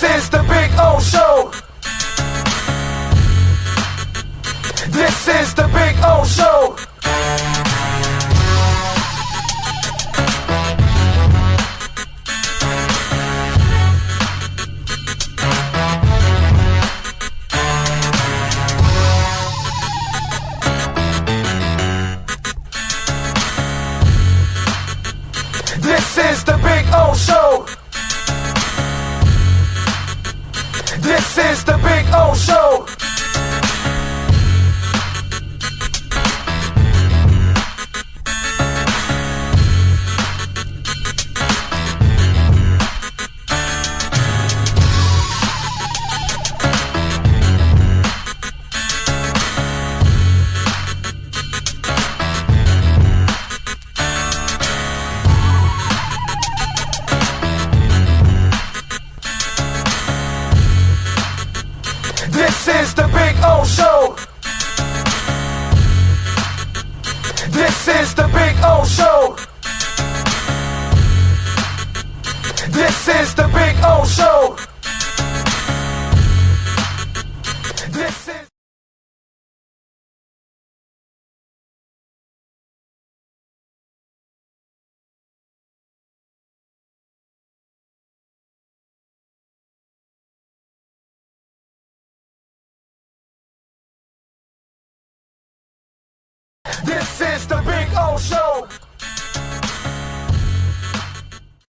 This is the Big O Show. This is the Big O Show. This is the Big O Show. This is the Big O Show. This is the Big O Show. This is the Big O Show. This is the Big O Show. This is This is the Big O Show.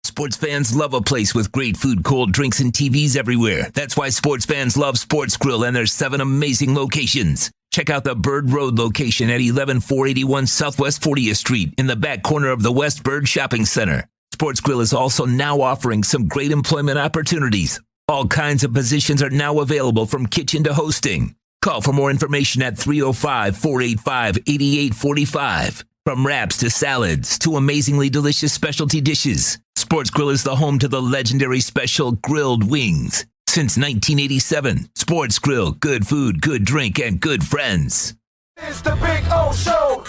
Sports fans love a place with great food, cold drinks, and TVs everywhere. That's why sports fans love Sports Grill and their 7 amazing locations. Check out the Bird Road location at 11481 Southwest 40th Street in the back corner of the West Bird Shopping Center. Sports Grill is also now offering some great employment opportunities. All kinds of positions are now available from kitchen to hosting. Call for more information at 305-485-8845. From wraps to salads to amazingly delicious specialty dishes, Sports Grill is the home to the legendary special grilled wings. Since 1987, Sports Grill, good food, good drink, and good friends. It's the Big O Show.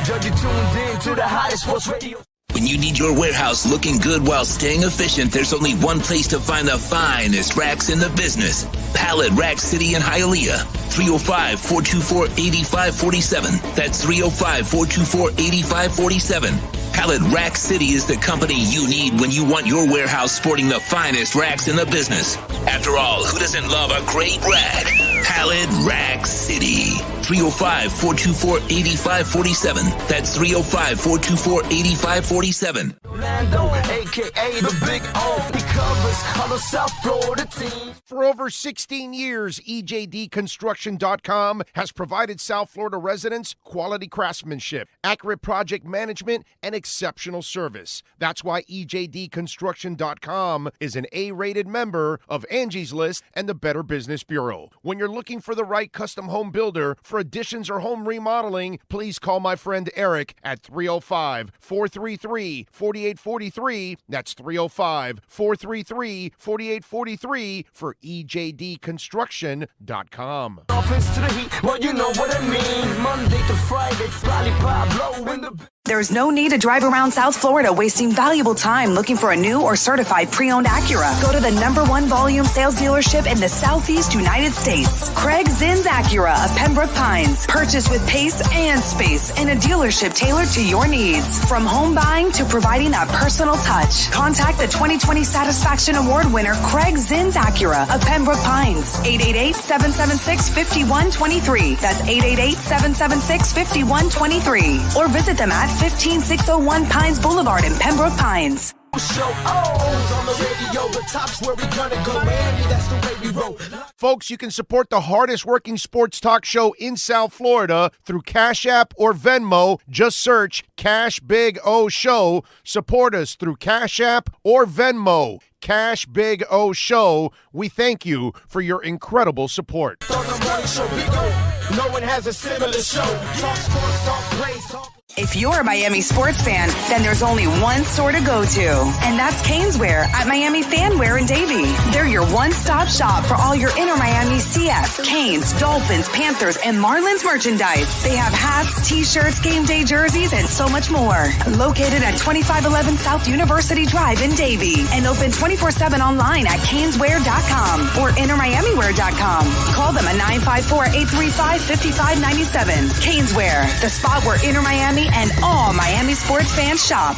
You're tuned in to the hottest sports radio. When you need your warehouse looking good while staying efficient, there's only one place to find the finest racks in the business. Pallet Rack City in Hialeah. 305-424-8547. That's 305-424-8547. Pallet Rack City is the company you need when you want your warehouse sporting the finest racks in the business. After all, who doesn't love a great rack? Pallet Rack City. 305-424-8547. That's 305-424-8547. Orlando, a.k.a. the Big O. He covers all the South Florida teams. For over 16 years, EJDconstruction.com has provided South Florida residents quality craftsmanship, accurate project management, and exceptional service. That's why EJDconstruction.com is an A-rated member of Angie's List and the Better Business Bureau. When you're looking for the right custom home builder for additions or home remodeling, please call my friend Eric at 305-433-4843. That's 305-433-4843 for EJDconstruction.com. Office to the heat, well, you know what I mean. Monday to Friday, lollipop blow in the... There's no need to drive around South Florida wasting valuable time looking for a new or certified pre-owned Acura. Go to the #1 volume sales dealership in the Southeast United States. Craig Zinn's Acura of Pembroke Pines. Purchase with pace and space in a dealership tailored to your needs. From home buying to providing a personal touch. Contact the 2020 Satisfaction Award winner Craig Zinn's Acura of Pembroke Pines. 888-776-5123. That's 888-776-5123. Or visit them at 15601 Pines Boulevard in Pembroke Pines. Show O's on the radio, the top's where we gonna go, Andy, that's the way we roll. Folks, you can support the hardest working sports talk show in South Florida through Cash App or Venmo. Just search Cash Big O Show. Support us through Cash App or Venmo. Cash Big O Show. We thank you for your incredible support. On the morning show, Big O, no one has a similar show. Talk sports, talk plays, talk... If you're a Miami sports fan, then there's only one store to go to, and that's Caneswear at Miami Fanwear in Davie. They're your one-stop shop for all your Inter Miami CF, Canes, Dolphins, Panthers, and Marlins merchandise. They have hats, t-shirts, game day jerseys, and so much more. Located at 2511 South University Drive in Davie, and open 24/7 online at caneswear.com or intermiamiwear.com. Call them at 954-835-5597. Caneswear, the spot where Inter Miami and all Miami sports fans shop.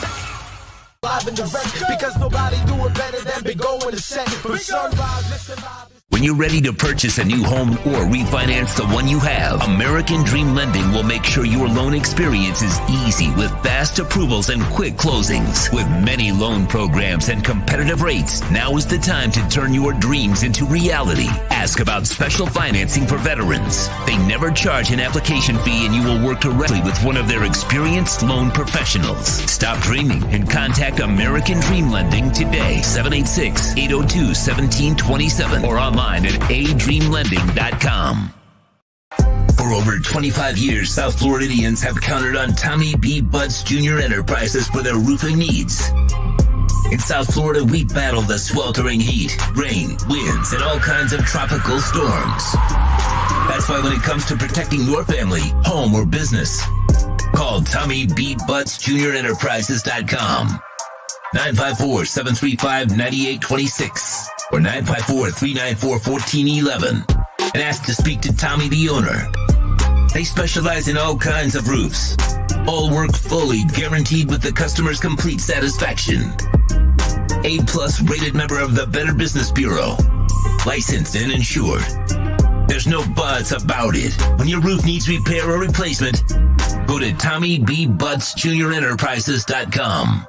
Live and direct, because nobody do it better than Big O in the set. From sunrise, listen live. When you're ready to purchase a new home or refinance the one you have, American Dream Lending will make sure your loan experience is easy with fast approvals and quick closings. With many loan programs and competitive rates, now is the time to turn your dreams into reality. Ask about special financing for veterans. They never charge an application fee, and you will work directly with one of their experienced loan professionals. Stop dreaming and contact American Dream Lending today. 786-802-1727 or online at adreamlending.com. For over 25 years, South Floridians have counted on Tommy B. Butts Jr. Enterprises for their roofing needs. In South Florida, we battle the sweltering heat, rain, winds, and all kinds of tropical storms. That's why when it comes to protecting your family, home, or business, call Tommy B. Butts Jr. Enterprises.com. 954-735-9826 or 954-394-1411 and ask to speak to Tommy, the owner. They specialize in all kinds of roofs. All work fully guaranteed with the customer's complete satisfaction. A+ rated member of the Better Business Bureau. Licensed and insured. There's no buts about it. When your roof needs repair or replacement, go to TommyBButtsJrEnterprises.com.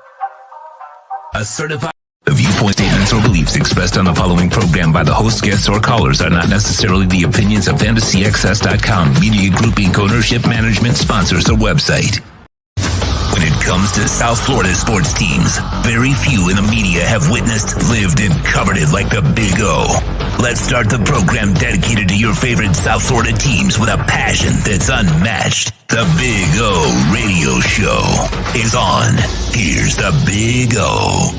A certified... The viewpoints, statements, or beliefs expressed on the following program by the host, guests, or callers are not necessarily the opinions of FantasyXS.com, Media Group Inc. ownership, management, sponsors, or website. When it comes to South Florida sports teams, very few in the media have witnessed, lived, and covered it like the Big O. Let's start the program dedicated to your favorite South Florida teams with a passion that's unmatched. The Big O Radio Show is on. Here's the Big O.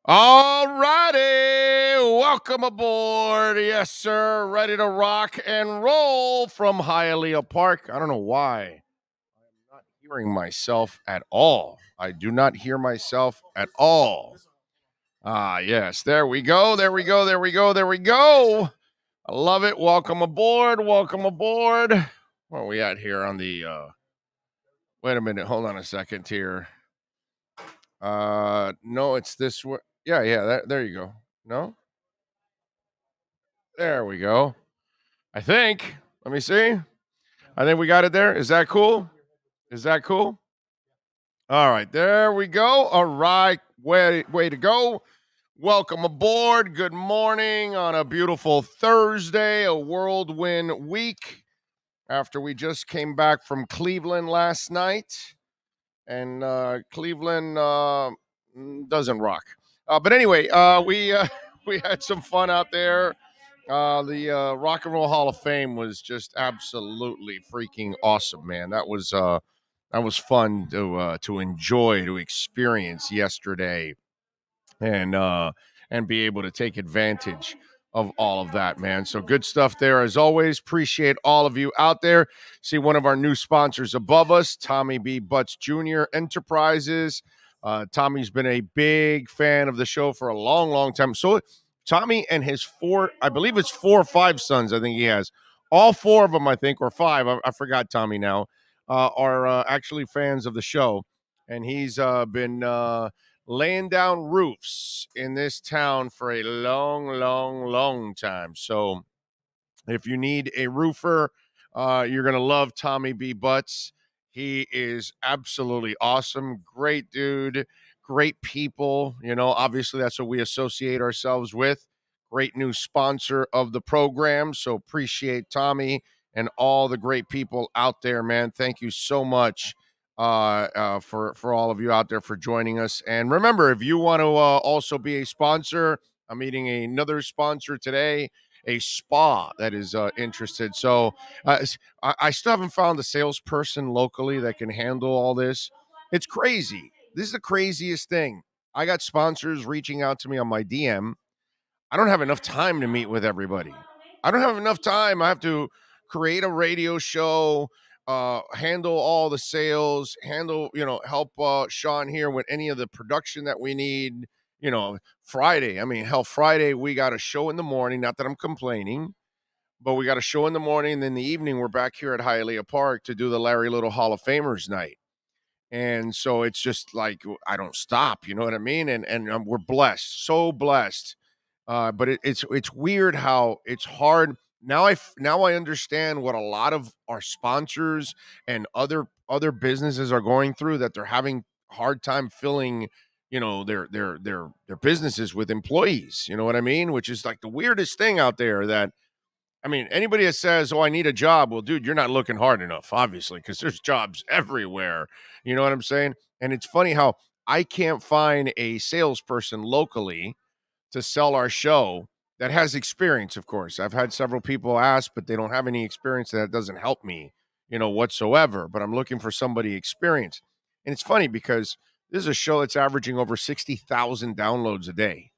All righty, welcome aboard. Yes, sir, ready to rock and roll from Hialeah Park. I don't know why I'm not hearing myself at all. I do not hear myself at all. Yes, there we go. I love it. Welcome aboard. Where are we at here on the, wait a minute, hold on a second here. No, it's this way. Yeah, there you go. No? There we go. I think. Let me see. I think we got it there. Is that cool? All right, there we go. All right, way to go. Welcome aboard. Good morning on a beautiful Thursday, a whirlwind week after we just came back from Cleveland last night. And Cleveland doesn't rock. But anyway, we had some fun out there. The Rock and Roll Hall of Fame was just absolutely freaking awesome, man. That was fun to enjoy, to experience yesterday, and be able to take advantage of all of that, man. So good stuff there as always. Appreciate all of you out there. See one of our new sponsors above us, Tommy B. Butts Jr. Enterprises. Tommy's been a big fan of the show for a long time. So Tommy and his four or five sons, I think he has. All four of them, I think, or five, I forgot Tommy now, are actually fans of the show. And he's been laying down roofs in this town for a long time. So if you need a roofer, you're going to love Tommy B. Butts. He is absolutely awesome. Great dude, great people. You know, obviously that's what we associate ourselves with. Great new sponsor of the program. So appreciate Tommy and all the great people out there, man. Thank you so much for all of you out there for joining us. And remember, if you want to also be a sponsor, I'm meeting another sponsor today, a spa that is interested. So I still haven't found a salesperson locally that can handle all this. It's crazy. This is the craziest thing. I got sponsors reaching out to me on my DM. I don't have enough time to meet with everybody. I don't have enough time. I have to create a radio show, handle all the sales, help Sean here with any of the production that we need. Friday. I mean, hell, Friday we got a show in the morning. Not that I'm complaining, but we got a show in the morning. And then the evening we're back here at Hialeah Park to do the Larry Little Hall of Famers night. And so it's just like I don't stop. You know what I mean? And we're blessed, so blessed. But it's weird how it's hard now. Now I understand what a lot of our sponsors and other businesses are going through, that they're having a hard time filling, their businesses with employees. You know what I mean? Which is like the weirdest thing out there. That I mean, anybody that says, "Oh, I need a job," well, dude, you're not looking hard enough, obviously, because there's jobs everywhere. You know what I'm saying? And it's funny how I can't find a salesperson locally to sell our show that has experience. Of course, I've had several people ask, but they don't have any experience. That doesn't help me, whatsoever. But I'm looking for somebody experienced. And it's funny because this is a show that's averaging over 60,000 downloads a day.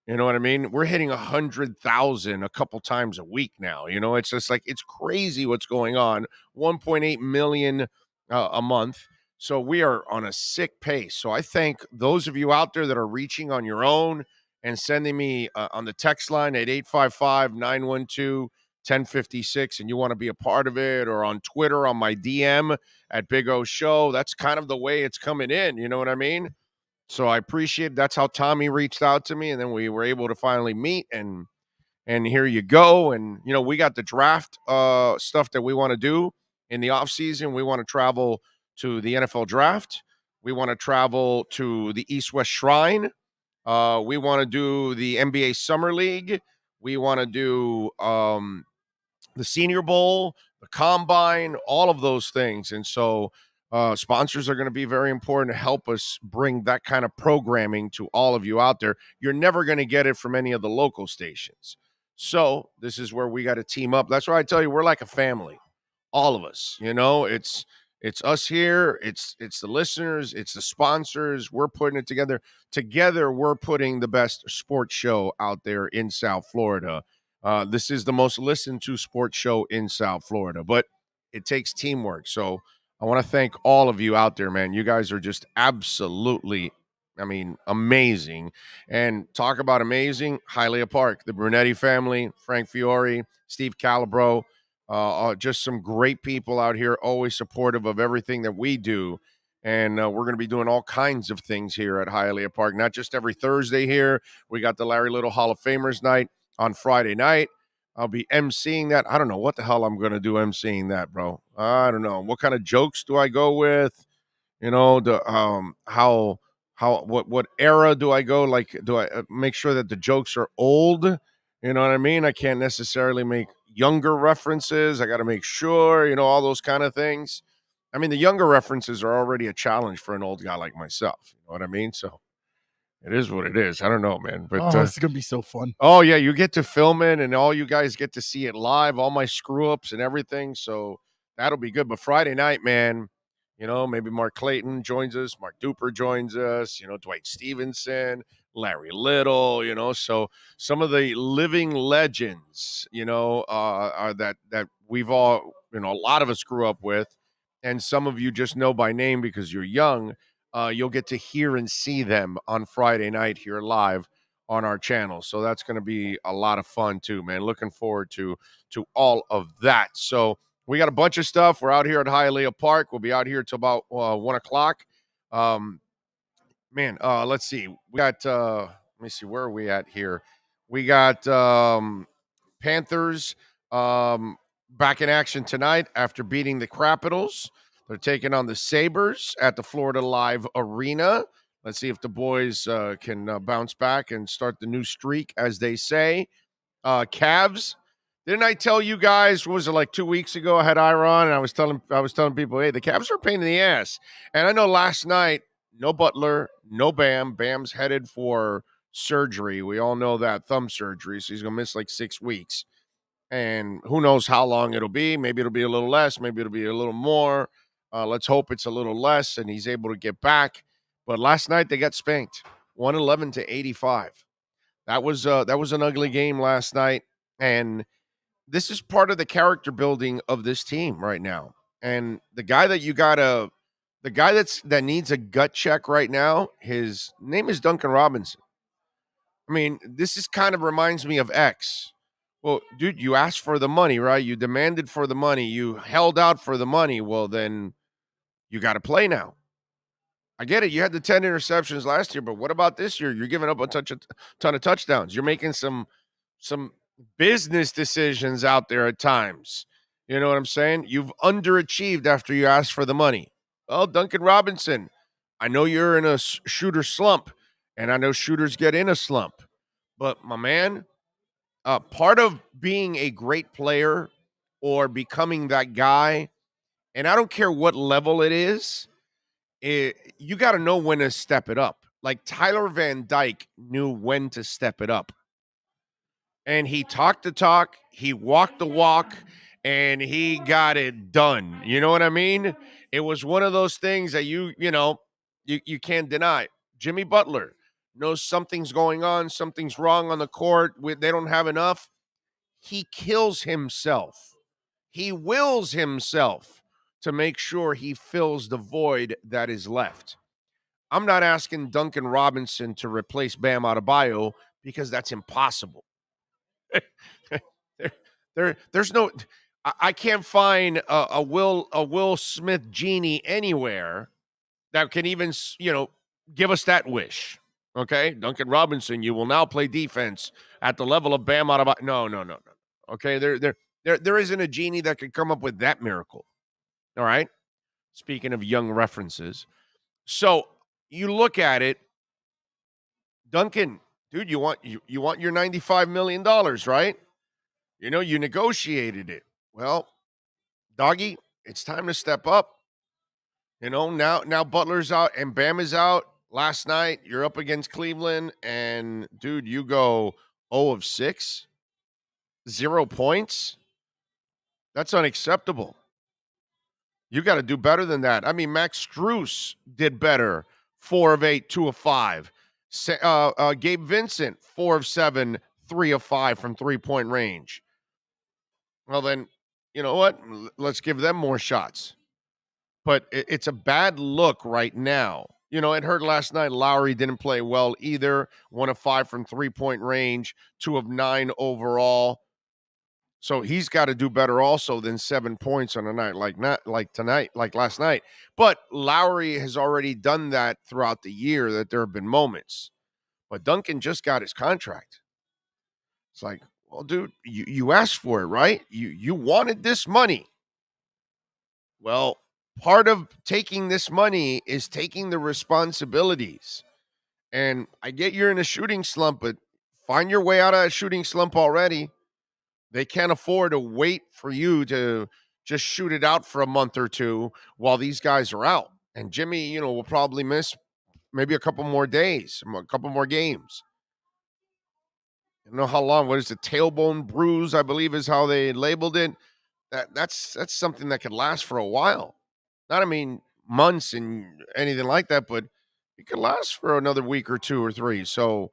You know what I mean? We're hitting 100,000 a couple times a week now. It's just like, it's crazy what's going on. 1.8 million a month. So we are on a sick pace. So I thank those of you out there that are reaching on your own and sending me on the text line at 855-912-1056, and you want to be a part of it, or on Twitter on my DM at Big O Show. That's kind of the way it's coming in. You know what I mean? So I appreciate it. That's how Tommy reached out to me, and then we were able to finally meet, and here you go. And we got the draft stuff that we want to do in the off season. We want to travel to the NFL draft. We want to travel to the East West Shrine. We want to do the NBA Summer League. We want to do the Senior Bowl, the Combine, all of those things. And so sponsors are going to be very important to help us bring that kind of programming to all of you out there. You're never going to get it from any of the local stations. So this is where we got to team up. That's why I tell you, we're like a family, all of us. It's us here. It's the listeners. It's the sponsors. We're putting it together. Together, we're putting the best sports show out there in South Florida. This is the most listened to sports show in South Florida, but it takes teamwork. So I want to thank all of you out there, man. You guys are just absolutely, amazing. And talk about amazing, Hialeah Park, the Brunetti family, Frank Fiore, Steve Calabro. Just some great people out here, always supportive of everything that we do. And we're going to be doing all kinds of things here at Hialeah Park, not just every Thursday here. We got the Larry Little Hall of Famers night on Friday night. I'll be emceeing that. I don't know what the hell I'm going to do emceeing that, bro. I don't know. What kind of jokes do I go with? What era do I go? Like, do I make sure that the jokes are old? You know what I mean? I can't necessarily make younger references. I got to make sure, all those kind of things. The younger references are already a challenge for an old guy like myself. You know what I mean? So it is what it is. I don't know, man. But it's going to be so fun. Oh, yeah. You get to film it, and all you guys get to see it live, all my screw-ups and everything. So that'll be good. But Friday night, man, maybe Mark Clayton joins us. Mark Duper joins us. Dwight Stevenson, Larry Little, So some of the living legends, are that we've all, a lot of us grew up with. And some of you just know by name because you're young. You'll get to hear and see them on Friday night here live on our channel. So that's going to be a lot of fun too, man. Looking forward to all of that. So we got a bunch of stuff. We're out here at Hialeah Park. We'll be out here till about 1 o'clock. Let's see. We got, let me see, where are we at here? We got Panthers back in action tonight after beating the Capitals. They're taking on the Sabres at the Florida Live Arena. Let's see if the boys can bounce back and start the new streak, as they say. Cavs, Didn't I tell you guys, what was it, like 2 weeks ago? I had Iron, and I was telling people, hey, the Cavs are a pain in the ass. And I know last night, no Butler, no Bam. Bam's headed for surgery. We all know that, thumb surgery. So he's going to miss like 6 weeks. And who knows how long it'll be. Maybe it'll be a little less. Maybe it'll be a little more. Let's hope it's a little less and he's able to get back. But last night they got spanked, 111-85. That was an ugly game last night. And this is part of the character building of this team right now. And the guy that needs a gut check right now, his name is Duncan Robinson. I mean, this is kind of reminds me of X. Well, dude, you asked for the money, right? You demanded for the money. You held out for the money. Well, then you got to play now. I get it. You had the 10 interceptions last year, but what about this year? You're giving up a ton of touchdowns. You're making some business decisions out there at times. You know what I'm saying? You've underachieved after you asked for the money. Well, Duncan Robinson, I know you're in a shooter slump, and I know shooters get in a slump. But, my man, part of being a great player or becoming that guy, and I don't care what level it is, you got to know when to step it up. Like Tyler Van Dyke knew when to step it up. And he talked the talk, he walked the walk, and he got it done. You know what I mean? It was one of those things that you can't deny. Jimmy Butler knows something's going on, something's wrong on the court, they don't have enough. He kills himself. He wills himself to make sure he fills the void that is left. I'm not asking Duncan Robinson to replace Bam Adebayo because that's impossible. There's no, I can't find a Will Smith genie anywhere that can even, give us that wish. Okay, Duncan Robinson, you will now play defense at the level of Bam Adebayo. No. Okay, there isn't a genie that could come up with that miracle. All right. Speaking of young references, so you look at it, Duncan, dude, you want your $95 million, right? You negotiated it. Well, doggy, it's time to step up. Now Butler's out and Bam is out. Last night, you're up against Cleveland, and, dude, you go 0 of 6, 0 points. That's unacceptable. You got to do better than that. I mean, Max Strus did better, 4 of 8, 2 of 5. Gabe Vincent, 4 of 7, 3 of 5 from three-point range. Well, then, you know what? Let's give them more shots. But it's a bad look right now. It hurt last night. Lowry didn't play well either. 1 of 5 from three-point range, 2 of 9 overall. So he's got to do better also than 7 points on a night like last night. But Lowry has already done that throughout the year, that there have been moments. But Duncan just got his contract. It's like, well, dude, you asked for it, right? You wanted this money. Well, part of taking this money is taking the responsibilities. And I get you're in a shooting slump, but find your way out of a shooting slump already. They can't afford to wait for you to just shoot it out for a month or two while these guys are out. And Jimmy, will probably miss maybe a couple more days, a couple more games. I don't know how long. What is it? Tailbone bruise, I believe, is how they labeled it. That's something that could last for a while. Not, months and anything like that, but it could last for another week or 2 or 3. So,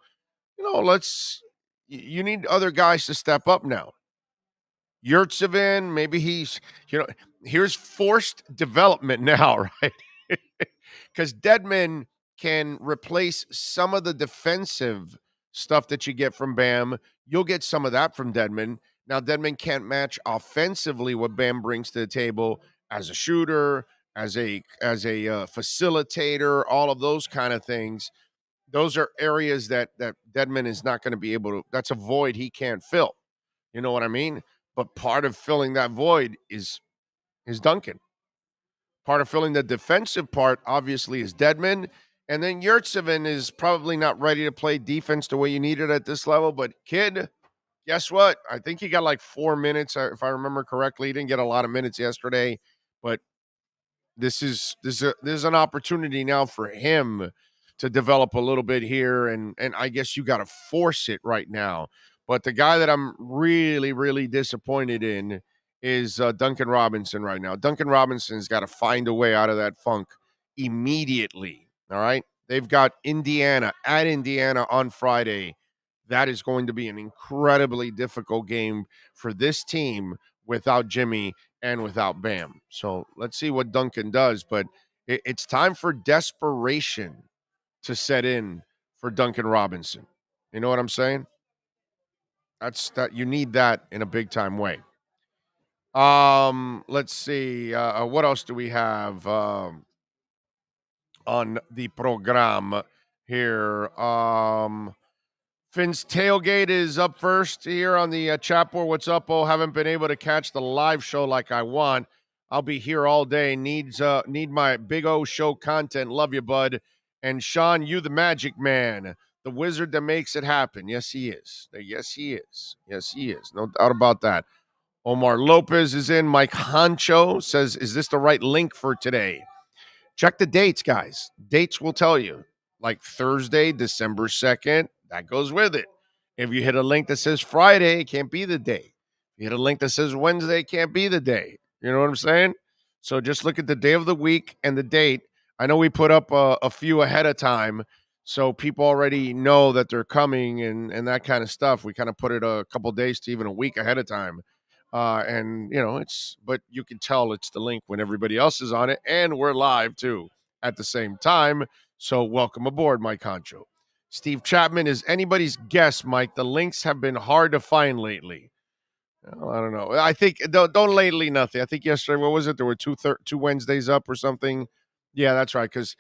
you need other guys to step up now. Yurtsevin, maybe here's forced development now, right? Because Dedmon can replace some of the defensive stuff that you get from Bam. You'll get some of that from Dedmon. Now, Dedmon can't match offensively what Bam brings to the table as a shooter, as a facilitator, all of those kind of things. Those are areas that Dedmon is not going to be able to. That's a void he can't fill. You know what I mean? But part of filling that void is Duncan. Part of filling the defensive part, obviously, is Dedmon. And then Yurtsevin is probably not ready to play defense the way you need it at this level. But, kid, guess what? I think he got like 4 minutes, if I remember correctly. He didn't get a lot of minutes yesterday, but this is an opportunity now for him to develop a little bit here, and I guess you got to force it right now. But the guy that I'm really, really disappointed in is Duncan Robinson right now. Duncan Robinson's got to find a way out of that funk immediately. All right. They've got Indiana at Indiana on Friday. That is going to be an incredibly difficult game for this team without Jimmy and without Bam. So let's see what Duncan does. But it's time for desperation to set in for Duncan Robinson. You know what I'm saying? That's that you need that in a big time way. Let's see. What else do we have on the program here? Finn's tailgate is up first here on the chat board. What's up? Oh, haven't been able to catch the live show like I want. I'll be here all day. Need my Big O show content. Love you, bud. And Sean, you the magic man, the wizard that makes it happen. Yes, he is. Yes, he is. Yes, he is. No doubt about that. Omar Lopez is in. Mike Honcho says, is this the right link for today? Check the dates, guys. Dates will tell you. Like Thursday, December 2nd, that goes with it. If you hit a link that says Friday, it can't be the day. If you hit a link that says Wednesday, it can't be the day. You know what I'm saying? So just look at the day of the week and the date. I know we put up a few ahead of time, so people already know that they're coming and that kind of stuff. We kind of put it a couple days to even a week ahead of time. And but you can tell it's the link when everybody else is on it, and we're live too at the same time. So welcome aboard, Mike Concho. Steve Chapman is anybody's guess, Mike. The links have been hard to find lately. Well, I don't know. I think don't lately nothing. I think yesterday, what was it? There were two Wednesdays up or something. Yeah, that's right. Because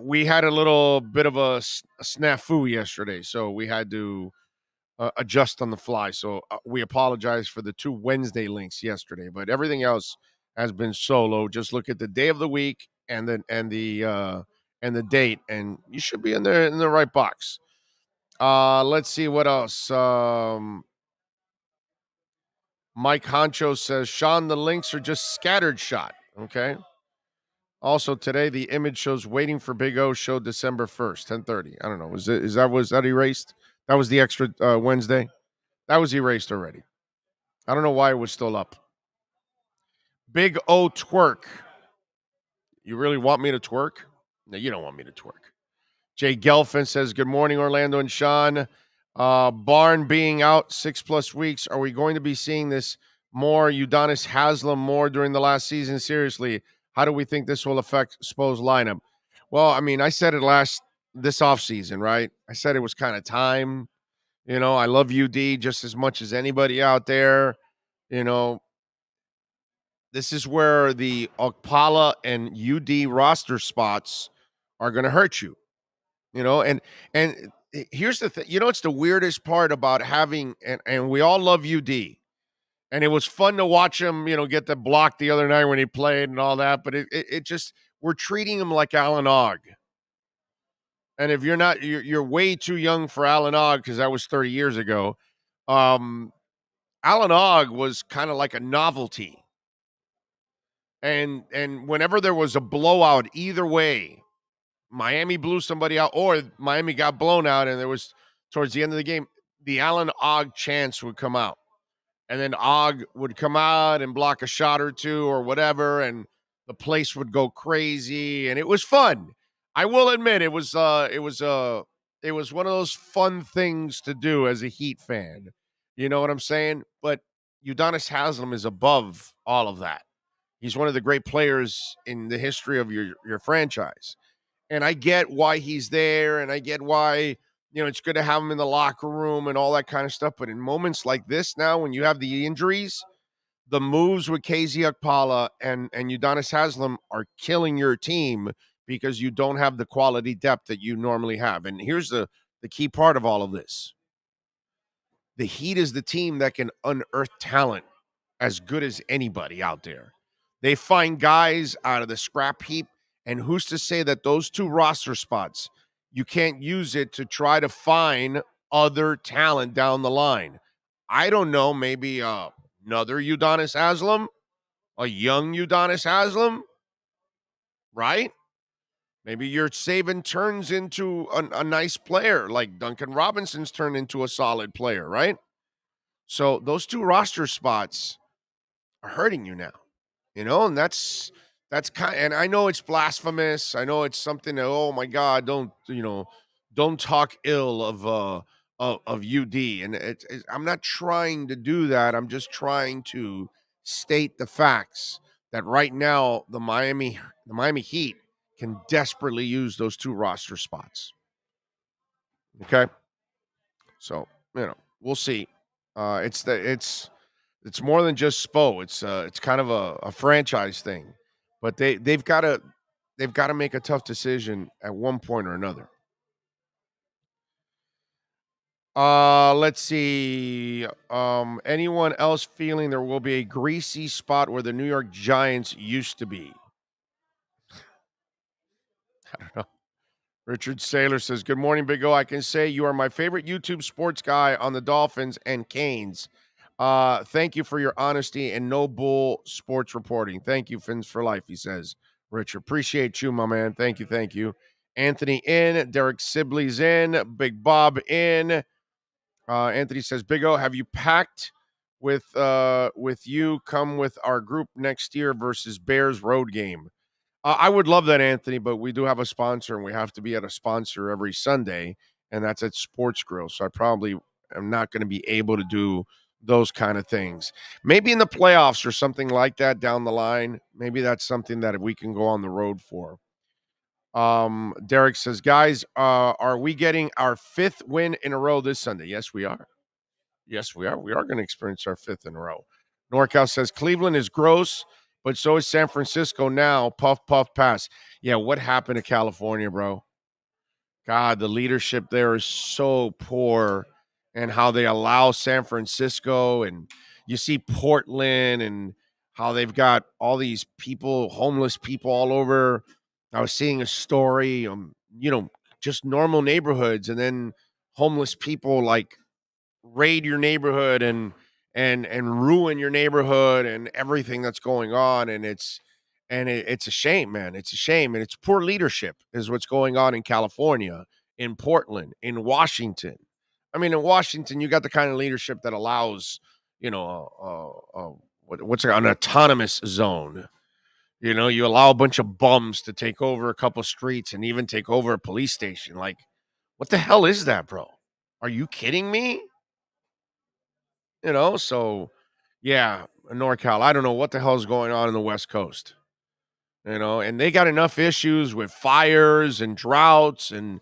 we had a little bit of a snafu yesterday, so we had to adjust on the fly. So we apologize for the 2 Wednesday links yesterday, but everything else has been solo. Just look at the day of the week and the date, and you should be in the right box. Let's see what else. Mike Honcho says, Sean, the links are just scattered shot. Okay. Also today, the image shows waiting for Big O show December 1st, 10:30. I don't know. Was that erased? That was the extra Wednesday. That was erased already. I don't know why it was still up. Big O twerk. You really want me to twerk? No, you don't want me to twerk. Jay Gelfin says, good morning, Orlando and Sean. Barn being out 6+ weeks. Are we going to be seeing this more, Udonis Haslem more during the last season? Seriously, how do we think this will affect Spo's lineup? Well, I mean, I said it this offseason, right? I said it was kind of time. You know, I love UD just as much as anybody out there. You know, this is where the Okpala and UD roster spots are going to hurt you. You know, and here's the thing. You know, it's the weirdest part about having, and we all love UD. And it was fun to watch him, get the block the other night when he played and all that. But it just, we're treating him like Alan Ogg. And if you're not, you're way too young for Alan Ogg because that was 30 years ago. Alan Ogg was kind of like a novelty. And whenever there was a blowout, either way, Miami blew somebody out or Miami got blown out, and there was towards the end of the game, the Alan Ogg chance would come out. And then Ogg would come out and block a shot or two or whatever, and the place would go crazy, and it was fun. I will admit it was one of those fun things to do as a Heat fan. You know what I'm saying? But Udonis Haslem is above all of that. He's one of the great players in the history of your franchise. And I get why he's there, and I get why, it's good to have him in the locker room and all that kind of stuff. But in moments like this now, when you have the injuries, the moves with KZ Okpala and Udonis Haslem are killing your team because you don't have the quality depth that you normally have. And here's the key part of all of this. The Heat is the team that can unearth talent as good as anybody out there. They find guys out of the scrap heap, and who's to say that those 2 roster spots, you can't use it to try to find other talent down the line? I don't know, maybe another Udonis Haslem, a young Udonis Haslem, right? Maybe your Saban turns into a nice player, like Duncan Robinson's turned into a solid player, right? So those two roster spots are hurting you now, and that's kind. And I know it's blasphemous. I know it's something that, oh my God, don't talk ill of UD. And I'm not trying to do that. I'm just trying to state the facts that right now the Miami Heat can desperately use those two roster spots. Okay, so we'll see. It's more than just Spo. It's kind of a franchise thing, but they've got to make a tough decision at one point or another. Let's see. Anyone else feeling there will be a greasy spot where the New York Giants used to be? I don't know. Richard Saylor says, "Good morning, Big O. I can say you are my favorite YouTube sports guy on the Dolphins and Canes. Thank you for your honesty and no bull sports reporting. Thank you, Fins for Life," he says. Richard, appreciate you, my man. Thank you, thank you. Anthony in, Derek Sibley's in, Big Bob in. Anthony says, "Big O, have you packed with you? Come with our group next year versus Bears road game." I would love that, Anthony, but we do have a sponsor, and we have to be at a sponsor every Sunday, and that's at Sports Grill. So I probably am not going to be able to do those kind of things. Maybe in the playoffs or something like that down the line. Maybe that's something that we can go on the road for. Derek says, "Guys, are we getting our 5th win in a row this Sunday?" Yes, we are. Yes, we are. We are going to experience our 5th in a row. NorCal says, "Cleveland is gross, but so is San Francisco now. Puff, puff, pass." Yeah, what happened to California, bro? God, the leadership there is so poor, and how they allow San Francisco, and you see Portland, and how they've got all these people, homeless people all over. I was seeing a story, just normal neighborhoods, and then homeless people like raid your neighborhood and ruin your neighborhood and everything that's going on. And it's a shame, man. It's a shame. And it's poor leadership is what's going on in California, in Portland, in Washington. I mean, in Washington, you got the kind of leadership that allows, what's an autonomous zone. You allow a bunch of bums to take over a couple streets and even take over a police station. Like, what the hell is that, bro? Are you kidding me? So yeah, NorCal, I don't know what the hell is going on in the West Coast, and they got enough issues with fires and droughts and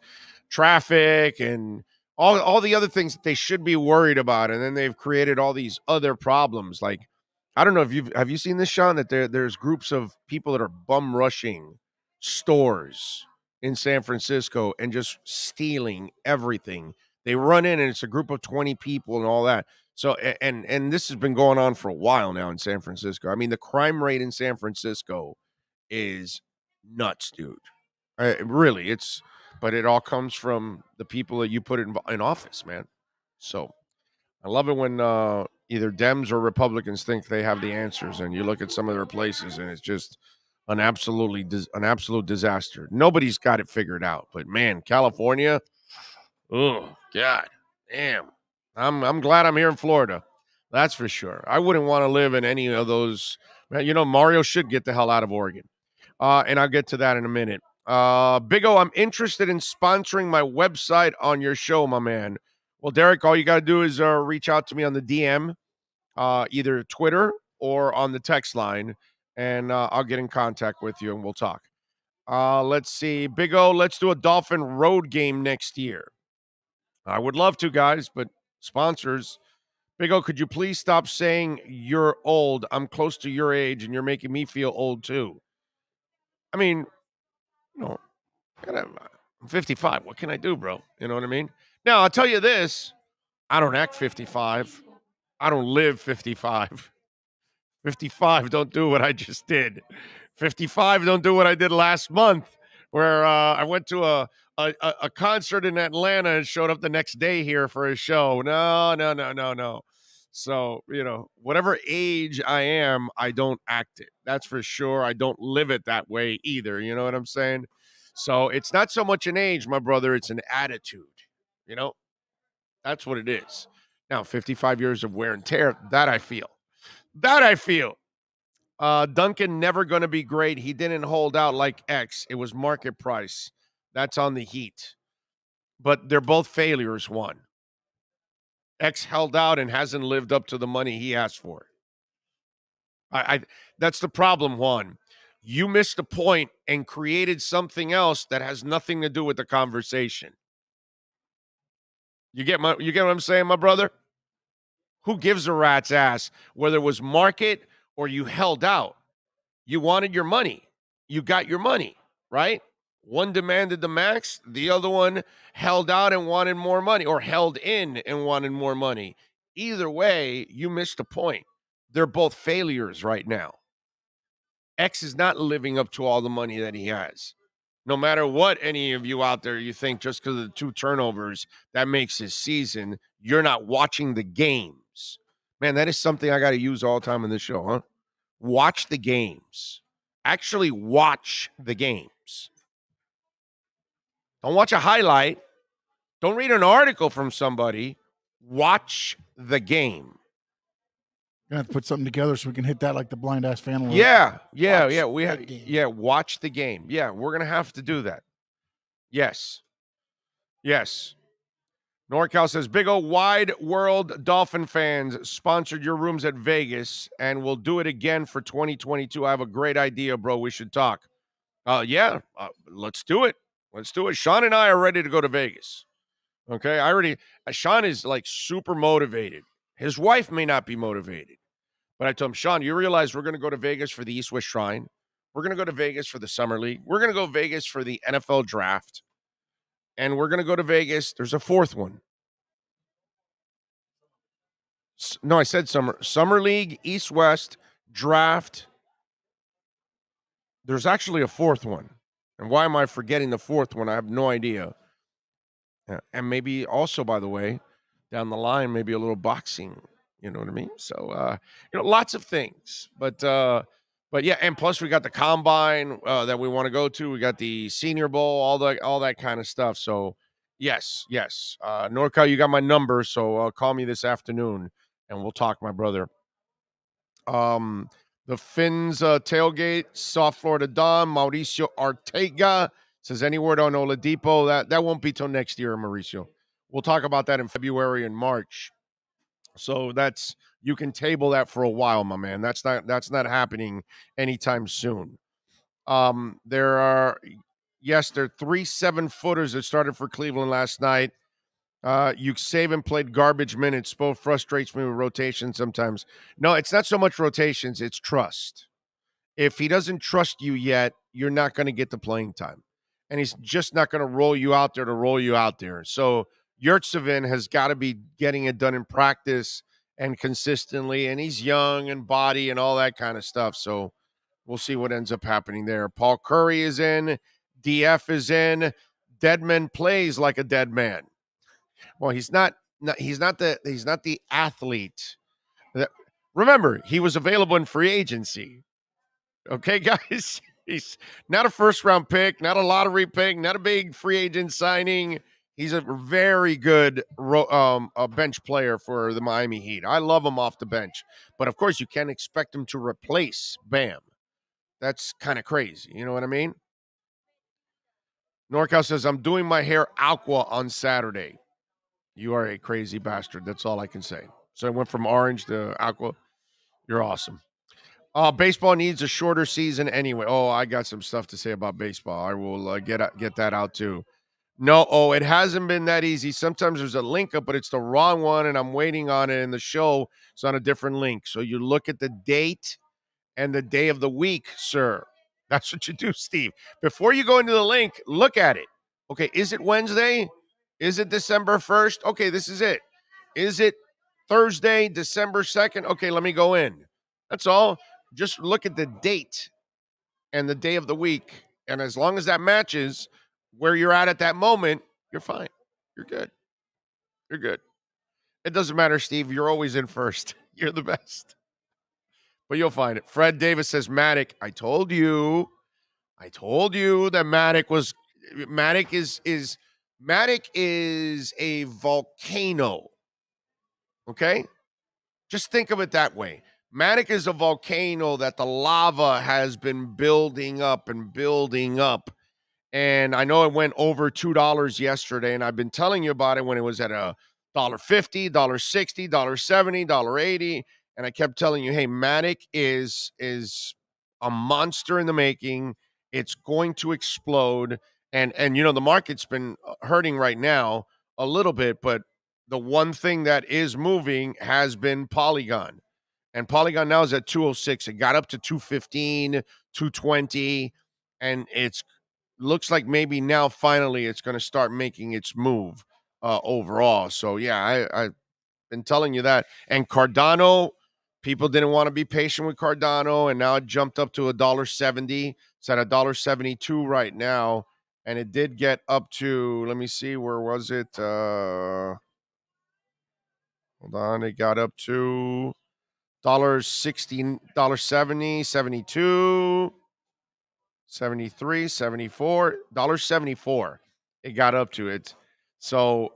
traffic and all the other things that they should be worried about. And then they've created all these other problems. Like, I don't know if have you seen this, Sean, that there's groups of people that are bum rushing stores in San Francisco and just stealing everything. They run in and it's a group of 20 people and all that. So, and this has been going on for a while now in San Francisco. I mean, the crime rate in San Francisco is nuts, dude. Really, but it all comes from the people that you put in office, man. So I love it when either Dems or Republicans think they have the answers, and you look at some of their places, and it's just an absolute disaster. Nobody's got it figured out, but man, California, oh God, damn. I'm glad I'm here in Florida. That's for sure. I wouldn't want to live in any of those. Mario should get the hell out of Oregon. And I'll get to that in a minute. Big O, I'm interested in sponsoring my website on your show, my man. Well, Derek, all you got to do is reach out to me on the DM, either Twitter or on the text line, and I'll get in contact with you and we'll talk. Let's see. Big O, let's do a Dolphin road game next year. I would love to, guys, but sponsors. Big O, could you please stop saying you're old? I'm close to your age, and you're making me feel old, too. I mean, I'm 55. What can I do, bro? You know what I mean? Now, I'll tell you this. I don't act 55. I don't live 55. 55 don't do what I just did. 55 don't do what I did last month, where I went to a concert in Atlanta and showed up the next day here for a show. No. So, whatever age I am, I don't act it. That's for sure. I don't live it that way either. You know what I'm saying? So it's not so much an age, my brother. It's an attitude. That's what it is. Now, 55 years of wear and tear, that I feel. Duncan never going to be great. He didn't hold out like X. It was market price. That's on the Heat. But they're both failures, one. X held out and hasn't lived up to the money he asked for. That's the problem, Juan. You missed a point and created something else that has nothing to do with the conversation. You get what I'm saying, my brother? Who gives a rat's ass whether it was market or you held out? You wanted your money. You got your money, right? One demanded the max. The other one held out and wanted more money, or held in and wanted more money. Either way, you missed a point. They're both failures right now. X is not living up to all the money that he has. No matter what any of you out there you think just because of the 2 turnovers, that makes his season, you're not watching the games. Man, that is something I got to use all the time in this show, huh? Watch the games. Actually watch the games. Don't watch a highlight. Don't read an article from somebody. Watch the game. Gonna have to put something together so we can hit that like the blind ass fan alert. Yeah. Watch the game. Yeah, we're gonna have to do that. Yes. NorCal says, Big O Wide World Dolphin fans sponsored your rooms at Vegas and will do it again for 2022. I have a great idea, bro. We should talk. Let's do it. Sean and I are ready to go to Vegas. Okay, Sean is like super motivated. His wife may not be motivated. But I told him, Sean, you realize we're going to go to Vegas for the East-West Shrine. We're going to go to Vegas for the Summer League. We're going to go to Vegas for the NFL Draft. And we're going to go to Vegas. There's a fourth one. No, I said Summer League, East-West, Draft. There's actually a fourth one. And why am I forgetting the fourth one? I have no idea. And maybe also, by the way, down the line, maybe a little boxing. You know what I mean? So, lots of things. But yeah, and plus we got the Combine that we want to go to. We got the Senior Bowl, all that kind of stuff. So, yes. NorCal, you got my number, so call me this afternoon, and we'll talk, my brother. The Finns tailgate, South Florida Don, Mauricio Ortega says, any word on Oladipo? That won't be till next year, Mauricio. We'll talk about that in February and March. So you can table that for a while, my man. That's not happening anytime soon. There are 3 7-footers that started for Cleveland last night. Saban played garbage minutes. Both frustrates me with rotation sometimes. No, it's not so much rotations, it's trust. If he doesn't trust you yet, you're not going to get the playing time. And he's just not going to roll you out there to roll you out there. So Yurtseven has got to be getting it done in practice and consistently, and he's young and body and all that kind of stuff. So we'll see what ends up happening there. Paul Curry is in. DF is in. Deadman plays like a dead man. Well, he's not the athlete. Remember, he was available in free agency. Okay, guys? He's not a first-round pick, not a lottery pick, not a big free agent signing. He's a very good bench player for the Miami Heat. I love him off the bench. But, of course, you can't expect him to replace Bam. That's kind of crazy. You know what I mean? NorCal says, I'm doing my hair aqua on Saturday. You are a crazy bastard. That's all I can say. So I went from orange to aqua. You're awesome. Baseball needs a shorter season anyway. Oh, I got some stuff to say about baseball. I will get that out too. No, it hasn't been that easy. Sometimes there's a link up, but it's the wrong one, and I'm waiting on it, and the show is on a different link. So you look at the date and the day of the week, sir. That's what you do, Steve. Before you go into the link, look at it. Okay, is it Wednesday? Is it December 1st? Okay, this is it. Is it Thursday, December 2nd? Okay, let me go in. That's all. Just look at the date and the day of the week. And as long as that matches where you're at that moment, you're fine. You're good. It doesn't matter, Steve. You're always in first. You're the best. But you'll find it. Fred Davis says, Matic, I told you that Matic is a volcano. Okay? Just think of it that way. Matic is a volcano that the lava has been building up and building up. And I know it went over $2 yesterday, and I've been telling you about it when it was at $1.50, $1.60, $1.70, $1.80. And I kept telling you, hey, Matic is a monster in the making. It's going to explode. And the market's been hurting right now a little bit, but the one thing that is moving has been Polygon. And Polygon now is at 206. It got up to 215, 220, and it's looks like maybe now finally it's going to start making its move overall. So, yeah, I've been telling you that. And Cardano, people didn't want to be patient with Cardano, and now it jumped up to $1.70. It's at $1.72 right now, and it did get up to, let me see, where was it? Hold on, it got up to $1.60, $1.70, 72. 73, 74, $1.74 it got up to it. So,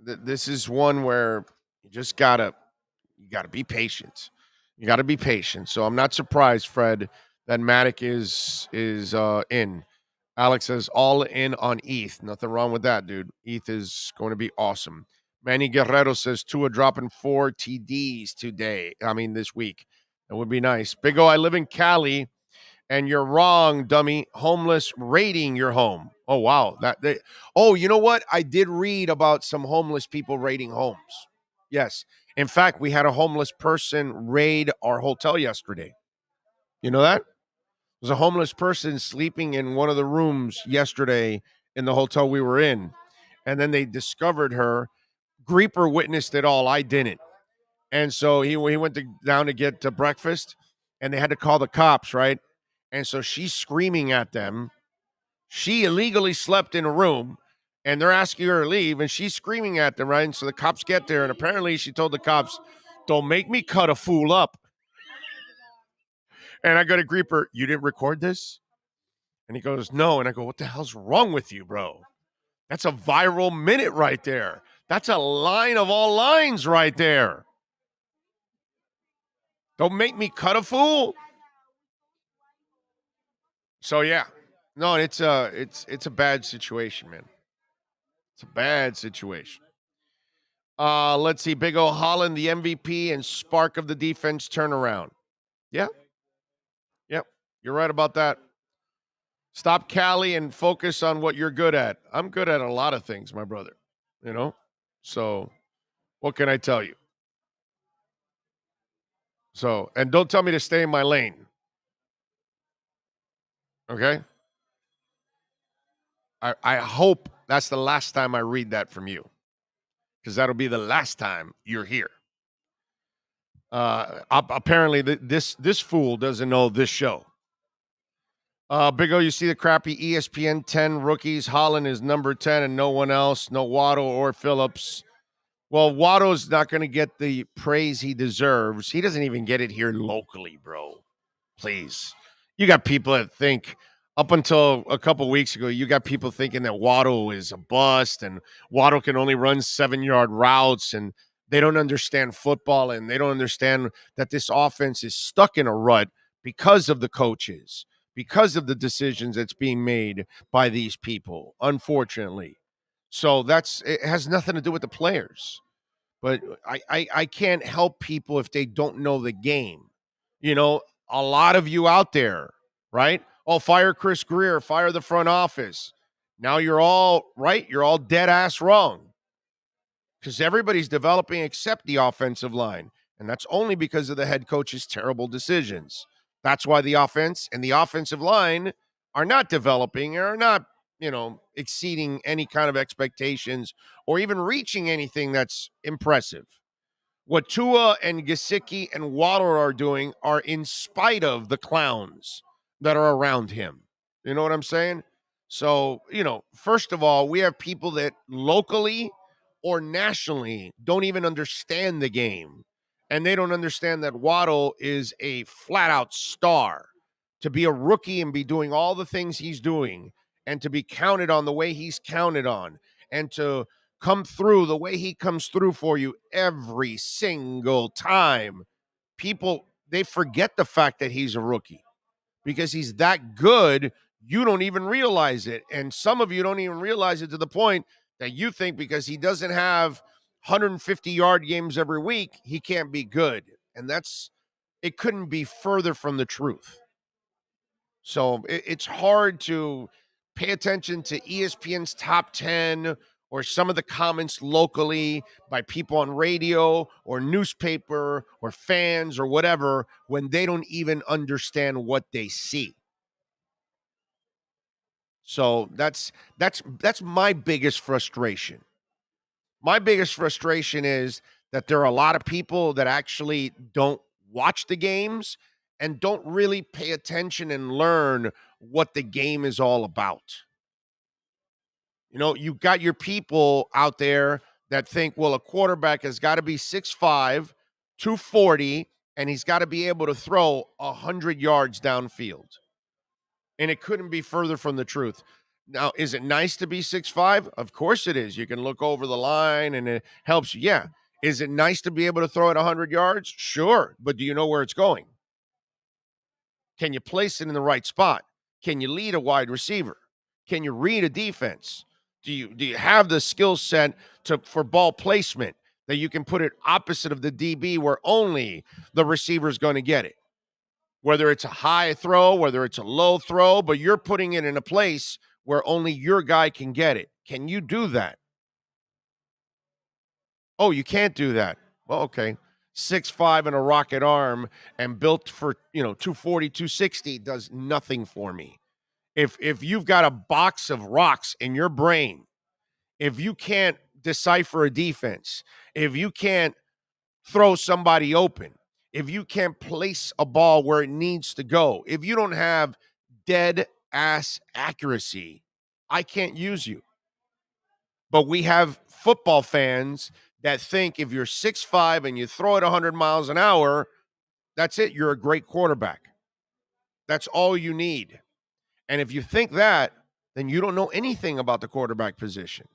this is one where you just gotta be patient. You gotta be patient. So I'm not surprised, Fred, that Matic is in. Alex says all in on ETH. Nothing wrong with that, dude. ETH is going to be awesome. Manny Guerrero says Tua dropping 4 TDs this week. That would be nice. Big O, I live in Cali, and you're wrong, dummy. Homeless raiding your home. Oh, wow. You know what? I did read about some homeless people raiding homes. Yes. In fact, we had a homeless person raid our hotel yesterday. You know that? There was a homeless person sleeping in one of the rooms yesterday in the hotel we were in. And then they discovered her. Greeper witnessed it all. I didn't. And so he went down to get to breakfast, and they had to call the cops, right? And so she's screaming at them. She illegally slept in a room, and they're asking her to leave, and she's screaming at them, right? And so the cops get there, and apparently she told the cops, don't make me cut a fool up. And I go to Greeper, you didn't record this? And he goes, no. And I go, what the hell's wrong with you, bro? That's a viral minute right there. That's a line of all lines right there. Don't make me cut a fool. So, yeah. No, it's a bad situation, man. It's a bad situation. Let's see. Big O Holland, the MVP and spark of the defense turnaround. Yeah. Yep. You're right about that. Stop Cali and focus on what you're good at. I'm good at a lot of things, my brother. So what can I tell you? So, and don't tell me to stay in my lane. Okay? I hope that's the last time I read that from you, because that'll be the last time you're here. Apparently, this fool doesn't know this show. Big O, you see the crappy ESPN 10 rookies. Holland is number 10 and no one else. No Waddle or Phillips. Well, Waddle's not going to get the praise he deserves. He doesn't even get it here locally, bro. Please. You got people that think, up until a couple weeks ago, you got people thinking that Waddle is a bust and Waddle can only run 7-yard routes, and they don't understand football, and they don't understand that this offense is stuck in a rut because of the coaches, because of the decisions that's being made by these people, unfortunately. So it has nothing to do with the players. But I can't help people if they don't know the game. A lot of you out there, right? Oh, fire Chris Greer, fire the front office. Now you're all right. You're all dead ass wrong, because everybody's developing except the offensive line. And that's only because of the head coach's terrible decisions. That's why the offense and the offensive line are not developing, or are not, exceeding any kind of expectations or even reaching anything that's impressive. What Tua and Gesicki and Waddle are doing are in spite of the clowns that are around him. You know what I'm saying? So, first of all, we have people that locally or nationally don't even understand the game. And they don't understand that Waddle is a flat out star. To be a rookie and be doing all the things he's doing and to be counted on the way he's counted on and to come through the way he comes through for you every single time. People, they forget the fact that he's a rookie because he's that good. You don't even realize it. And some of you don't even realize it to the point that you think because he doesn't have 150-yard games every week, he can't be good. And it couldn't be further from the truth. So it's hard to pay attention to ESPN's top 10 or some of the comments locally by people on radio or newspaper or fans or whatever when they don't even understand what they see. So that's my biggest frustration. My biggest frustration is that there are a lot of people that actually don't watch the games and don't really pay attention and learn what the game is all about. You know, you've got your people out there that think, well, a quarterback has got to be 6'5", 240, and he's got to be able to throw 100 yards downfield. And it couldn't be further from the truth. Now, is it nice to be 6'5"? Of course it is. You can look over the line and it helps you. Yeah. Is it nice to be able to throw it 100 yards? Sure. But do you know where it's going? Can you place it in the right spot? Can you lead a wide receiver? Can you read a defense? Do you have the skill set for ball placement that you can put it opposite of the DB where only the receiver is going to get it? Whether it's a high throw, whether it's a low throw, but you're putting it in a place where only your guy can get it. Can you do that? Oh, you can't do that. Well, okay. 6'5" and a rocket arm and built for, 240, 260 does nothing for me. If you've got a box of rocks in your brain, if you can't decipher a defense, if you can't throw somebody open, if you can't place a ball where it needs to go, if you don't have dead ass accuracy, I can't use you. But we have football fans that think if you're 6'5" and you throw it 100 miles an hour, that's it. You're a great quarterback. That's all you need. And if you think that, then you don't know anything about the quarterback position.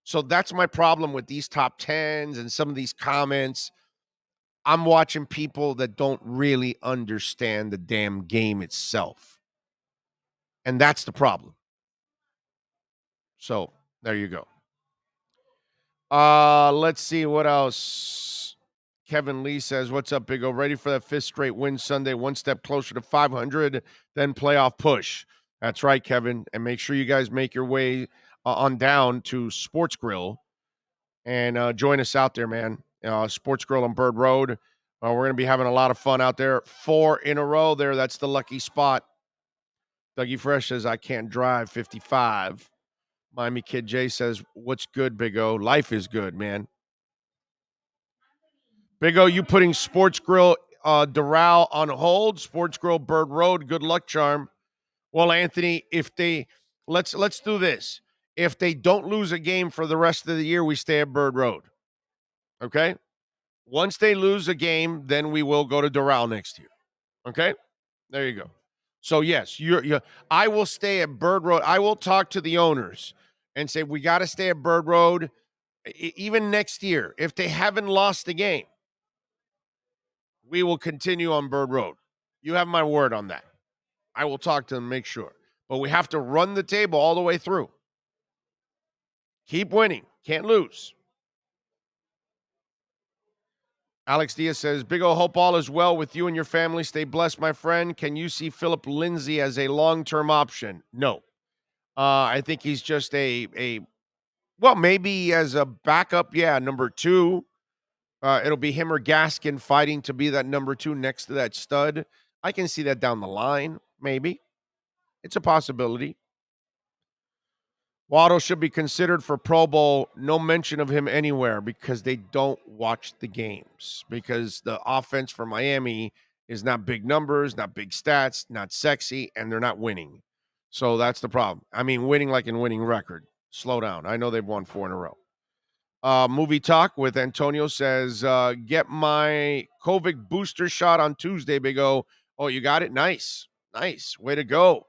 So that's my problem with these top 10s and some of these comments. I'm watching people that don't really understand the damn game itself. And that's the problem. So there you go. Let's see what else. Kevin Lee says, what's up, Big O? Ready for that 5th straight win Sunday, one step closer to 500, then playoff push. That's right, Kevin. And make sure you guys make your way on down to Sports Grill and join us out there, man. Sports Grill on Bird Road. We're going to be having a lot of fun out there. 4 in a row there. That's the lucky spot. Dougie Fresh says, I can't drive 55. Miami Kid J says, what's good, Big O? Life is good, man. Big O, you putting Sports Grill Doral on hold? Sports Grill Bird Road, good luck charm. Well, Anthony, let's do this. If they don't lose a game for the rest of the year, we stay at Bird Road. Okay? Once they lose a game, then we will go to Doral next year. Okay? There you go. So, yes, I will stay at Bird Road. I will talk to the owners and say, we got to stay at Bird Road even next year. If they haven't lost the game, we will continue on Bird Road. You have my word on that. I will talk to them, make sure. But we have to run the table all the way through. Keep winning. Can't lose. Alex Diaz says, Big O, hope all is well with you and your family. Stay blessed, my friend. Can you see Philip Lindsay as a long-term option? No. I think he's just maybe as a backup, number 2. It'll be him or Gaskin fighting to be that number 2 next to that stud. I can see that down the line, maybe. It's a possibility. Waddle should be considered for Pro Bowl. No mention of him anywhere because they don't watch the games. Because the offense for Miami is not big numbers, not big stats, not sexy, and they're not winning. So that's the problem. I mean, winning like in winning record. Slow down. I know they've won 4 in a row. Movie Talk with Antonio says, get my COVID booster shot on Tuesday, Big O. Oh, you got it? Nice. Nice. Way to go.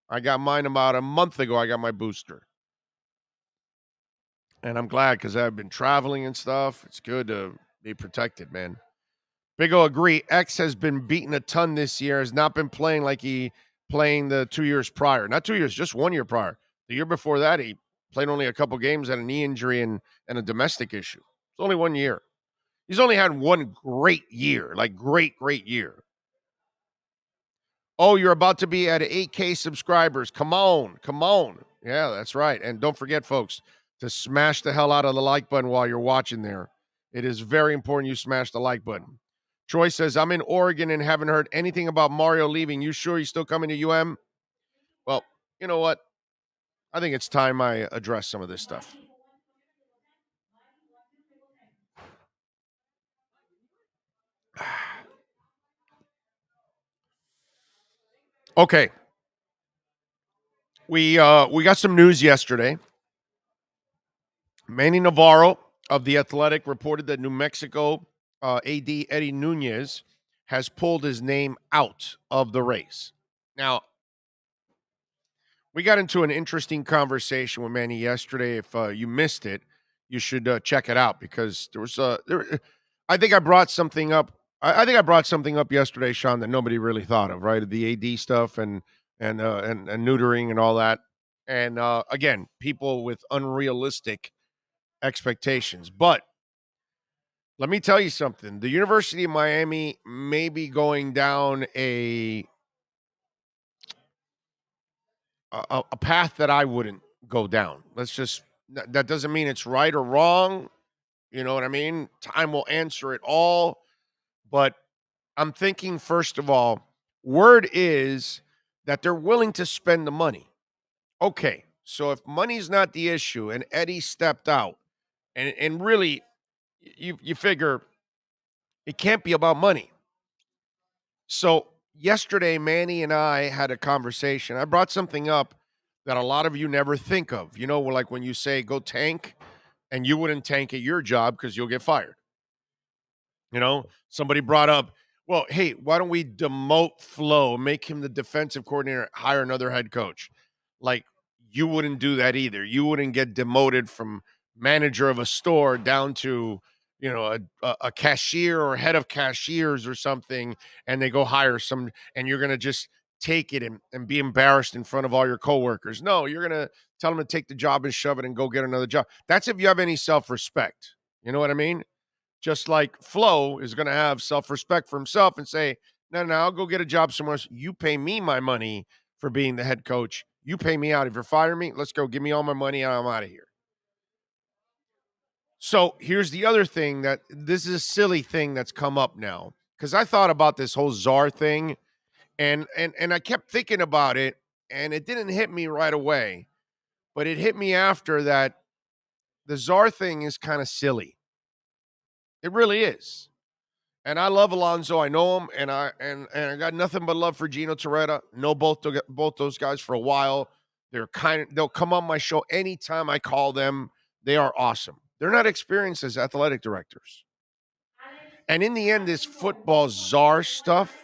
I got mine about a month ago. I got my booster. And I'm glad because I've been traveling and stuff. It's good to be protected, man. Big O agree. X has been beaten a ton this year. Has not been playing like he playing the 2 years prior. Not 2 years, just 1 year prior. The year before that, he played only a couple games, had a knee injury and a domestic issue. It's only 1 year. He's only had one great year, like great year. Oh, you're about to be at 8K subscribers. Come on. Yeah, that's right. And don't forget, folks, to smash the hell out of the like button while you're watching there. It is very important you smash the like button. Troy says, I'm in Oregon and haven't heard anything about Mario leaving. You sure he's still coming to UM? Well, you know what? I think it's time I address some of this stuff. Okay. We got some news yesterday. Manny Navarro of The Athletic reported that New Mexico AD Eddie Nunez has pulled his name out of the race. Now, we got into an interesting conversation with Manny yesterday. If you missed it, you should check it out because there was I think I brought something up. I think I brought something up yesterday, Sean, that nobody really thought of, right? The AD stuff and neutering and all that. And again, people with unrealistic expectations. But let me tell you something. The University of Miami may be going down a path that I wouldn't go down. That doesn't mean it's right or wrong. You know what I mean? Time will answer it all. But I'm thinking, first of all, word is that they're willing to spend the money. Okay, so if money's not the issue and Eddie stepped out, and really, you figure it can't be about money. So yesterday, Manny and I had a conversation. I brought something up that a lot of you never think of. You know, like when you say go tank, and you wouldn't tank at your job because you'll get fired. You know, somebody brought up, well, hey, why don't we demote Flo, make him the defensive coordinator, hire another head coach? Like, you wouldn't do that either. You wouldn't get demoted from manager of a store down to, you know, a cashier or head of cashiers or something, and they go hire some, and you're going to just take it and be embarrassed in front of all your coworkers. No, you're going to tell them to take the job and shove it and go get another job. That's if you have any self-respect. You know what I mean? Just like Flo is going to have self-respect for himself and say, no, I'll go get a job somewhere else. You pay me my money for being the head coach. You pay me out. If you're firing me, let's go. Give me all my money and I'm out of here. So here's the other thing that this is a silly thing that's come up now. Because I thought about this whole czar thing and I kept thinking about it and it didn't hit me right away. But it hit me after that the czar thing is kind of silly. It really is. And I love Alonzo. I know him, and I got nothing but love for Gino Torretta. Know both those guys for a while. They'll come on my show anytime I call them. They are awesome. They're not experienced as athletic directors. And in the end, this football czar stuff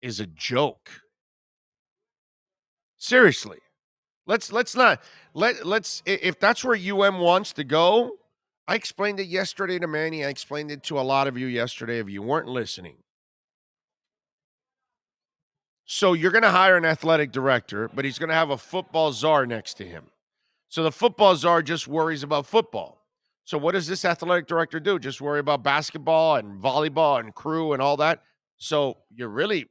is a joke. Seriously. Let's if that's where UM wants to go. I explained it yesterday to Manny. I explained it to a lot of you yesterday if you weren't listening. So you're going to hire an athletic director, but he's going to have a football czar next to him. So the football czar just worries about football. So what does this athletic director do? Just worry about basketball and volleyball and crew and all that? So you really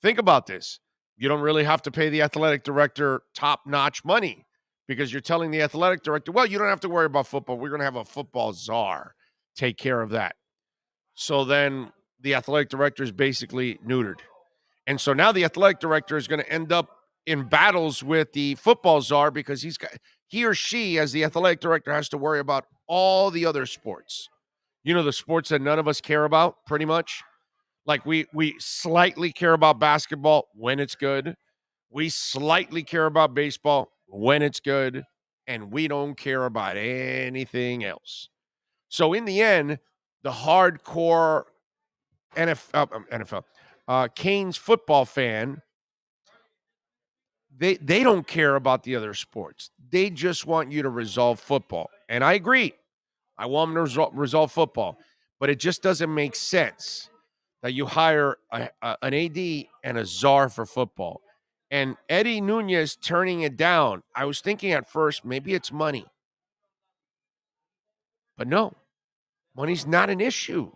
think about this. You don't really have to pay the athletic director top-notch money. Because you're telling the athletic director, well, you don't have to worry about football. We're going to have a football czar take care of that. So then the athletic director is basically neutered. And so now the athletic director is going to end up in battles with the football czar because he or she, as the athletic director, has to worry about all the other sports. You know, the sports that none of us care about, pretty much. Like we slightly care about basketball when it's good. We slightly care about baseball when it's good, and we don't care about anything else. So in the end, the hardcore Canes football fan, they don't care about the other sports. They just want you to resolve football. And I agree. I want them to resolve football. But it just doesn't make sense that you hire an AD and a czar for football. And Eddie Nunez turning it down. I was thinking at first, maybe it's money. But no, money's not an issue.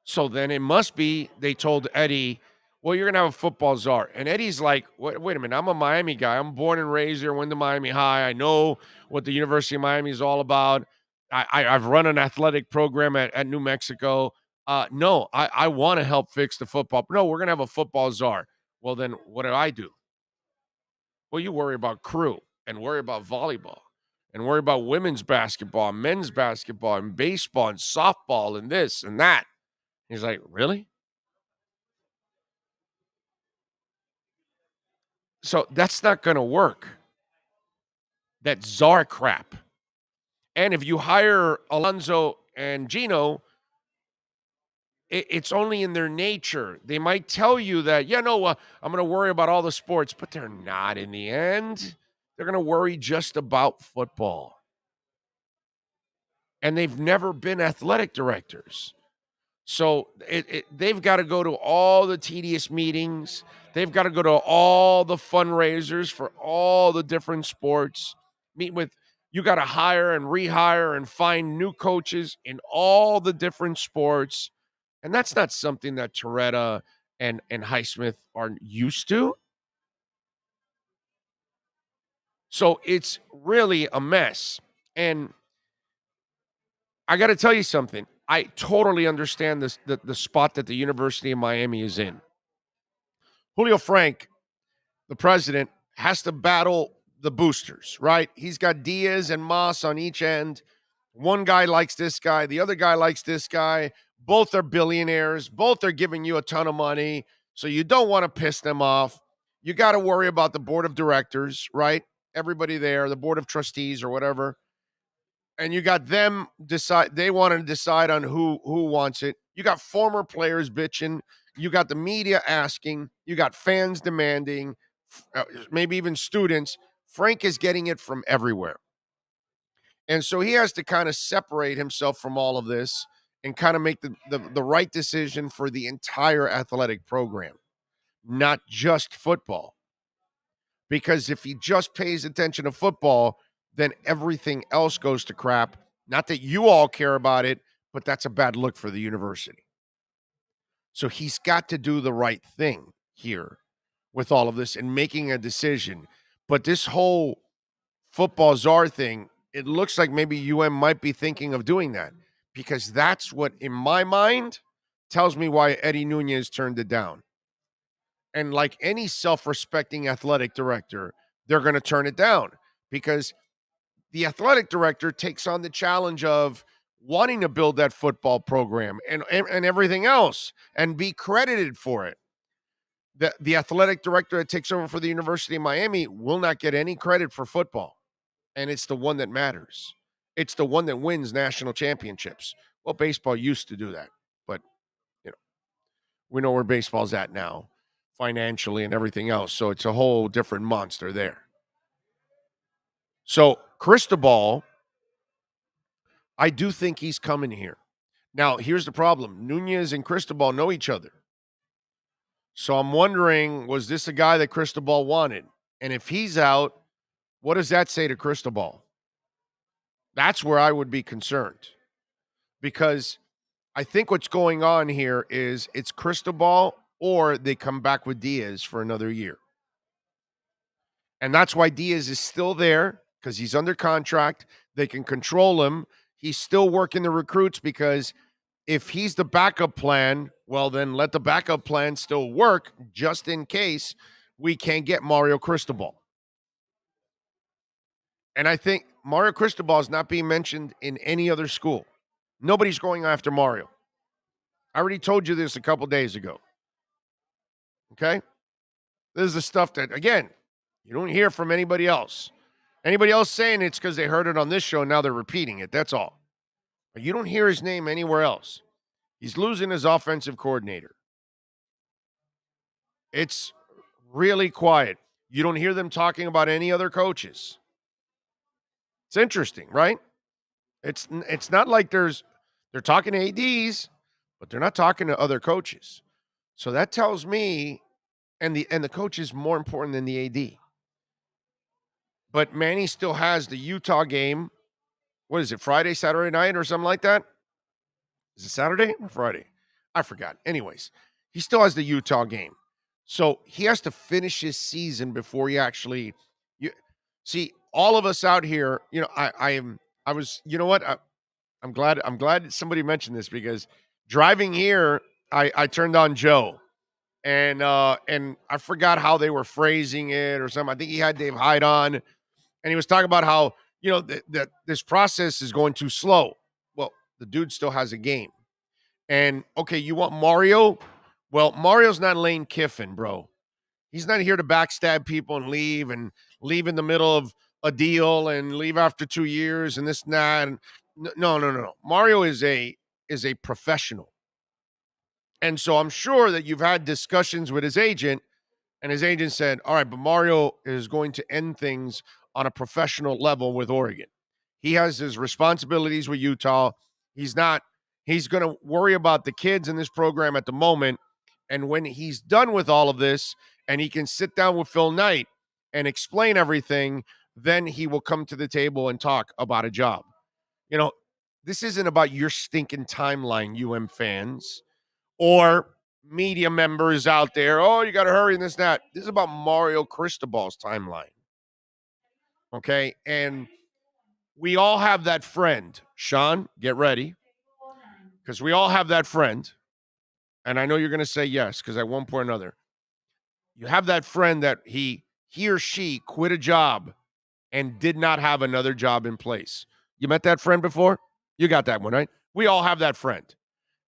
So then it must be they told Eddie, well, you're going to have a football czar. And Eddie's like, wait a minute, I'm a Miami guy. I'm born and raised here, went to Miami High. I know what the University of Miami is all about. I've run an athletic program at New Mexico. No, I want to help fix the football. No, we're going to have a football czar. Well, then what do? Well, you worry about crew and worry about volleyball and worry about women's basketball, men's basketball, and baseball and softball and this and that. He's like, really? So that's not going to work. That czar crap. And if you hire Alonzo and Gino, it's only in their nature. They might tell you that, I'm going to worry about all the sports, but they're not in the end. They're going to worry just about football. And they've never been athletic directors. So they've got to go to all the tedious meetings. They've got to go to all the fundraisers for all the different sports. You got to hire and rehire and find new coaches in all the different sports. And that's not something that Toretta and Highsmith are used to. So it's really a mess. And I got to tell you something. I totally understand the spot that the University of Miami is in. Julio Frank, the president, has to battle the boosters, right? He's got Diaz and Moss on each end. One guy likes this guy. The other guy likes this guy. Both are billionaires. Both are giving you a ton of money. So you don't want to piss them off. You got to worry about the board of directors, right? Everybody there, the board of trustees or whatever. And you got them decide. They want to decide on who wants it. You got former players bitching. You got the media asking. You got fans demanding. Maybe even students. Frank is getting it from everywhere. And so he has to kind of separate himself from all of this and kind of make the right decision for the entire athletic program, not just football. Because if he just pays attention to football, then everything else goes to crap. Not that you all care about it, but that's a bad look for the university. So he's got to do the right thing here with all of this and making a decision. But this whole football czar thing, it looks like maybe UM might be thinking of doing that because that's what, in my mind, tells me why Eddie Nunez turned it down. And like any self-respecting athletic director, they're going to turn it down because the athletic director takes on the challenge of wanting to build that football program and everything else and be credited for it. The athletic director that takes over for the University of Miami will not get any credit for football. And it's the one that matters. It's the one that wins national championships. Well, baseball used to do that, but we know where baseball's at now financially and everything else. So it's a whole different monster there. So Cristobal, I do think he's coming here. Now, here's the problem. Nunez and Cristobal know each other. So I'm wondering, was this a guy that Cristobal wanted? And if he's out, what does that say to Cristobal? That's where I would be concerned. Because I think what's going on here is it's Cristobal or they come back with Diaz for another year. And that's why Diaz is still there because he's under contract. They can control him. He's still working the recruits because if he's the backup plan, well, then let the backup plan still work just in case we can't get Mario Cristobal. And I think Mario Cristobal is not being mentioned in any other school. Nobody's going after Mario. I already told you this a couple days ago. Okay? This is the stuff that, again, you don't hear from anybody else. Anybody else saying it's because they heard it on this show and now they're repeating it. That's all. But you don't hear his name anywhere else. He's losing his offensive coordinator. It's really quiet. You don't hear them talking about any other coaches. It's interesting, right? It's not like they're talking to ADs, but they're not talking to other coaches. So that tells me, and the coach is more important than the AD. But Manny still has the Utah game. What is it, Friday, Saturday night, or something like that? Is it Saturday or Friday? I forgot. Anyways, he still has the Utah game. So he has to finish his season before he actually see all of us out here. You know, I was, you know what? I'm glad somebody mentioned this, because driving here, I turned on Joe, and I forgot how they were phrasing it or something. I think he had Dave Hyde on, and he was talking about how, you know, that this process is going too slow. Well, the dude still has a game. And okay, you want Mario? Well, Mario's not Lane Kiffin, bro. He's not here to backstab people and leave in the middle of a deal and leave after 2 years and this and that. And no. Mario is a professional. And so I'm sure that you've had discussions with his agent, and his agent said, all right, but Mario is going to end things on a professional level with Oregon. He has his responsibilities with Utah. He's going to worry about the kids in this program at the moment. And when he's done with all of this and he can sit down with Phil Knight and explain everything, then he will come to the table and talk about a job. You know, this isn't about your stinking timeline, UM fans, or media members out there. Oh, you got to hurry and this, that. This is about Mario Cristobal's timeline. Okay. And we all have that friend. Sean, get ready. Because we all have that friend. And I know you're going to say yes, because at one point or another, you have that friend that he or she quit a job and did not have another job in place. You met that friend before? You got that one, right? We all have that friend.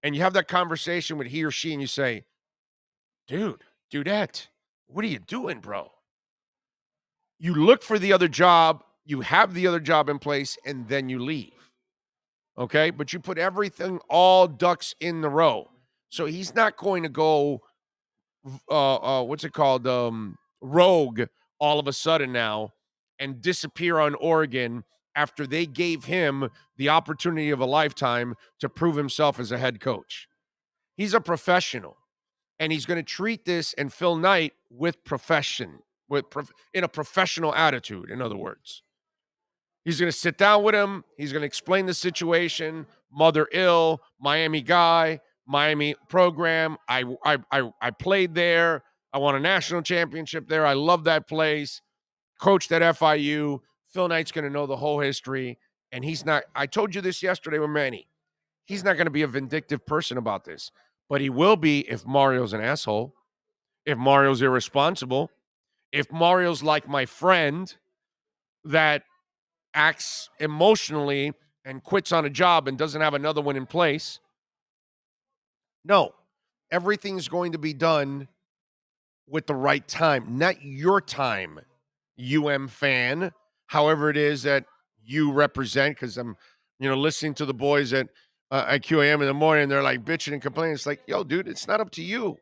And you have that conversation with he or she, and you say, dudette, what are you doing, bro? You look for the other job, you have the other job in place, and then you leave. Okay? But you put everything, all ducks in the row. So he's not going to go, rogue all of a sudden now and disappear on Oregon after they gave him the opportunity of a lifetime to prove himself as a head coach. He's a professional, and he's going to treat this and Phil Knight with profession, in a professional attitude, in other words. He's going to sit down with him. He's going to explain the situation. Mother ill, Miami guy, Miami program. I played there. I won a national championship there. I love that place. Coached at FIU. Phil Knight's going to know the whole history. And he's not, I told you this yesterday with Manny. He's not going to be a vindictive person about this. But he will be if Mario's an asshole. If Mario's irresponsible. If Mario's like my friend that acts emotionally and quits on a job and doesn't have another one in place. No, everything's going to be done with the right time, not your time, UM fan, however it is that you represent, because I'm, listening to the boys at QAM in the morning, and they're like bitching and complaining. It's like, yo, dude, it's not up to you.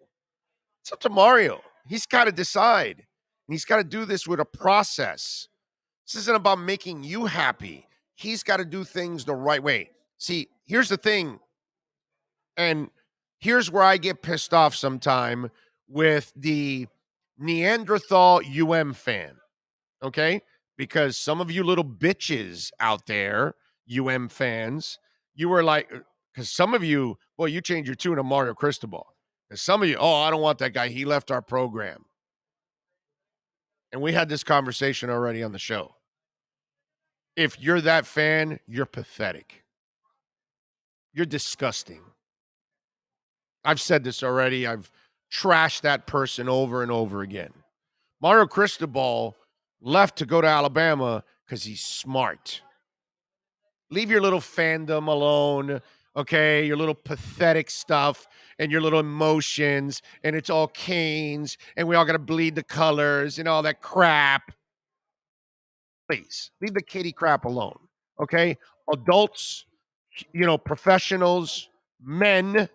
It's up to Mario. He's got to decide. And he's got to do this with a process. This isn't about making you happy. He's got to do things the right way. See, here's the thing, and here's where I get pissed off sometime with the Neanderthal fan, okay? Because some of you little bitches out there, fans, you were like, because some of you, well, you changed your tune to Mario Cristobal. And some of you, I don't want that guy. He left our program. And we had this conversation already on the show. If you're that fan, you're pathetic. You're disgusting. I've said this already. I've trashed that person over and over again. Mario Cristobal left to go to Alabama because he's smart. Leave your little fandom alone, okay? Your little pathetic stuff and your little emotions, and it's all Canes, and we all got to bleed the colors and all that crap. Please, leave the kitty crap alone, okay? Adults, professionals, men,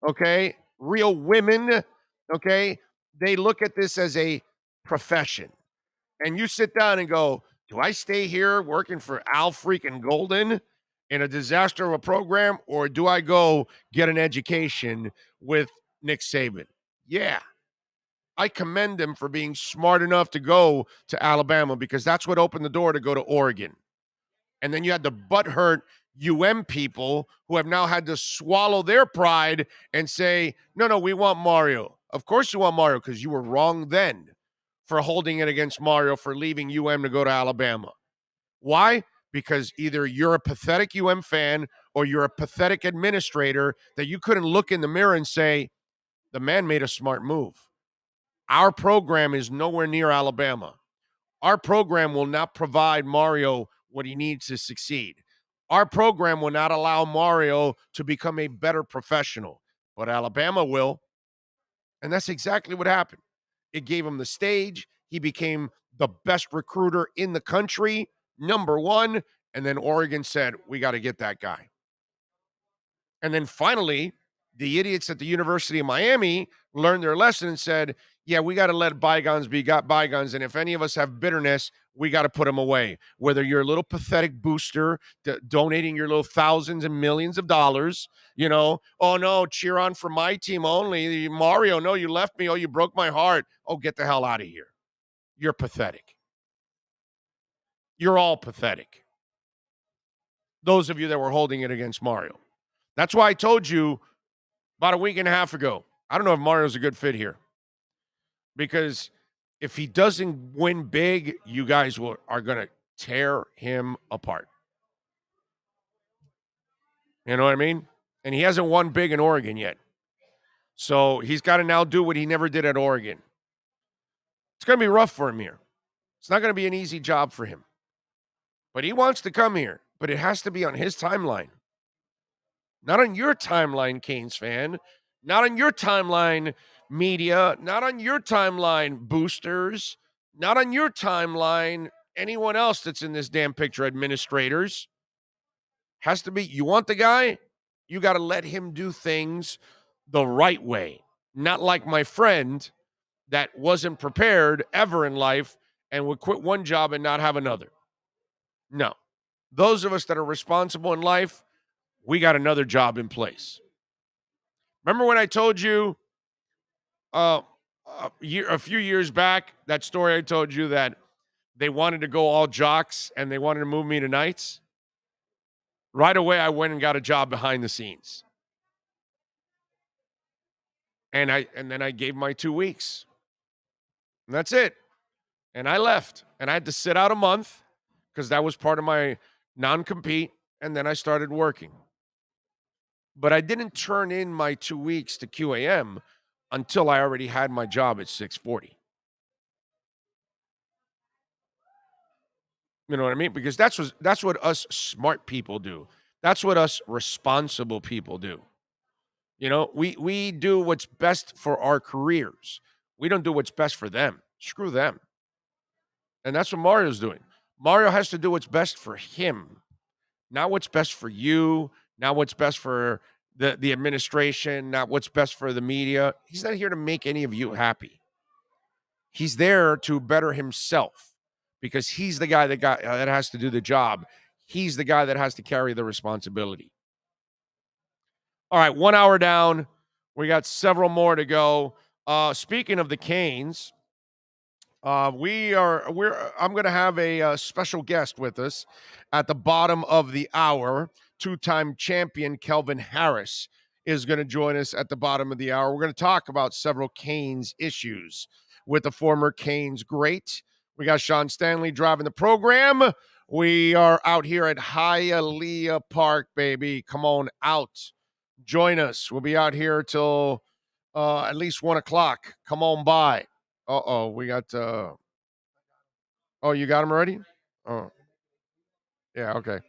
okay, real women, okay, they look at this as a profession. And you sit down and go, do I stay here working for Al freaking Golden in a disaster of a program, or do I go get an education with Nick Saban? Yeah. I commend him for being smart enough to go to Alabama because that's what opened the door to go to Oregon. And then you had the butthurt people who have now had to swallow their pride and say, no, we want Mario. Of course you want Mario because you were wrong then for holding it against Mario for leaving to go to Alabama. Why? Because either you're a pathetic fan or you're a pathetic administrator that you couldn't look in the mirror and say, the man made a smart move. Our program is nowhere near Alabama. Our program will not provide Mario what he needs to succeed. Our program will not allow Mario to become a better professional, but Alabama will. And that's exactly what happened. It gave him the stage. He became the best recruiter in the country, number one. And then Oregon said, we got to get that guy. And then finally, the idiots at the University of Miami learned their lesson and said, yeah, we got to let bygones be bygones. And if any of us have bitterness, we got to put them away. Whether you're a little pathetic booster donating your little thousands and millions of dollars, oh no, cheer on for my team only. Mario, no, you left me. Oh, you broke my heart. Oh, get the hell out of here. You're pathetic. You're all pathetic. Those of you that were holding it against Mario. That's why I told you about a week and a half ago, I don't know if Mario's a good fit here. Because if he doesn't win big, you guys are going to tear him apart. You know what I mean? And he hasn't won big in Oregon yet. So he's got to now do what he never did at Oregon. It's going to be rough for him here. It's not going to be an easy job for him. But he wants to come here. But it has to be on his timeline. Not on your timeline, Canes fan. Not on your timeline, media. Not on your timeline, boosters. Not on your timeline, anyone else that's in this damn picture, administrators. Has to be, you want the guy, you got to let him do things the right way. Not like my friend that wasn't prepared ever in life and would quit one job and not have another. No. Those of us that are responsible in life, we got another job in place. Remember when I told you a few years back, that story I told you that they wanted to go all jocks and they wanted to move me to nights? Right away, I went and got a job behind the scenes. And then I gave my 2 weeks. And that's it. And I left. And I had to sit out a month because that was part of my non-compete. And then I started working. But I didn't turn in my 2 weeks to QAM until I already had my job at 640. You know what I mean? Because that's what us smart people do. That's what us responsible people do. You know, we do what's best for our careers. We don't do what's best for them. Screw them. And that's what Mario's doing. Mario has to do what's best for him, not what's best for you, not what's best for the administration, not what's best for the media. He's not here to make any of you happy. He's there to better himself because he's the guy that has to do the job. He's the guy that has to carry the responsibility. All right, 1 hour down. We got several more to go. Speaking of the Canes, I'm going to have a special guest with us at the bottom of the hour. Two-time champion Kelvin Harris is going to join us at the bottom of the hour. We're going to talk about several Canes issues with the former Canes great. We got Sean Stanley driving the program. We are out here at Hialeah Park, baby. Come on out. Join us. We'll be out here till at least 1 o'clock. Come on by. We got you got him already? Oh. Yeah, okay.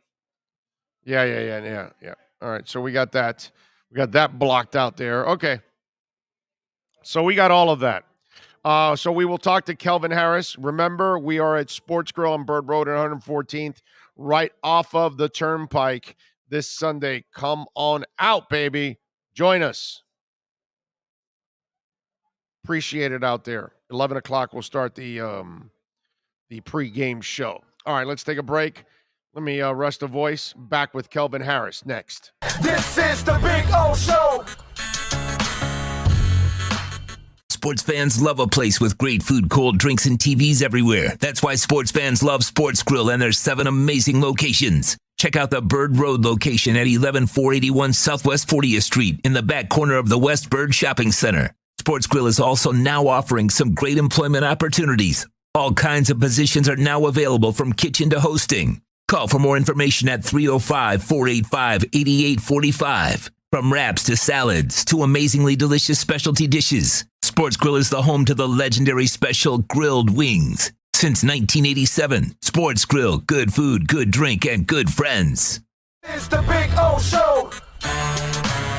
Yeah. All right, so we got that. We got that blocked out there. Okay. So we got all of that. So we will talk to Kelvin Harris. Remember, we are at Sports Grill on Bird Road at 114th, right off of the Turnpike. this Sunday. Come on out, baby. Join us. Appreciate it out there. 11 o'clock, we'll start the pregame show. All right, let's take a break. Let me rest the voice. Back with Kelvin Harris next. This is the Big O Show. Sports fans love a place with great food, cold drinks, and TVs everywhere. That's why sports fans love Sports Grill and their 7 amazing locations. Check out the Bird Road location at 11481 Southwest 40th Street in the back corner of the West Bird Shopping Center. Sports Grill is also now offering some great employment opportunities. All kinds of positions are now available from kitchen to hosting. Call for more information at 305-485-8845. From wraps to salads to amazingly delicious specialty dishes, Sports Grill is the home to the legendary special grilled wings. Since 1987, Sports Grill, good food, good drink, and good friends. It's the Big O Show.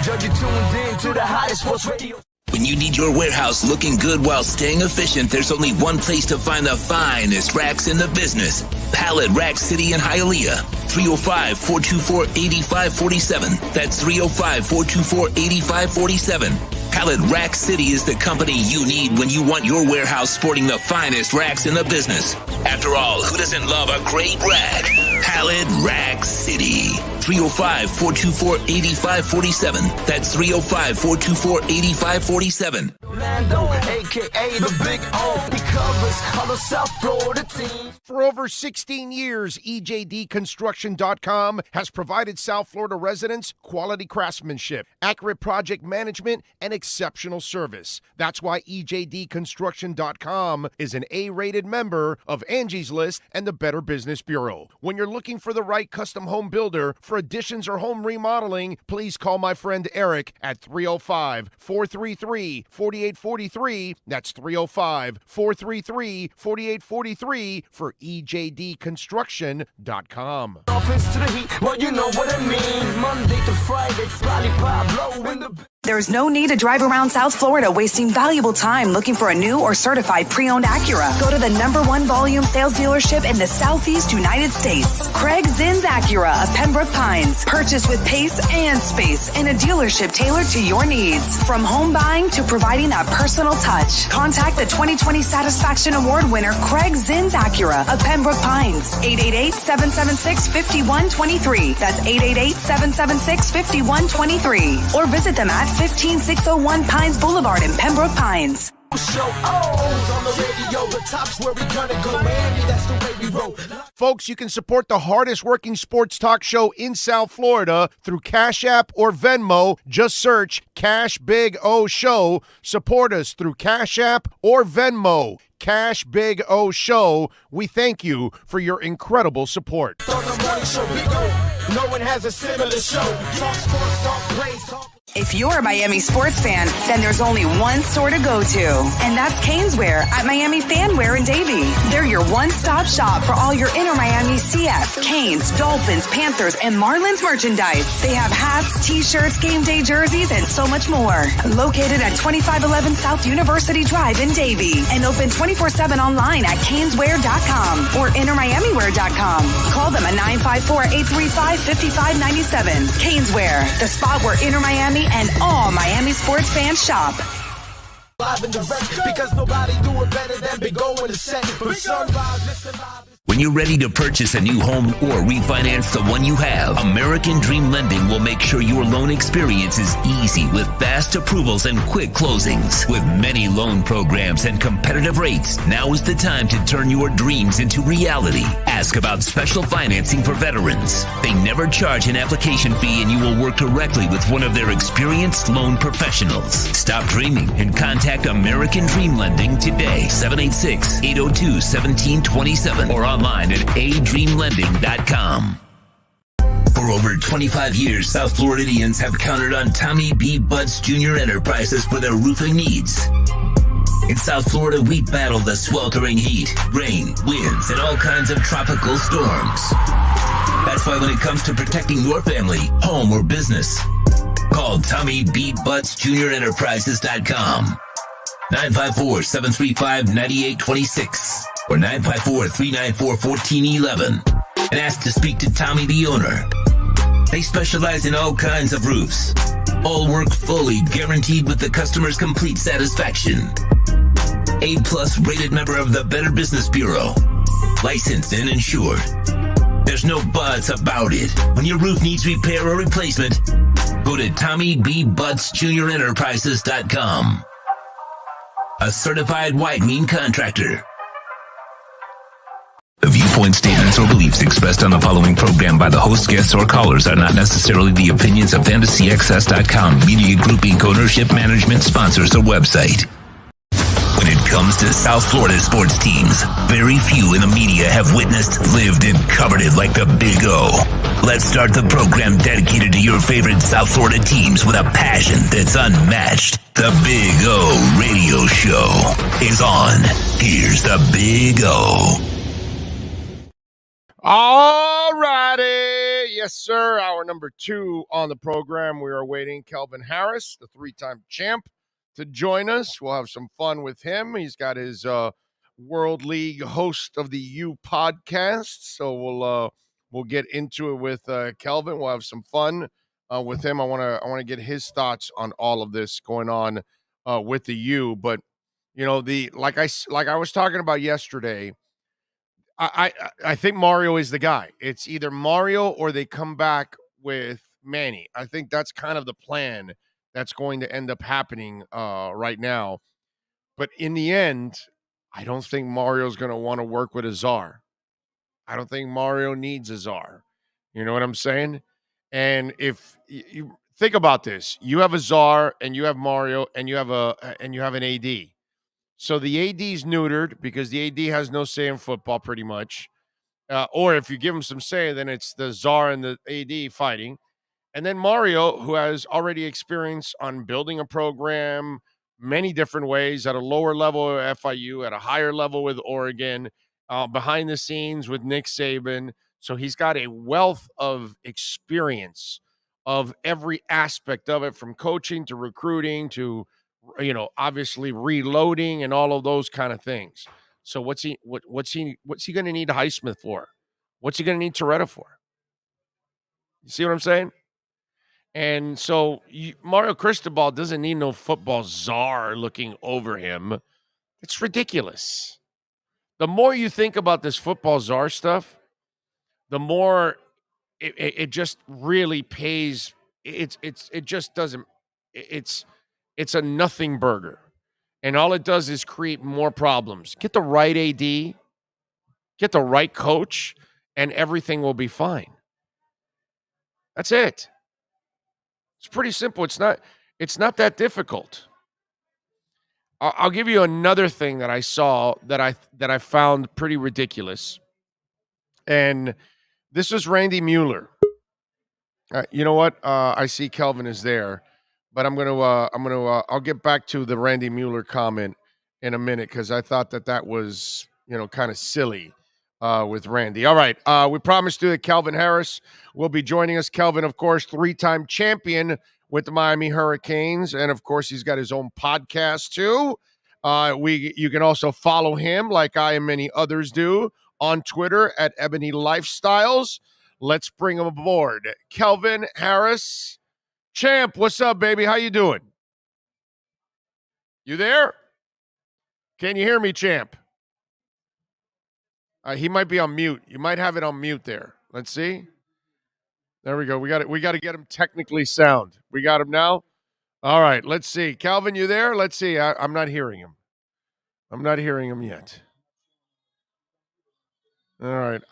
You're tuned in to the hottest sports radio. When you need your warehouse looking good while staying efficient, there's only one place to find the finest racks in the business. Pallet Rack City in Hialeah. 305-424-8547. That's 305-424-8547. Pallet Rack City is the company you need when you want your warehouse sporting the finest racks in the business. After all, who doesn't love a great rack? Pallet Rack City. 305-424-8547. That's 305-424-8547. Orlando, a.k.a. the Big O. He covers all the South Florida teams. For over 16 years, EJDconstruction.com has provided South Florida residents quality craftsmanship, accurate project management, and exceptional service. That's why EJDconstruction.com is an A-rated member of Angie's List and the Better Business Bureau. When you're looking for the right custom home builder for additions or home remodeling, please call my friend Eric at 305-433-4843. That's 305-433-4843 for EJDconstruction.com. Offense to the heat, well, you know what I mean. Monday to Friday, Friday, Pablo in the... There's no need to drive around South Florida wasting valuable time looking for a new or certified pre-owned Acura. Go to the #1 volume sales dealership in the Southeast United States. Craig Zinn's Acura of Pembroke Pines. Purchase with pace and space in a dealership tailored to your needs. From home buying to providing that personal touch. Contact the 2020 Satisfaction Award winner Craig Zinn's Acura of Pembroke Pines. 888-776-5123. That's 888-776-5123. Or visit them at 15601 Pines Boulevard in Pembroke Pines. Show on the radio, the top's where we gonna go, Miami, that's the way we roll. Folks, you can support the hardest working sports talk show in South Florida through Cash App or Venmo. Just search Cash Big O Show. Support us through Cash App or Venmo. Cash Big O Show. We thank you for your incredible support. On the morning show, Big O, no one has a similar show. Talk sports, talk plays, talk... If you're a Miami sports fan, then there's only one store to go to, and that's Caneswear at Miami Fanwear in Davie. They're your one-stop shop for all your inner Miami CF, Canes, Dolphins, Panthers, and Marlins merchandise. They have hats, t-shirts, game day jerseys, and so much more. Located at 2511 South University Drive in Davie, and open 24/7 online at caneswear.com or innermiamiwear.com. Call them at 954-835-5597. Caneswear, the spot where Inner Miami and all Miami sports fans shop. Live and direct, because nobody do it better than Big O in the set. From sunrise, listen live. When you're ready to purchase a new home or refinance the one you have, American Dream Lending will make sure your loan experience is easy with fast approvals and quick closings. With many loan programs and competitive rates, now is the time to turn your dreams into reality. Ask about special financing for veterans. They never charge an application fee, and you will work directly with one of their experienced loan professionals. Stop dreaming and contact American Dream Lending today. 786-802-1727 or online at adreamlending.com. For over 25 years, South Floridians have counted on Tommy B. Butts Jr. Enterprises for their roofing needs. In South Florida, we battle the sweltering heat, rain, winds, and all kinds of tropical storms. That's why when it comes to protecting your family, home, or business, call Tommy B. Butts Jr. Enterprises.com. 954-735-9826 or 954-394-1411 and ask to speak to Tommy the owner. They specialize in all kinds of roofs. All work fully guaranteed with the customer's complete satisfaction. A+ rated member of the Better Business Bureau. Licensed and insured. There's no buts about it. When your roof needs repair or replacement, go to TommyBButtsJrEnterprises.com. A certified white mean contractor. The viewpoint statements or beliefs expressed on the following program by the host, guests, or callers are not necessarily the opinions of FantasyXS.com, Media Group Inc., ownership, management, sponsors, or website. When it comes to South Florida sports teams, very few in the media have witnessed, lived, and covered it like the Big O. Let's start the program dedicated to your favorite South Florida teams with a passion that's unmatched. The Big O Radio Show is on. Here's the Big O. All righty. Yes, sir. Hour number 2 on the program. We are awaiting Kelvin Harris, the 3-time champ, to join us. We'll have some fun with him. He's got his World League host of the U podcast. So we'll get into it with Kelvin. We'll have some fun with him. I want to get his thoughts on all of this going on with the U. But you know, like I was talking about yesterday, I think Mario is the guy. It's either Mario or they come back with Manny. I think that's kind of the plan that's going to end up happening right now. But in the end, I don't think Mario's going to want to work with Azar. I don't think Mario needs Azar. You know what I'm saying? And if you think about this, you have Azar and you have Mario and you have an AD. So the AD is neutered because the AD has no say in football pretty much. Or if you give him some say, then it's the Czar and the AD fighting. And then Mario, who has already experience on building a program many different ways at a lower level at FIU, at a higher level with Oregon, behind the scenes with Nick Saban. So he's got a wealth of experience of every aspect of it, from coaching to recruiting to, you know, obviously reloading and all of those kind of things. So what's he going to need Highsmith for? What's he going to need Toretta for? You see what I'm saying? And so Mario Cristobal doesn't need no football czar looking over him. It's ridiculous. The more you think about this football czar stuff, the more it just really pays. It just doesn't. It's a nothing burger. And all it does is create more problems. Get the right AD, get the right coach, and everything will be fine. That's it. It's pretty simple. It's not that difficult. I'll give you another thing that I saw that I found pretty ridiculous. And this is Randy Mueller. You know what? I see Kelvin is there. But I'll get back to the Randy Mueller comment in a minute because I thought that was, you know, kind of silly with Randy. All right. We promised you that Kelvin Harris will be joining us. Kelvin, of course, 3-time champion with the Miami Hurricanes. And, of course, he's got his own podcast, too. You can also follow him, like I and many others do, on Twitter at Ebony Lifestyles. Let's bring him aboard. Kelvin Harris. Champ, what's up, baby? How you doing? You there? Can you hear me, Champ? He might be on mute. You might have it on mute there. Let's see. There we go. We got it. We got to get him technically sound. We got him now. All right. Let's see. Calvin, you there? Let's see. I'm not hearing him. I'm not hearing him yet. All right.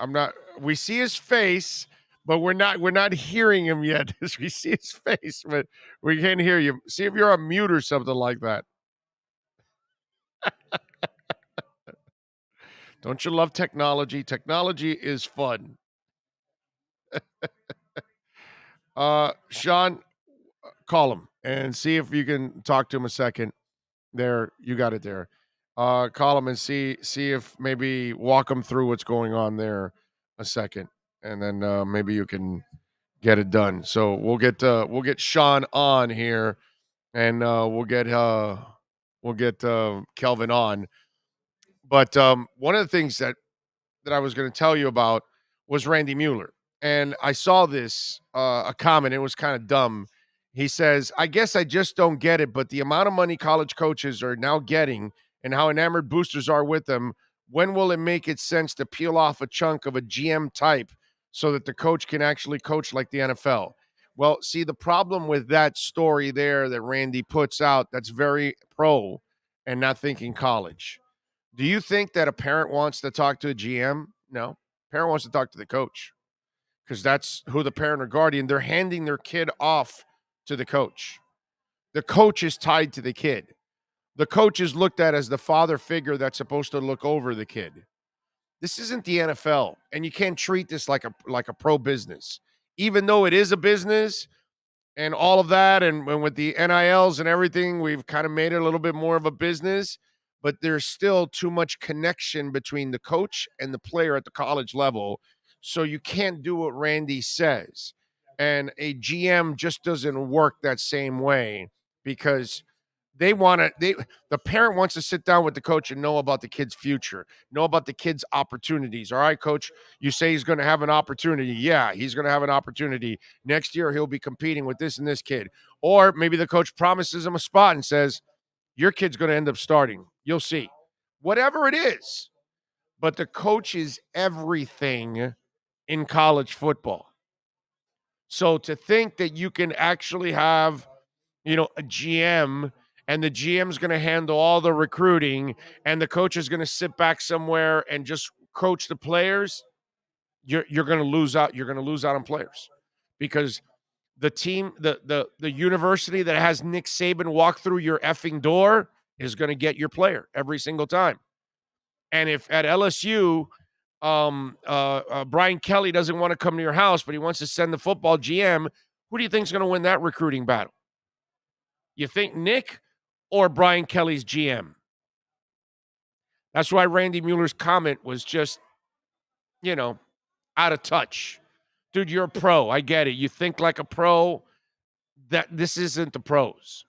We see his face. But we're not hearing him yet as we see his face, but we can't hear you. See if you're on mute or something like that. Don't you love technology? Technology is fun. Sean, call him and see if you can talk to him a second. There, you got it there. Call him and see if maybe walk him through what's going on there a second. And then maybe you can get it done. So we'll get Sean on here, and we'll get Kelvin on. But one of the things that I was going to tell you about was Randy Mueller. And I saw this, a comment. It was kind of dumb. He says, I guess I just don't get it, but the amount of money college coaches are now getting and how enamored boosters are with them, when will it make it sense to peel off a chunk of a GM type so that the coach can actually coach like the NFL? Well, see, the problem with that story there that Randy puts out, that's very pro and not thinking college. Do you think that a parent wants to talk to a GM? No. Parent wants to talk to the coach because that's who the parent or guardian, they're handing their kid off to the coach. The coach is tied to the kid. The coach is looked at as the father figure that's supposed to look over the kid. This isn't the NFL, and you can't treat this like a pro business. Even though it is a business and all of that, and with the NILs and everything, we've kind of made it a little bit more of a business, but there's still too much connection between the coach and the player at the college level. So you can't do what Randy says. And a GM just doesn't work that same way because the parent wants to sit down with the coach and know about the kid's future, know about the kid's opportunities. All right, coach, you say he's going to have an opportunity. Yeah, he's going to have an opportunity. Next year, he'll be competing with this and this kid. Or maybe the coach promises him a spot and says, your kid's going to end up starting. You'll see. Whatever it is. But the coach is everything in college football. So to think that you can actually have, a GM and the GM's going to handle all the recruiting and the coach is going to sit back somewhere and just coach the players, you're going to lose out. You're going to lose out on players because the team, the university that has Nick Saban walk through your effing door is going to get your player every single time. And if at LSU, Brian Kelly doesn't want to come to your house, but he wants to send the football GM, who do you think is going to win that recruiting battle? You think Nick or Brian Kelly's GM? That's why Randy Mueller's comment was just, out of touch. Dude, you're a pro. I get it. You think like a pro. That this isn't the pros.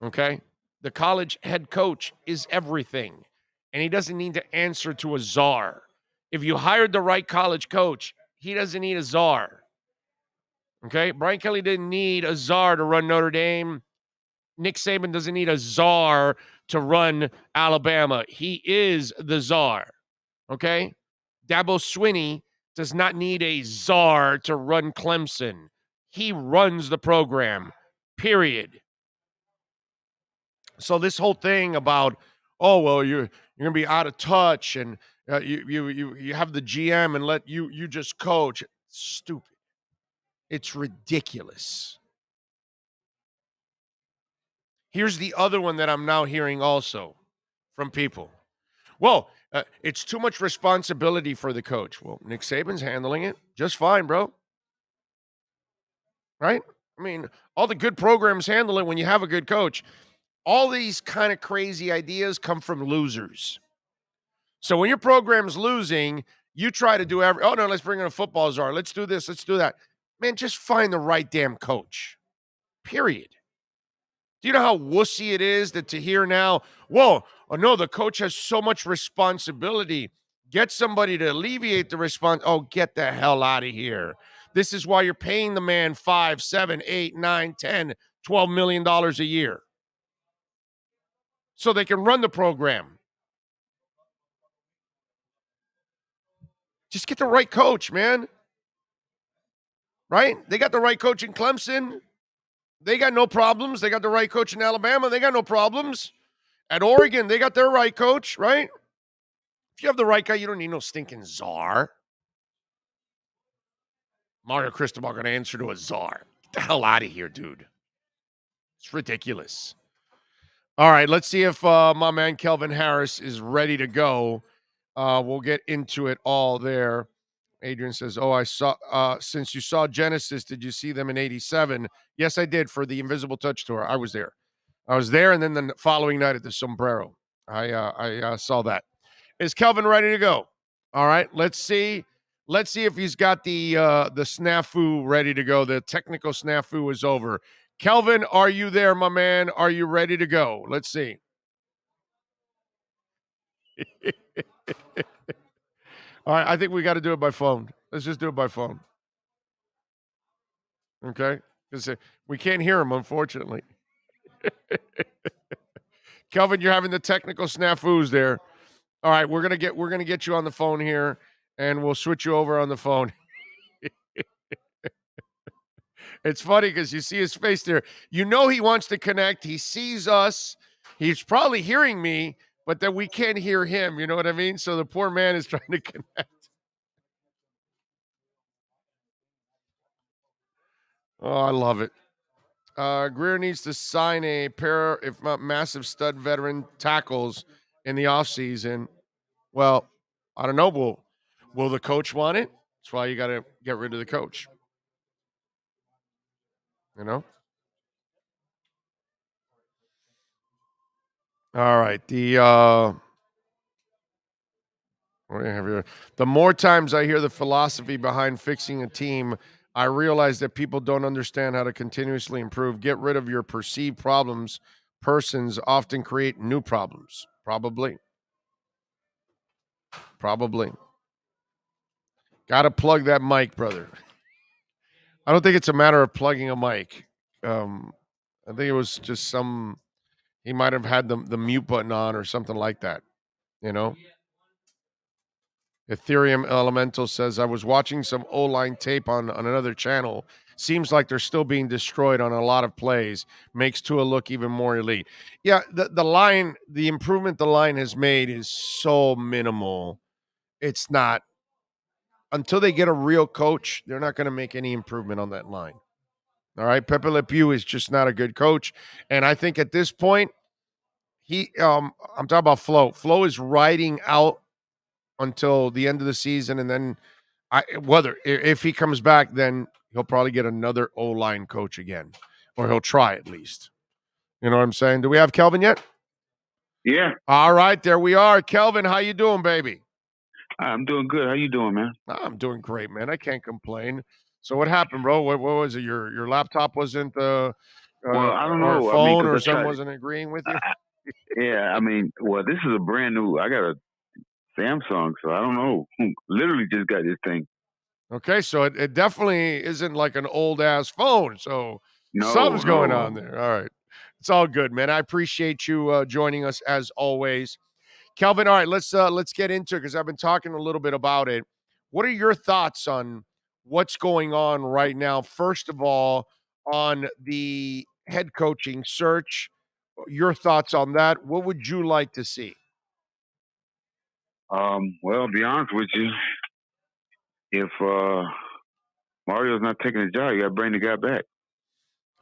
Okay? The college head coach is everything. And he doesn't need to answer to a czar. If you hired the right college coach, he doesn't need a czar. Okay? Brian Kelly didn't need a czar to run Notre Dame. Nick Saban doesn't need a czar to run Alabama. He is the czar. Okay? Dabo Swinney does not need a czar to run Clemson. He runs the program, period. So this whole thing about, oh, well, you're going to be out of touch and you have the GM and let you just coach. Stupid. It's ridiculous. Here's the other one that I'm now hearing also from people. Well, it's too much responsibility for the coach. Well, Nick Saban's handling it just fine, bro. Right? I mean, all the good programs handle it when you have a good coach. All these kind of crazy ideas come from losers. So when your program's losing, you try to do let's bring in a football czar. Let's do this. Let's do that. Man, just find the right damn coach. Period. Do you know how wussy it is to hear now, the coach has so much responsibility. Get somebody to alleviate the response. Oh, get the hell out of here. This is why you're paying the man $5, $7, $8, $9, $10, $12 million a year. So they can run the program. Just get the right coach, man. Right? They got the right coach in Clemson. They got no problems. They got the right coach in Alabama. They got no problems. At Oregon, they got their right coach, right? If you have the right guy, you don't need no stinking czar. Mario Cristobal going to answer to a czar. Get the hell out of here, dude. It's ridiculous. All right, let's see if my man Kelvin Harris is ready to go. We'll get into it all there. Adrian says, I saw, since you saw Genesis, did you see them in 87? Yes, I did for the Invisible Touch Tour. I was there. And then the following night at the Sombrero. I saw that. Is Kelvin ready to go? All right, let's see. Let's see if he's got the snafu ready to go. The technical snafu is over. Kelvin, are you there, my man? Are you ready to go? Let's see. All right, I think we got to do it by phone. Let's just do it by phone. Okay? Because we can't hear him, unfortunately. Kelvin, you're having the technical snafus there. All right, we're gonna get you on the phone here, and we'll switch you over on the phone. It's funny because you see his face there. You know he wants to connect. He sees us. He's probably hearing me, but then we can't hear him. You know what I mean? So the poor man is trying to connect. Oh, I love it. Greer needs to sign a pair, if not massive stud veteran tackles in the offseason. Well, I don't know. Will the coach want it? That's why you got to get rid of the coach. You know? All right. What do you have here? The more times I hear the philosophy behind fixing a team, I realize that people don't understand how to continuously improve. Get rid of your perceived problems. Persons often create new problems. Probably. Got to plug that mic, brother. I don't think it's a matter of plugging a mic. I think it was just he might have had the mute button on or something like that. You know? Ethereum Elemental says, I was watching some O-line tape on another channel. Seems like they're still being destroyed on a lot of plays. Makes Tua look even more elite. Yeah, the improvement the line has made is so minimal. It's not. Until they get a real coach, they're not going to make any improvement on that line. All right? Pepe Le Pew is just not a good coach. And I think at this point, I'm talking about Flo. Flo is riding out until the end of the season, and then if he comes back, then he'll probably get another O-line coach again, or he'll try at least. You know what I'm saying? Do we have Kelvin yet? Yeah. All right, there we are. Kelvin, how you doing, baby? I'm doing good. How you doing, man? I'm doing great, man. I can't complain. So what happened, bro? What was it? Your laptop wasn't well, I don't know. or phone or something wasn't agreeing with you? Yeah, I mean, well, this is a brand new. I got a Samsung, so I don't know. Literally just got this thing. Okay, so it definitely isn't like an old ass phone. So No, something's going on there. All right. It's all good, man. I appreciate you joining us as always. Kelvin, all right, let's get into it because I've been talking a little bit about it. What are your thoughts on what's going on right now? First of all, on the head coaching search, your thoughts on that. What would you like to see? Well, I'll be honest with you. If Mario's not taking the job, you got to bring the guy back.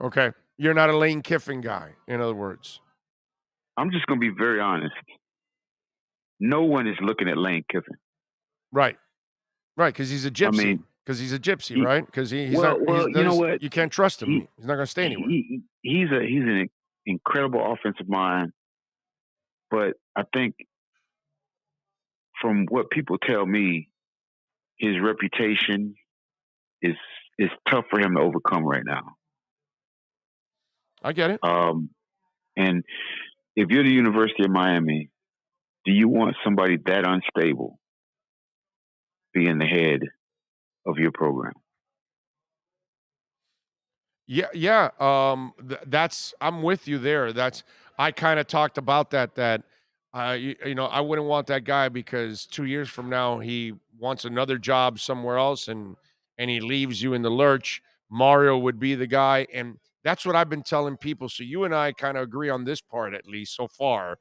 Okay. You're not a Lane Kiffin guy, in other words. I'm just going to be very honest. No one is looking at Lane Kiffin. Right, because he's a gypsy. I mean, because he's a gypsy, right? Because he's well, not. you know what? You can't trust him. He's not going to stay anywhere. He's an incredible offensive mind, but I think from what people tell me, his reputation is tough for him to overcome right now. I get it. And if you're the University of Miami, do you want somebody that unstable being the head of your program? Yeah. I'm with you there. I kind of talked about that. I wouldn't want that guy because 2 years from now he wants another job somewhere else and he leaves you in the lurch. Mario would be the guy, and that's what I've been telling people. So you and I kind of agree on this part, at least so far,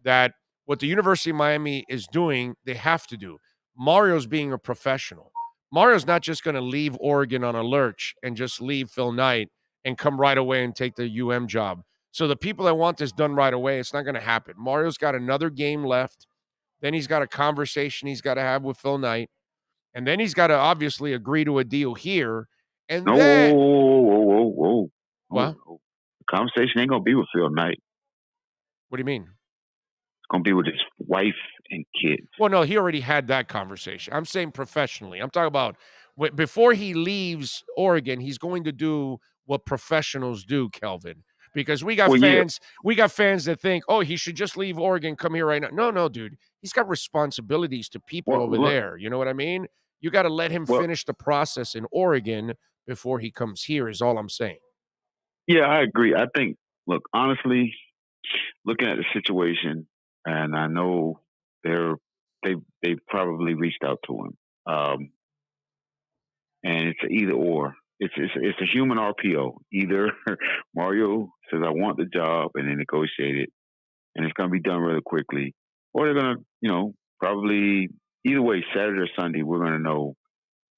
that what the University of Miami is doing, they have to do. Mario's being a professional. Mario's not just going to leave Oregon on a lurch and just leave Phil Knight and come right away and take the UM job. So the people that want this done right away, it's not going to happen. Mario's got another game left. Then he's got a conversation he's got to have with Phil Knight. And then he's got to obviously agree to a deal here. And then... Whoa. What? The conversation ain't going to be with Phil Knight. What do you mean? It's going to be with his wife and kids. Well, no, he already had that conversation. I'm saying professionally. I'm talking about before he leaves Oregon, he's going to do what professionals do, Kelvin. Because we got fans, we got fans that think, oh, he should just leave Oregon, come here right now. No, dude. He's got responsibilities to people over there. You know what I mean? You got to let him Well, finish the process in Oregon before he comes here is all I'm saying. yeah, I agree. I think, look, honestly, looking at the situation, and I know they probably reached out to him, and it's either or. It's a human RPO. Either Mario says I want the job and they negotiate it, and it's going to be done really quickly, or they're going to, probably either way, Saturday or Sunday, we're going to know.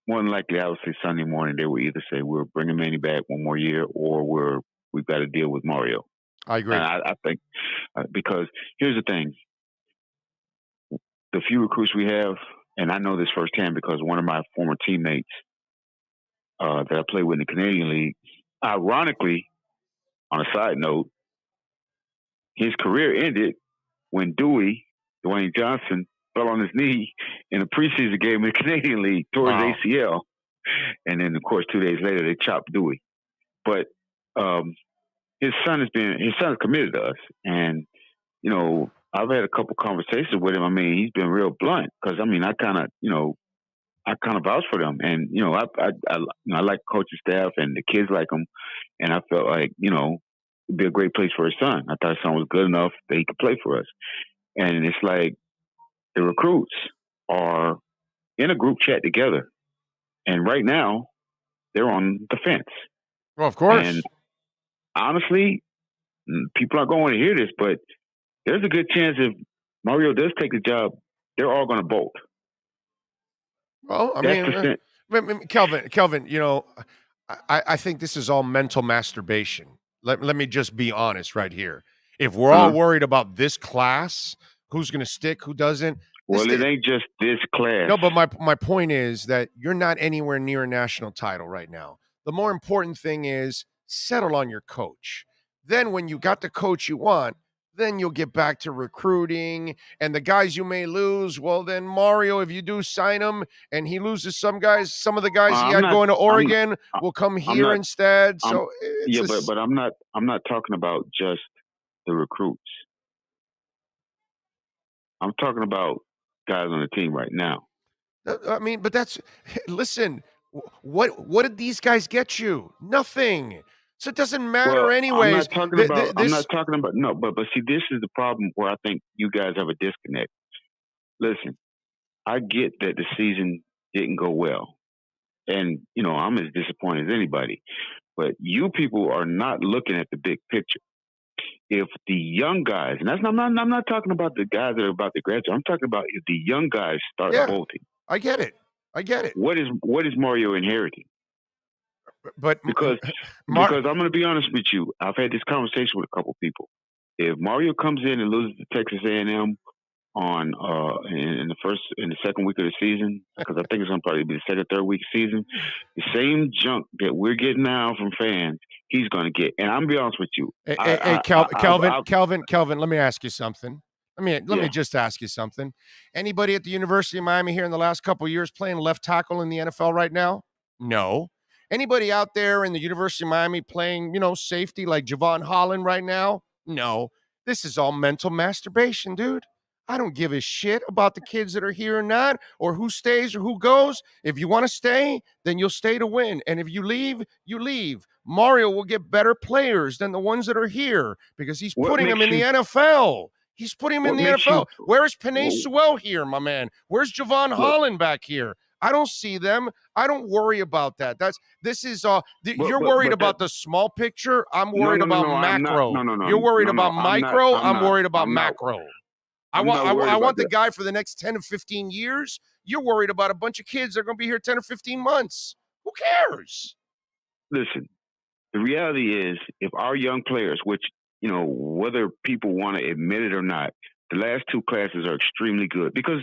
More than likely, I would say Sunday morning, they will either say we're bringing Manny back one more year, or we've got to deal with Mario. I agree. And I think because here's the thing: the few recruits we have, and I know this firsthand because one of my former teammates that I played with in the Canadian League, ironically, on a side note, his career ended when Dwayne Johnson, fell on his knee in a preseason game in the Canadian League, tore his ACL. And then, of course, 2 days later, they chopped Dewey. But his son is committed to us. And, I've had a couple conversations with him. I mean, he's been real blunt because, I kind of vouch for them. And, I like the coaching staff and the kids like him. And I felt like, it'd be a great place for his son. I thought his son was good enough that he could play for us. And it's like the recruits are in a group chat together. And right now, they're on the fence. Well, of course. And honestly, people aren't going to hear this, but there's a good chance if Mario does take the job, they're all going to bolt. Well, Kelvin, I think this is all mental masturbation. Let me just be honest right here. If we're all worried about this class, who's going to stick, who doesn't. Well, it ain't just this class. No, but my point is that you're not anywhere near a national title right now. The more important thing is settle on your coach. Then when you got the coach you want, then you'll get back to recruiting. And the guys you may lose, well, then Mario, if you do sign him and he loses some of the guys he had going to Oregon will come here instead. So but I'm not talking about just the recruits. I'm talking about guys on the team right now. But listen, what did these guys get you? Nothing. So it doesn't matter anyways. I'm not talking about no, but see, this is the problem where I think you guys have a disconnect. Listen, I get that the season didn't go well. And, I'm as disappointed as anybody. But you people are not looking at the big picture. If the young guys, and I'm not talking about the guys that are about to graduate. I'm talking about if the young guys start bolting. I get it. What is Mario inheriting? But because I'm going to be honest with you, I've had this conversation with a couple people. If Mario comes in and loses to Texas A&M on in the second week of the season, because I think it's going to probably be the second, third week of the season, the same junk that we're getting now from fans, he's going to get. And I'm going to be honest with you. Kelvin, let me ask you something. Let me just ask you something. Anybody at the University of Miami here in the last couple of years playing left tackle in the NFL right now? No. Anybody out there in the University of Miami playing, safety like Javon Holland right now? No. This is all mental masturbation, dude. I don't give a shit about the kids that are here or not, or who stays or who goes. If you want to stay, then you'll stay to win. And if you leave, you leave. Mario will get better players than the ones that are here because he's putting them in the NFL. He's putting him in the NFL. Where's Penei Sewell here, my man? Where's Javon Holland back here? I don't see them. I don't worry about that. You're worried about the small picture. I'm worried about macro. You're worried about micro. I'm worried about macro. I want the guy for the next 10 to 15 years. You're worried about a bunch of kids that are going to be here 10 or 15 months. Who cares? Listen, the reality is if our young players, which, whether people want to admit it or not, the last two classes are extremely good because,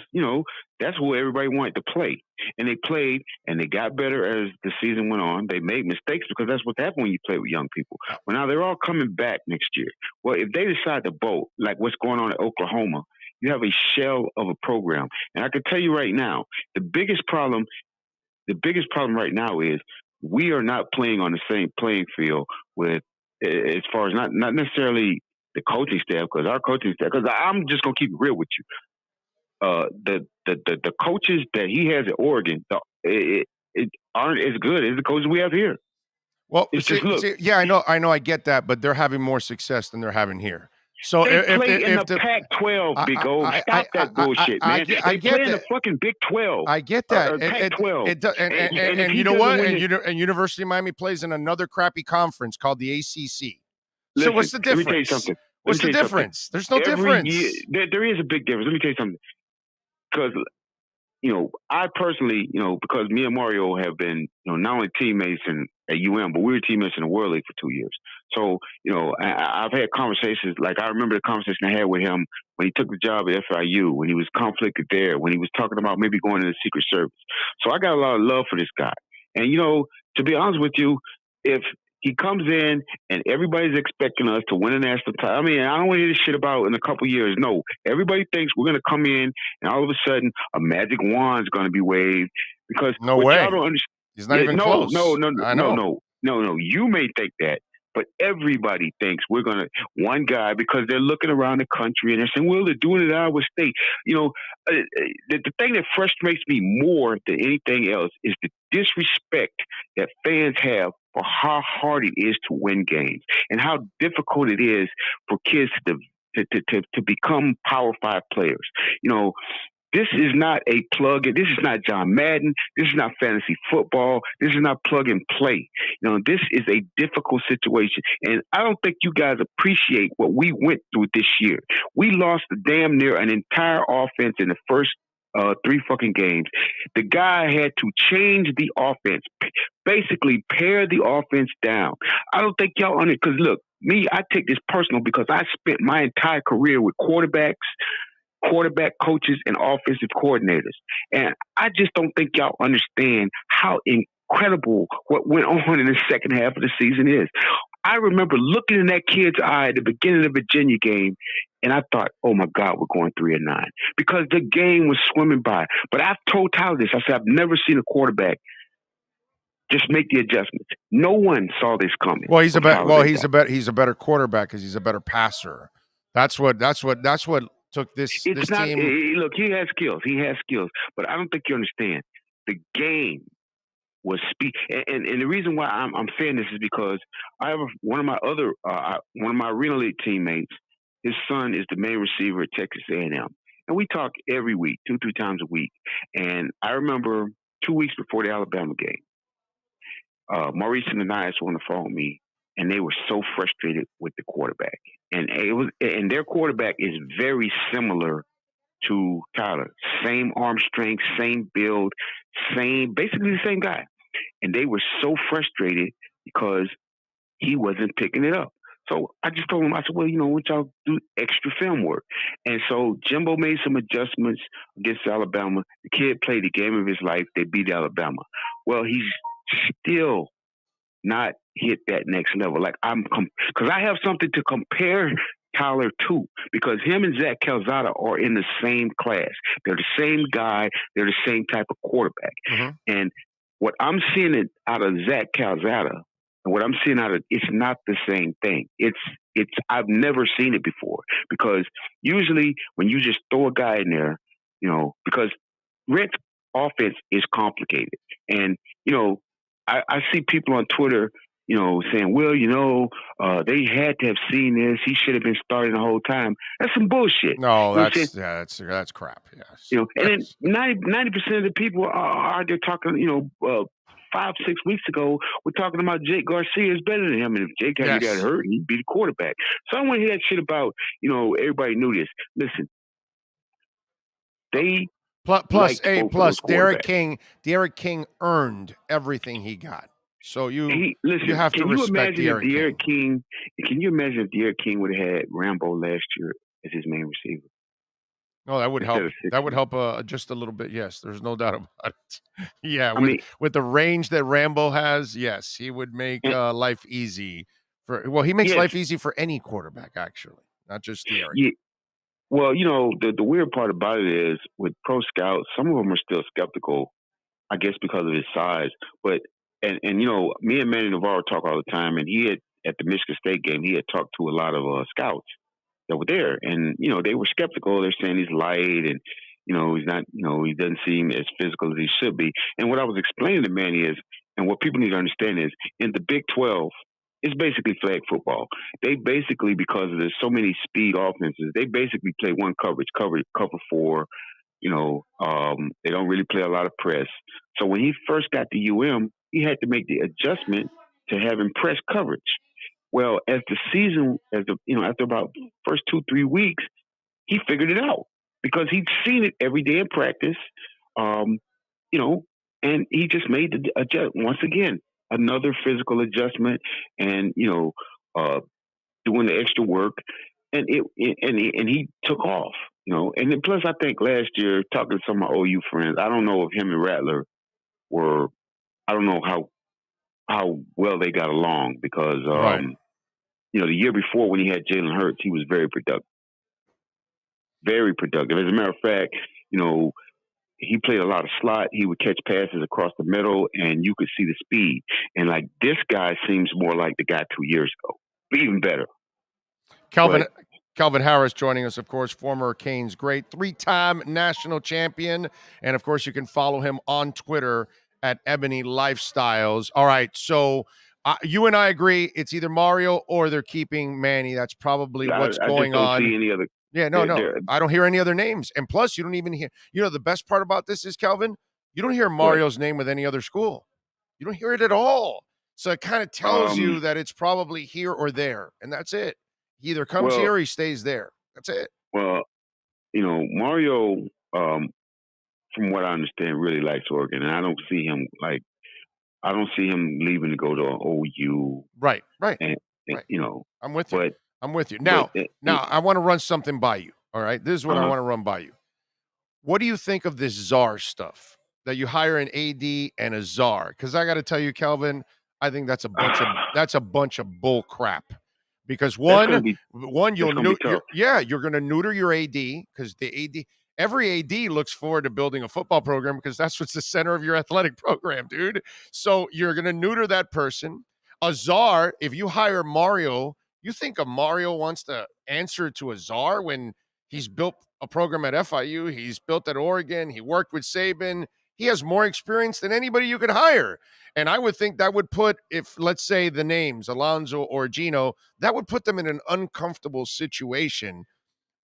that's who everybody wanted to play. And they played and they got better as the season went on. They made mistakes because that's what happens when you play with young people. Well, now they're all coming back next year. Well, if they decide to bolt, like what's going on at Oklahoma, you have a shell of a program. And I can tell you right now, the biggest problem right now is we are not playing on the same playing field with, as far as not necessarily the coaching staff, because our coaching staff, because I'm just going to keep it real with you. the coaches that he has at Oregon aren't as good as the coaches we have here. Well, It's just look. yeah, I know, I get that, but they're having more success than they're having here. So They if play in if the Pac-12, Big O. Stop that bullshit, man. I They get play in that. the fucking Big 12. I get that. Pac-12. And you know what? And University of Miami plays in another crappy conference called the ACC. So what's the difference? Let me tell you something. What's the difference? There's no difference. Year, there is a big difference. Let me tell you something. Because I personally, because me and Mario have been, not only teammates at UM, but we were teammates in the World League for 2 years. So, I've had conversations, like I remember the conversation I had with him when he took the job at FIU, when he was conflicted there, when he was talking about maybe going into the Secret Service. So I got a lot of love for this guy. And, to be honest with you, if he comes in and everybody's expecting us to win a national title. I mean, I don't want to hear this shit about in a couple years. No, everybody thinks we're going to come in and all of a sudden a magic wand's going to be waved because no way. Y'all don't understand. He's not even close. No. You may think that, but everybody thinks we're going to one guy because they're looking around the country and they're saying, well, they're doing it at Iowa State. The thing that frustrates me more than anything else is the disrespect that fans have for how hard it is to win games and how difficult it is for kids to become Power 5 players. This is not a plug-in. This is not John Madden. This is not fantasy football. This is not plug and play. This is a difficult situation. And I don't think you guys appreciate what we went through this year. We lost damn near an entire offense in the first 3 fucking games. The guy had to change the offense, basically pare the offense down. I don't think y'all on it because look, me, I take this personal because I spent my entire career with quarterback coaches, and offensive coordinators. And I just don't think y'all understand how incredible what went on in the second half of the season is. I remember looking in that kid's eye at the beginning of the Virginia game, and I thought, oh my God, we're going 3-9 because the game was swimming by. But I've told Tyler this. I said, I've never seen a quarterback just make the adjustments. No one saw this coming. Well, he's a better quarterback because he's a better passer. That's what took this team. Look, he has skills. But I don't think you understand. The game was speed. And the reason why I'm saying this is because I have one of my Arena League teammates. His son is the main receiver at Texas A&M, and we talk every week, 2-3 times a week. And I remember 2 weeks before the Alabama game, Maurice and Anais were on the phone with me. And they were so frustrated with the quarterback, and their quarterback is very similar to Tyler. Same arm strength, same build, basically the same guy. And they were so frustrated because he wasn't picking it up. So I just told him, I said, well, what y'all do extra film work. And so Jimbo made some adjustments against Alabama. The kid played the game of his life. They beat Alabama. Well, he's still not hit that next level. Like because I have something to compare Tyler to, because him and Zach Calzada are in the same class. They're the same guy. They're the same type of quarterback. Mm-hmm. And what I'm seeing out of Zach Calzada and what I'm seeing it's not the same thing. I've never seen it before, because usually when you just throw a guy in there, because Red's offense is complicated. And, I see people on Twitter, saying, well, they had to have seen this. He should have been starting the whole time. That's some bullshit. No, that's crap. Yes. And then 90% of the people are they're talking, 5-6 weeks ago, we're talking about Jake Garcia is better than him. And if Jake hadn't got hurt, he'd be the quarterback. So I don't want to hear that shit about, everybody knew this. Listen, they plus Derek King earned everything he got. So you have to respect Derek King. Can you imagine if Derek King would have had Rambo last year as his main receiver? No, that would help. That would help just a little bit. Yes, there's no doubt about it. Yeah, with the range that Rambo has, yes, he would make life easy he makes life easy for any quarterback, actually, not just Derek. Yeah. Well, the weird part about it is with pro scouts, some of them are still skeptical, I guess, because of his size. But and me and Manny Navarro talk all the time, and he had at the Michigan State game, he had talked to a lot of scouts that were there, and they were skeptical. They're saying he's light, and He's not, he doesn't seem as physical as he should be. And what I was explaining to Manny is, and what people need to understand is, in the Big 12, it's basically flag football. They basically, because there's so many speed offenses, they basically play one cover 4. They don't really play a lot of press. So when he first got to UM, he had to make the adjustment to having press coverage. Well, as the season, after about first 2-3 weeks, he figured it out because he'd seen it every day in practice, and he just made the adjust once again, another physical adjustment, and doing the extra work, and he took off, and then plus I think last year talking to some of my OU friends, I don't know if him and Rattler I don't know how well they got along because Right. The year before when he had Jalen Hurts, he was very productive. Very productive. As a matter of fact, he played a lot of slot. He would catch passes across the middle, and you could see the speed. And like this guy seems more like the guy 2 years ago, but even better. Kelvin Harris joining us, of course, former Canes great, 3-time national champion. And, of course, you can follow him on Twitter at Ebony Lifestyles. All right, so you and I agree it's either Mario or they're keeping Manny. That's probably what's going on. I just don't see any other. Yeah, no. I don't hear any other names. And plus, you don't even hear, the best part about this is, Kelvin, you don't hear Mario's name with any other school. You don't hear it at all. So it kind of tells you that it's probably here or there, and that's it. He either comes here or he stays there. That's it. Well, Mario, from what I understand, really likes Oregon, and I don't see him leaving to go to OU. Right. And right. I'm with you. But I'm with you. Now, I want to run something by you. All right, this is what I want to run by you. What do you think of this czar stuff that you hire an AD and a czar? Because I got to tell you, Kelvin, I think that's a bunch of bull crap. Because you're going to neuter your AD because every AD looks forward to building a football program because that's what's the center of your athletic program, dude. So you're going to neuter that person. A czar, if you hire Mario, you think a Mario wants to answer to a czar when he's built a program at FIU, he's built at Oregon, he worked with Saban, he has more experience than anybody you could hire. And I would think that would put, if let's say the names, Alonzo or Gino, that would put them in an uncomfortable situation.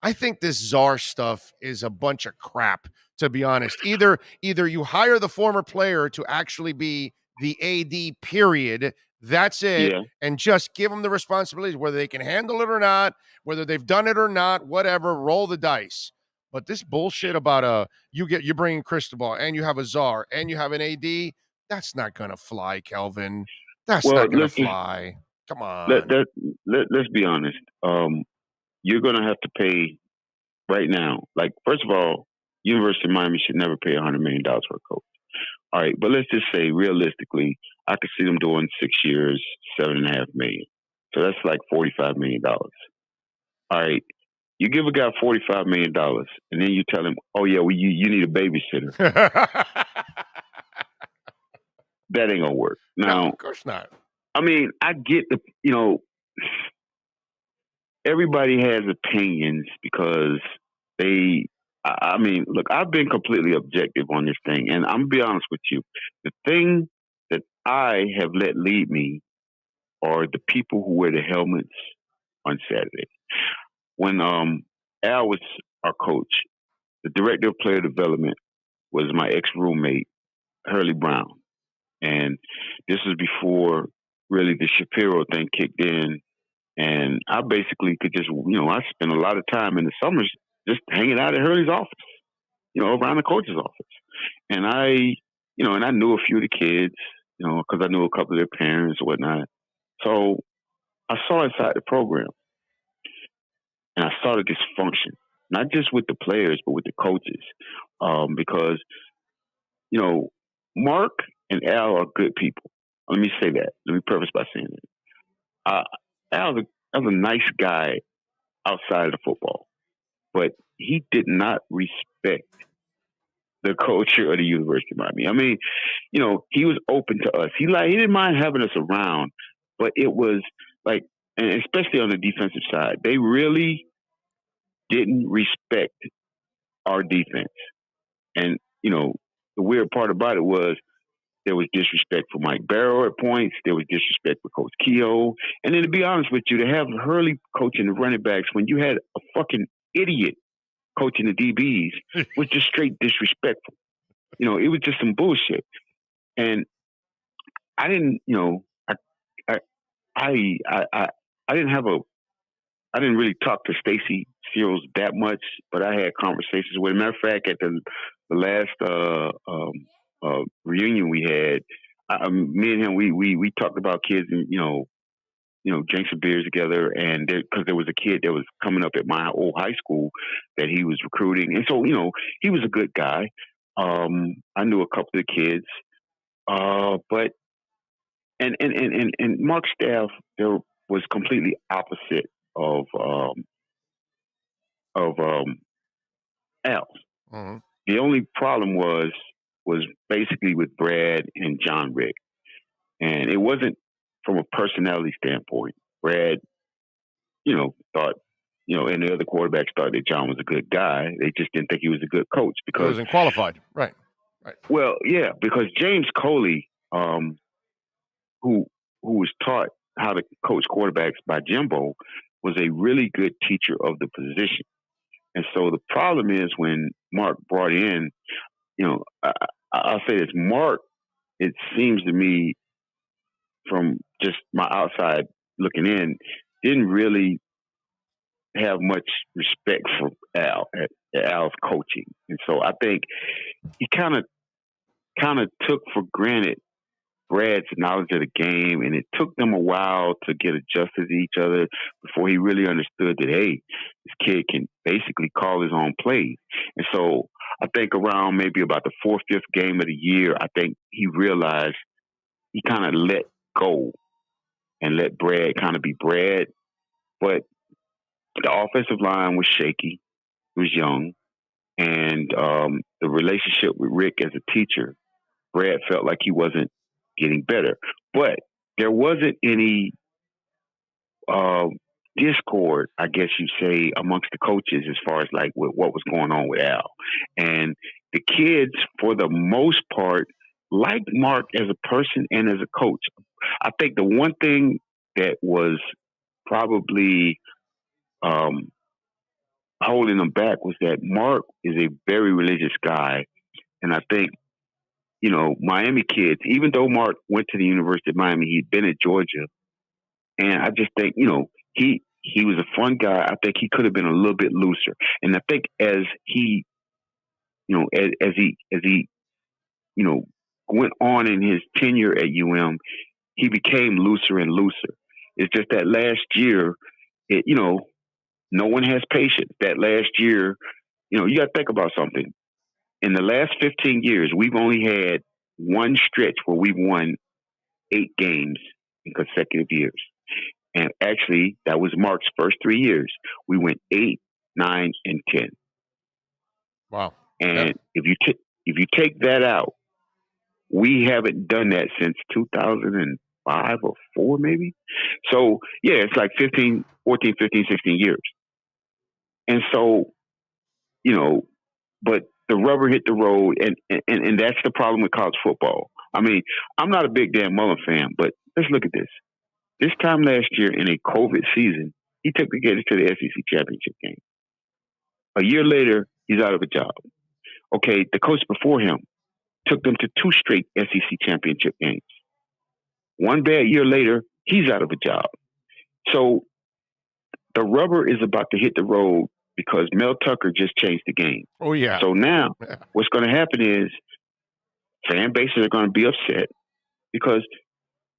I think this czar stuff is a bunch of crap, to be honest. Either you hire the former player to actually be the AD, period. That's it. Yeah. And just give them the responsibilities, whether they can handle it or not, whether they've done it or not, whatever, roll the dice. But this bullshit about you bring in Cristobal and you have a czar and you have an AD, that's not going to fly, Kelvin. That's not going to fly. Come on. Let's be honest. You're going to have to pay right now. Like, first of all, University of Miami should never pay $100 million for a coach. All right, but let's just say realistically, I could see them doing 6 years, $7.5 million. So that's like $45 million. All right, you give a guy $45 million, and then you tell him, "Oh yeah, well you need a babysitter." That ain't gonna work. No, of course not. I mean, I get everybody has opinions because look, I've been completely objective on this thing, and I'm gonna be honest with you. The thing that I have let lead me are the people who wear the helmets on Saturday. When Al was our coach, the director of player development was my ex-roommate, Hurley Brown. And this was before really the Shapiro thing kicked in. And I basically could just, I spent a lot of time in the summers just hanging out at Hurley's office, around the coach's office. And I knew a few of the kids, because I knew a couple of their parents or whatnot. So I saw inside the program. And I saw the dysfunction, not just with the players, but with the coaches. Because, Mark and Al are good people. Let me say that. Let me preface by saying that. Al's a nice guy outside of football, but he did not respect the culture of the University of Miami. I mean, he was open to us. He didn't mind having us around, but it was like, and especially on the defensive side, they really didn't respect our defense. And, the weird part about it was there was disrespect for Mike Barrow at points. There was disrespect for Coach Kehoe. And then to be honest with you, to have Hurley coaching the running backs when you had a fucking idiot coaching the DBs was just straight disrespectful. It was just some bullshit. And I didn't, I didn't really talk to Stacy Searles that much, but I had conversations with him. Matter of fact, at the last reunion we had, me and him, we talked about kids and, drink some beers together. And because there was a kid that was coming up at my old high school that he was recruiting. And so, he was a good guy. I knew a couple of the kids. But Mark's staff there was completely opposite of Al's. Mm-hmm. The only problem was basically with Brad and John Rick, and it wasn't from a personality standpoint. Brad, thought, and the other quarterbacks thought that John was a good guy. They just didn't think he was a good coach because he wasn't qualified. Right. Well, yeah, because James Coley, who was taught how to coach quarterbacks by Jimbo, was a really good teacher of the position. And so the problem is when Mark brought in, I'll say this, Mark, it seems to me from just my outside looking in, didn't really have much respect for Al's coaching. And so I think he kind of took for granted Brad's knowledge of the game, and it took them a while to get adjusted to each other before he really understood that, hey, this kid can basically call his own plays. And so I think around maybe about the 4th, 5th game of the year, I think he realized he kind of let go and let Brad kind of be Brad. But the offensive line was shaky, it was young, and the relationship with Rick as a teacher, Brad felt like he wasn't getting better. But there wasn't any discord, I guess you'd say, amongst the coaches as far as like what was going on with Al. And the kids, for the most part, liked Mark as a person and as a coach. I think the one thing that was probably holding them back was that Mark is a very religious guy. And I think, Miami kids, even though Mark went to the University of Miami, he'd been at Georgia. And I just think, he was a fun guy. I think he could have been a little bit looser. And I think as he, as he went on in his tenure at he became looser and looser. It's just that last year, no one has patience. That last year, you got to think about something. In the last 15 years, we've only had one stretch where we've won 8 games in consecutive years. And actually, that was Mark's first 3 years. We went 8, 9, and 10. Wow. And if you take that out, we haven't done that since 2005 or 4 maybe. So, yeah, it's like 14, 15, 16 years. And so, but the rubber hit the road, and that's the problem with college football. I mean, I'm not a big Dan Mullen fan, but let's look at this. This time last year in a COVID season, he took the Gators to the SEC championship game. A year later, he's out of a job. Okay, the coach before him took them to 2 straight SEC championship games. One bad year later, he's out of a job. So the rubber is about to hit the road because Mel Tucker just changed the game. Oh, yeah. So now what's going to happen is fan bases are going to be upset because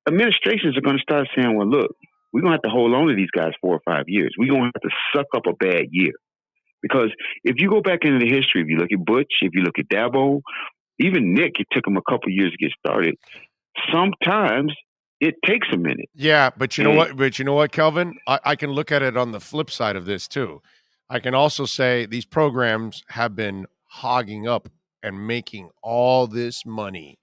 administrations are going to start saying, well, look, we're going to have to hold on to these guys 4 or 5 years. We're going to have to suck up a bad year. Because if you go back into the history, if you look at Butch, if you look at Dabo, even Nick, it took him a couple years to get started. Sometimes it takes a minute. Yeah, but you know what, Kelvin? I can look at it on the flip side of this too. I can also say these programs have been hogging up and making all this money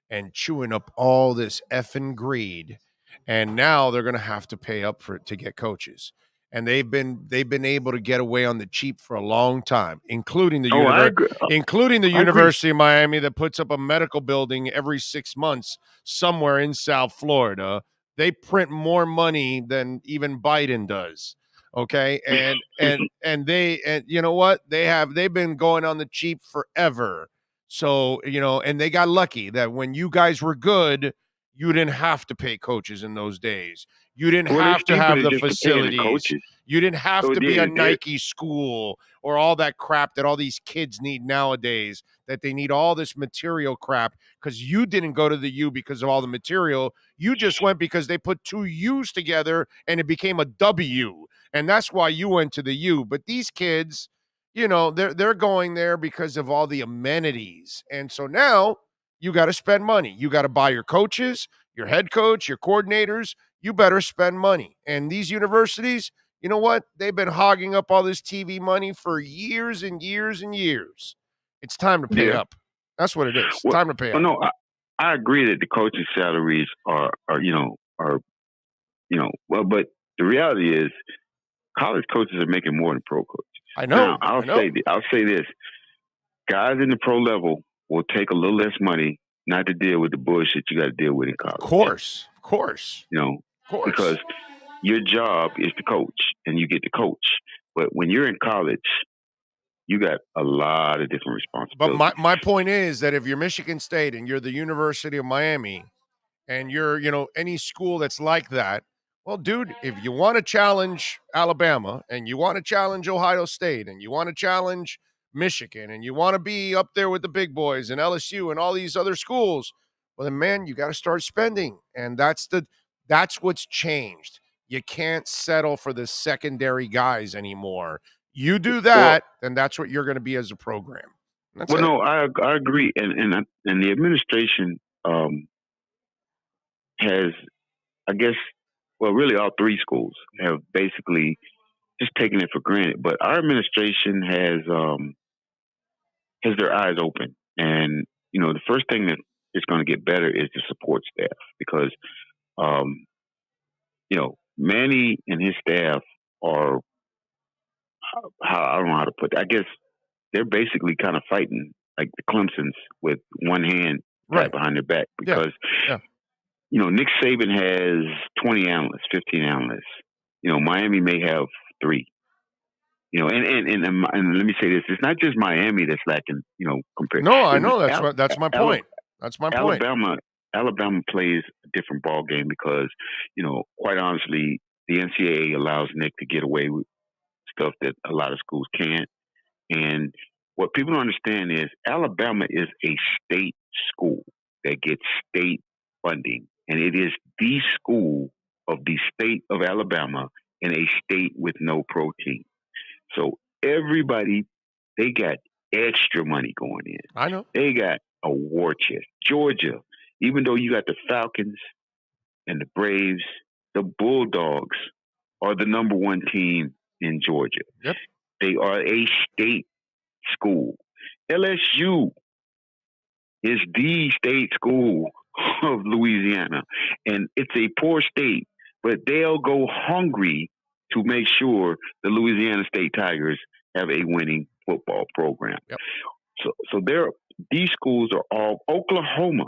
and chewing up all this effing greed, and now they're going to have to pay up for it to get coaches. and they've been able to get away on the cheap for a long time, including the I agree. University of Miami that puts up a medical building every 6 months somewhere in South Florida. They print more money than even Biden does. Okay, and you know what, they've been going on the cheap forever. So and they got lucky that when you guys were good, you didn't have to pay coaches in those days. You didn't have to have the facilities. You didn't have to be a Nike school or all that crap that all these kids need nowadays, that they need all this material crap, because you didn't go to the U because of all the material. You just went because they put two U's together and it became a W. And that's why you went to the U. But these kids, they're going there because of all the amenities. And so now you got to spend money. You got to buy your coaches, your head coach, your coordinators. You better spend money. And these universities, you know what? They've been hogging up all this TV money for years and years and years. It's time to pay up. That's what it is. Time to pay up. No, I agree that the coaches' salaries are but the reality is college coaches are making more than pro coaches. I know. Now, I'll say this. Guys in the pro level will take a little less money not to deal with the bullshit you got to deal with in college. Of course. Because your job is to coach and you get to coach. But when you're in college, you got a lot of different responsibilities. But my point is that if you're Michigan State and you're the University of Miami and you're, any school that's like that, well, dude, if you want to challenge Alabama and you want to challenge Ohio State and you want to challenge Michigan and you want to be up there with the big boys and LSU and all these other schools, well, then, man, you got to start spending. And that's what's changed. You can't settle for the secondary guys anymore. You do that, then that's what you're going to be as a program. No, I agree. And the administration has, I guess, really all three schools have basically just taken it for granted. But our administration has their eyes open. And, the first thing that is going to get better is the support staff, because, Manny and his staff are, I don't know how to put it. I guess they're basically kind of fighting like the Clemsons with one hand right behind their back, because, Nick Saban has 20 analysts, 15 analysts. Miami may have 3. And let me say this: it's not just Miami that's lacking. Compared. No, I know that's my point. That's my point. Alabama plays a different ball game because, quite honestly, the NCAA allows Nick to get away with stuff that a lot of schools can't. And what people don't understand is Alabama is a state school that gets state funding, and it is the school of the state of Alabama in a state with no pro team. So everybody, they got extra money going in. I know. They got a war chest. Georgia, even though you got the Falcons and the Braves, the Bulldogs are the number 1 team in Georgia. Yep. They are a state school. LSU is the state school of Louisiana. And it's a poor state, but they'll go hungry to make sure the Louisiana State Tigers have a winning football program. Yep. So these schools are all Oklahoma,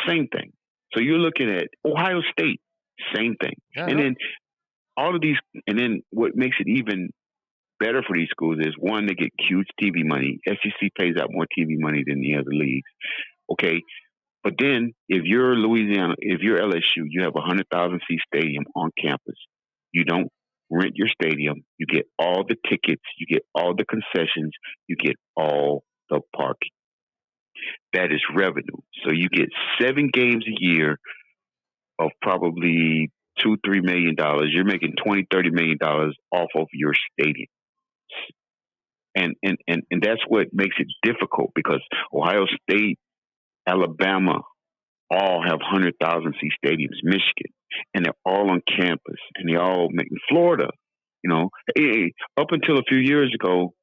same thing. So you're looking at Ohio State, same thing. Yeah. And then all of these, and then what makes it even better for these schools is, one, they get huge TV money. SEC pays out more TV money than the other leagues. Okay. But then if you're Louisiana, if you're LSU, you have a 100,000 seat stadium on campus. You don't rent your stadium. You get all the tickets. You get all the concessions. You get all the parking. That is revenue. So you get 7 games a year of probably $2-3 million. You're making $20-30 million off of your stadium. And that's what makes it difficult, because Ohio State, Alabama all have 100,000 seat stadiums, Michigan, and they're all on campus, and they all make Florida. Up until a few years ago,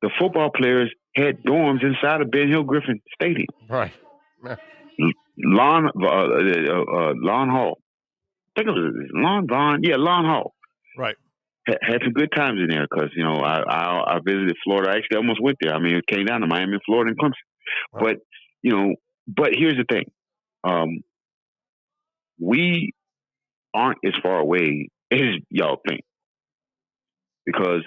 the football players had dorms inside of Ben Hill Griffin Stadium. Right. Lawn Hall. I think it was Lawn Hall. Right. had some good times in there because I visited Florida. I actually almost went there. I mean, it came down to Miami, Florida, and Clemson. Wow. But here's the thing: we aren't as far away as y'all think, because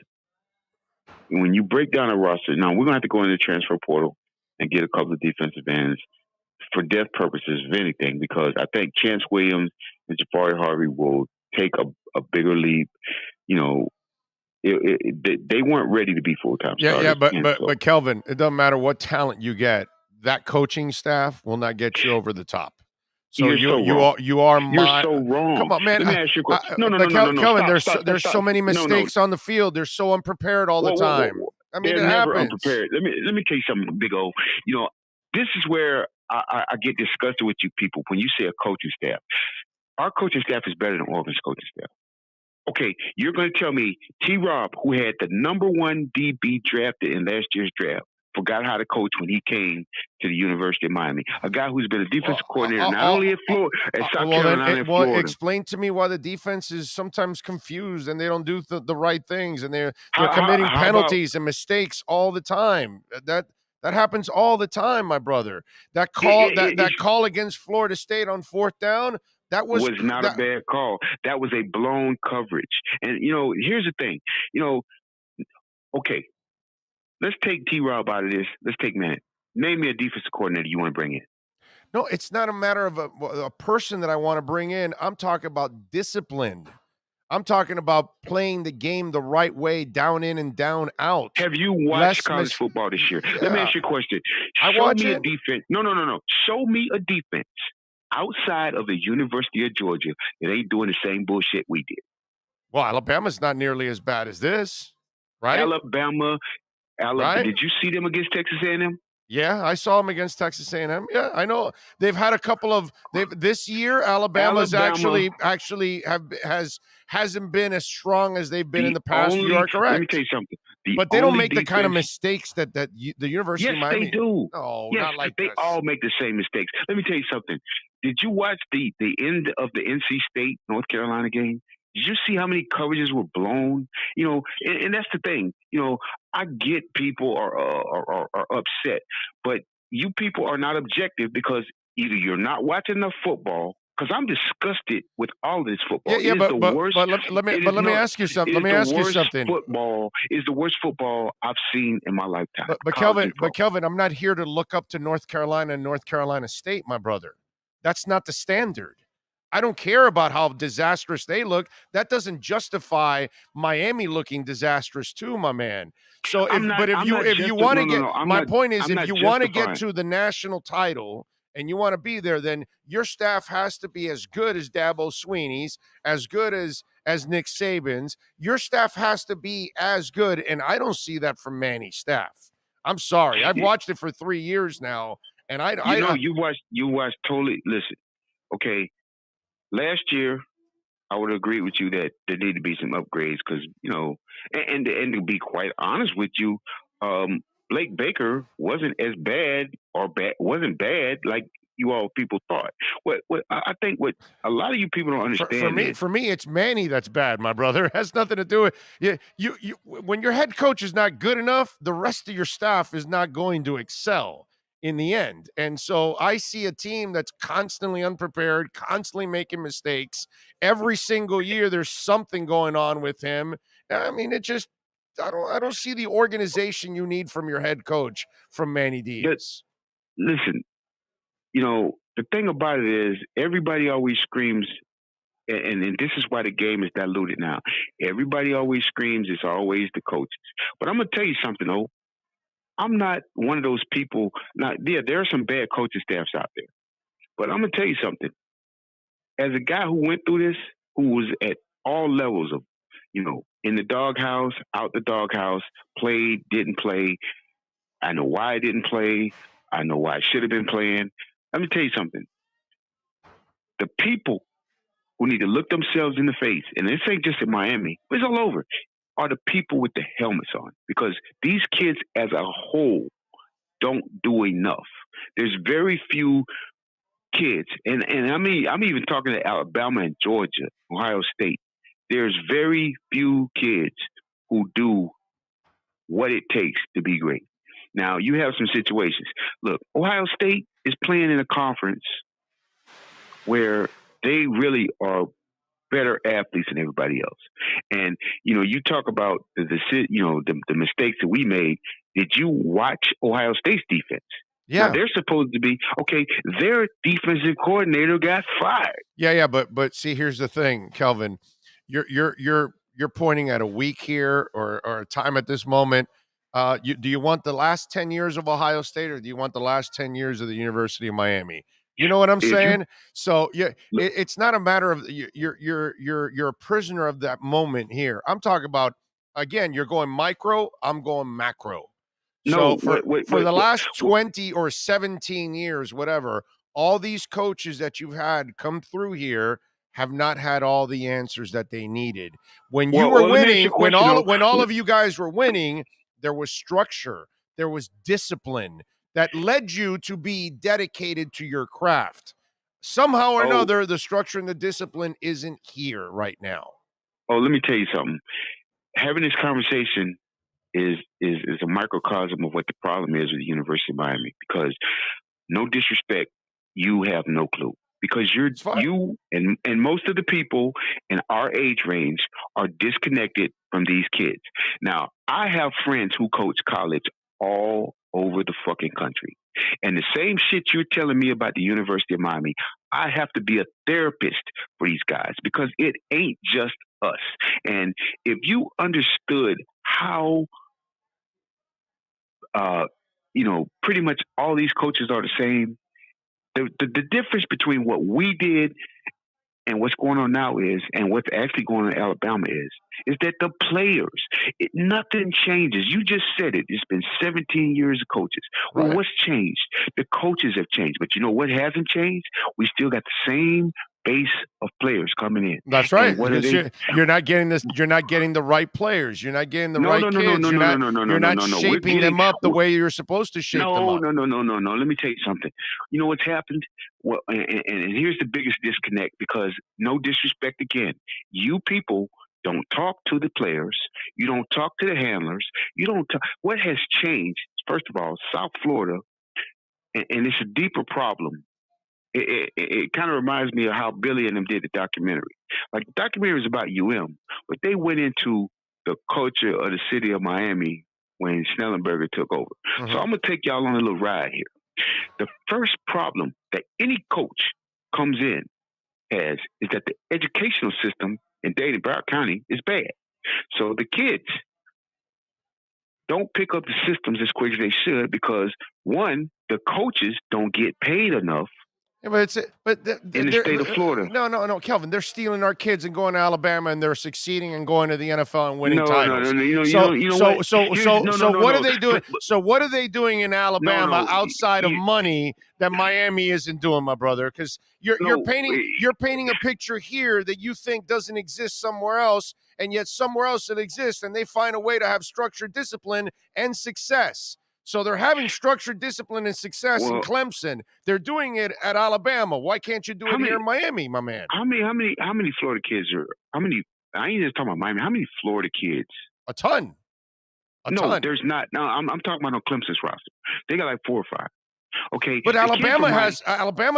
when you break down a roster, now we're gonna have to go into the transfer portal and get a couple of defensive ends for depth purposes, if anything, because I think Chance Williams and Jafari Harvey will take a bigger leap. They weren't ready to be full-time starters. Yeah, but Kelvin, it doesn't matter what talent you get. That coaching staff will not get you over the top. So you are so wrong. Come on, man. Let me ask you a question. No. Kelvin, Stop, there's so many mistakes on the field. They're so unprepared all the time. I mean, they're it never happens. unprepared. Let me tell you something, Big O. This is where I get disgusted with you people when you say a coaching staff. Our coaching staff is better than Oregon's coaching staff. Okay, you're going to tell me T-Rob, who had the number one DB drafted in last year's draft, forgot how to coach when he came to the University of Miami. A guy who's been a defensive coordinator not only at Florida, at South Carolina, and Florida. Explain to me why the defense is sometimes confused and they don't do the right things, and they're committing penalties and mistakes all the time. That happens all the time, my brother. That call against Florida State on fourth down. That was not a bad call. That was a blown coverage. And, here's the thing. Okay, let's take T-Rob out of this. Let's take Mann. Name me a defensive coordinator you want to bring in. No, it's not a matter of a person that I want to bring in. I'm talking about disciplined. I'm talking about playing the game the right way, down in and down out. Have you watched college football this year? Yeah. Let me ask you a question. Show me a defense. No. Show me a defense outside of the University of Georgia that ain't doing the same bullshit we did. Well, Alabama's not nearly as bad as this, right? Alabama. Right? Did you see them against Texas A&M? Yeah, I saw them against Texas A&M. Yeah, I know they've had a couple of. This year, Alabama's actually hasn't been as strong as they've been in the past. You are correct. Let me tell you something. But they don't make the kind of mistakes that the University of Miami. Yes, they do. No, yes, not like they this. all make the same mistakes. Let me tell you something. Did you watch the end of the NC State North Carolina game? Did you see how many coverages were blown? And that's the thing. I get people are upset, but you people are not objective because either you're not watching enough football. Because I'm disgusted with all this football. Yeah, but let me ask you something. Football is the worst football I've seen in my lifetime. But Kelvin, I'm not here to look up to North Carolina and North Carolina State, my brother. That's not the standard. I don't care about how disastrous they look. That doesn't justify Miami looking disastrous too, my man. So if you want to get to the national title and you want to be there, then your staff has to be as good as Dabo Swinney's, as good as Nick Saban's. Your staff has to be as good, and I don't see that from Manny's staff. I'm sorry. I've watched it for 3 years now, and you watched totally. Listen, okay. Last year, I would agree with you that there need to be some upgrades because, and to be quite honest with you, Blake Baker wasn't as wasn't bad like you all people thought. What I think what a lot of you people don't understand for me, it's Manny that's bad, my brother. It has nothing to do with you. When your head coach is not good enough, the rest of your staff is not going to excel in the end. And so I see a team that's constantly unprepared, constantly making mistakes. Every single year there's something going on with him. I mean, I don't see the organization you need from your head coach, from Manny Diaz. Listen, the thing about it is everybody always screams, and this is why the game is diluted now. Everybody always screams it's always the coaches. But I'm going to tell you something, though. I'm not one of those people. Now, there are some bad coaching staffs out there. But I'm going to tell you something. As a guy who went through this, who was at all levels of, in the doghouse, out the doghouse, played, didn't play. I know why I didn't play. I know why I should have been playing. Let me tell you something. The people who need to look themselves in the face, and this ain't just in Miami, it's all over, are the people with the helmets on, because these kids as a whole don't do enough. There's very few kids, and I mean, I'm even talking to Alabama and Georgia, Ohio State. there's very few kids who do what it takes to be great. Now, you have some situations. Look, Ohio State is playing in a conference where they really are better athletes than everybody else. And, you talk about the mistakes that we made. Did you watch Ohio State's defense? Yeah. Now, they're supposed to be, their defensive coordinator got fired. Yeah, but see, here's the thing, Kelvin. You're pointing at a week here or a time at this moment. Do you want the last 10 years of Ohio State, or do you want the last 10 years of the University of Miami? You know what I'm saying? So it's not a matter of you're a prisoner of that moment here. I'm talking about, again, you're going micro, I'm going macro. So for the last 20 or 17 years, whatever, all these coaches that you've had come through here have not had all the answers that they needed. When you were winning, when all of you guys were winning, there was structure, there was discipline that led you to be dedicated to your craft. Somehow or another, the structure and the discipline isn't here right now. Oh, let me tell you something. Having this conversation is a microcosm of what the problem is with the University of Miami, because no disrespect, you have no clue. Because you and most of the people in our age range are disconnected from these kids. Now, I have friends who coach college all over the fucking country. And the same shit you're telling me about the University of Miami, I have to be a therapist for these guys, because it ain't just us. And if you understood how, pretty much all these coaches are the same, the difference between what we did and what's going on now and what's actually going on in Alabama is that the players, nothing changes. You just said it. It's been 17 years of coaches. Well, what's changed? The coaches have changed. But you know what hasn't changed? We still got the same base of players coming in. That's right. You're not getting this. You're not getting the right players. You're not getting the right kids. You're not shaping them up the way you're supposed to shape them up. No. Let me tell you something. You know what's happened? Well, and here's the biggest disconnect, because no disrespect again, you people don't talk to the players. You don't talk to the handlers. You don't talk. What has changed? First of all, South Florida, and it's a deeper problem. It kind of reminds me of how Billy and them did the documentary. Like, the documentary is about but they went into the culture of the city of Miami when Schnellenberger took over. Mm-hmm. So I'm going to take y'all on a little ride here. The first problem that any coach comes in has is that the educational system in Dade and Broward County is bad. So the kids don't pick up the systems as quick as they should, because, one, the coaches don't get paid enough. Yeah, but in the state of Florida. No, Kelvin. They're stealing our kids and going to Alabama, and they're succeeding and going to the NFL and winning titles. What are they doing? So what are they doing in Alabama outside of money that Miami isn't doing, my brother? Because you're painting a picture here that you think doesn't exist somewhere else, and yet somewhere else it exists, and they find a way to have structured discipline and success. So they're having structured discipline and success in Clemson. They're doing it at Alabama. Why can't you do it here in Miami, my man? How many Florida kids are? How many? I ain't just talking about Miami. How many Florida kids? A ton. No, there's not. No, I'm talking about on Clemson's roster. They got like 4 or 5. Okay, but Alabama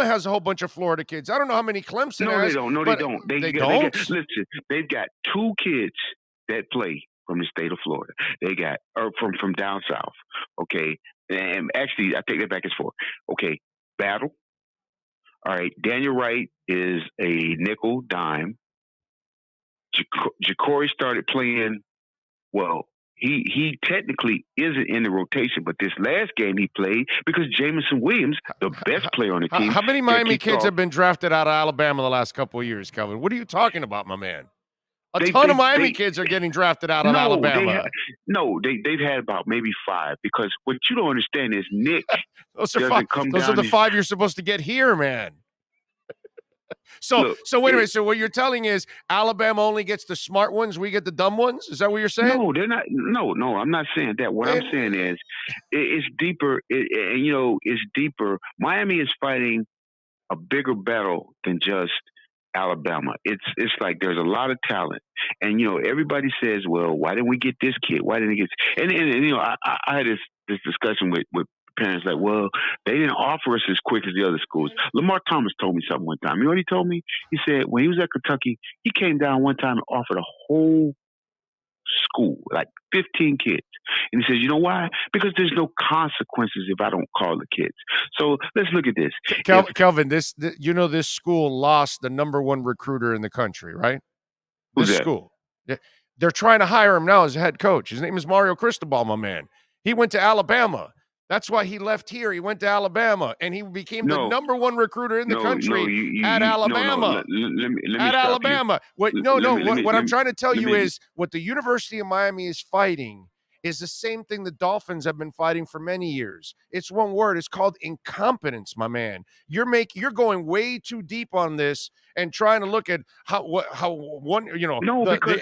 has a whole bunch of Florida kids. I don't know how many Clemson has. No, they don't. They don't. Listen, they've got 2 kids that play from the state of Florida. They got from down south. Okay, and actually, I take that back. It's 4. Okay, Battle. All right, Daniel Wright is a nickel dime. Ja'Cory started playing. Well, he technically isn't in the rotation, but this last game he played because Jamison Williams, the best player on the team. How many Miami kids have been drafted out of Alabama the last couple of years, Kelvin? What are you talking about, my man? A ton of Miami kids are getting drafted out of Alabama. They've had about maybe 5, because what you don't understand is Nick those are the 5 you're supposed to get here, man. So wait a minute. So what you're telling is Alabama only gets the smart ones, we get the dumb ones? Is that what you're saying? No, they're not. No, I'm not saying that. What I'm saying is it's deeper. It's deeper. Miami is fighting a bigger battle than just Alabama. It's like there's a lot of talent, and everybody says, "Well, why didn't we get this kid? Why didn't we get?" And I had this discussion with parents like, "Well, they didn't offer us as quick as the other schools." Lamar Thomas told me something one time. You know what he told me? He said when he was at Kentucky, he came down one time and offered a whole school, like 15 kids. And he says, you know why? Because there's no consequences if I don't call the kids. So let's look at this. Kelvin, this school lost the number one recruiter in the country, right? Who's This that? school. They're trying to hire him now as a head coach. His name is Mario Cristobal, my man. He went to Alabama. That's why he left here. He went to Alabama, and he became the number one recruiter in the country at Alabama. Let me at stop Alabama. you. What I'm trying to tell you is what the University of Miami is fighting is the same thing the Dolphins have been fighting for many years. It's one word. It's called incompetence, my man. You're going way too deep on this and trying to look at the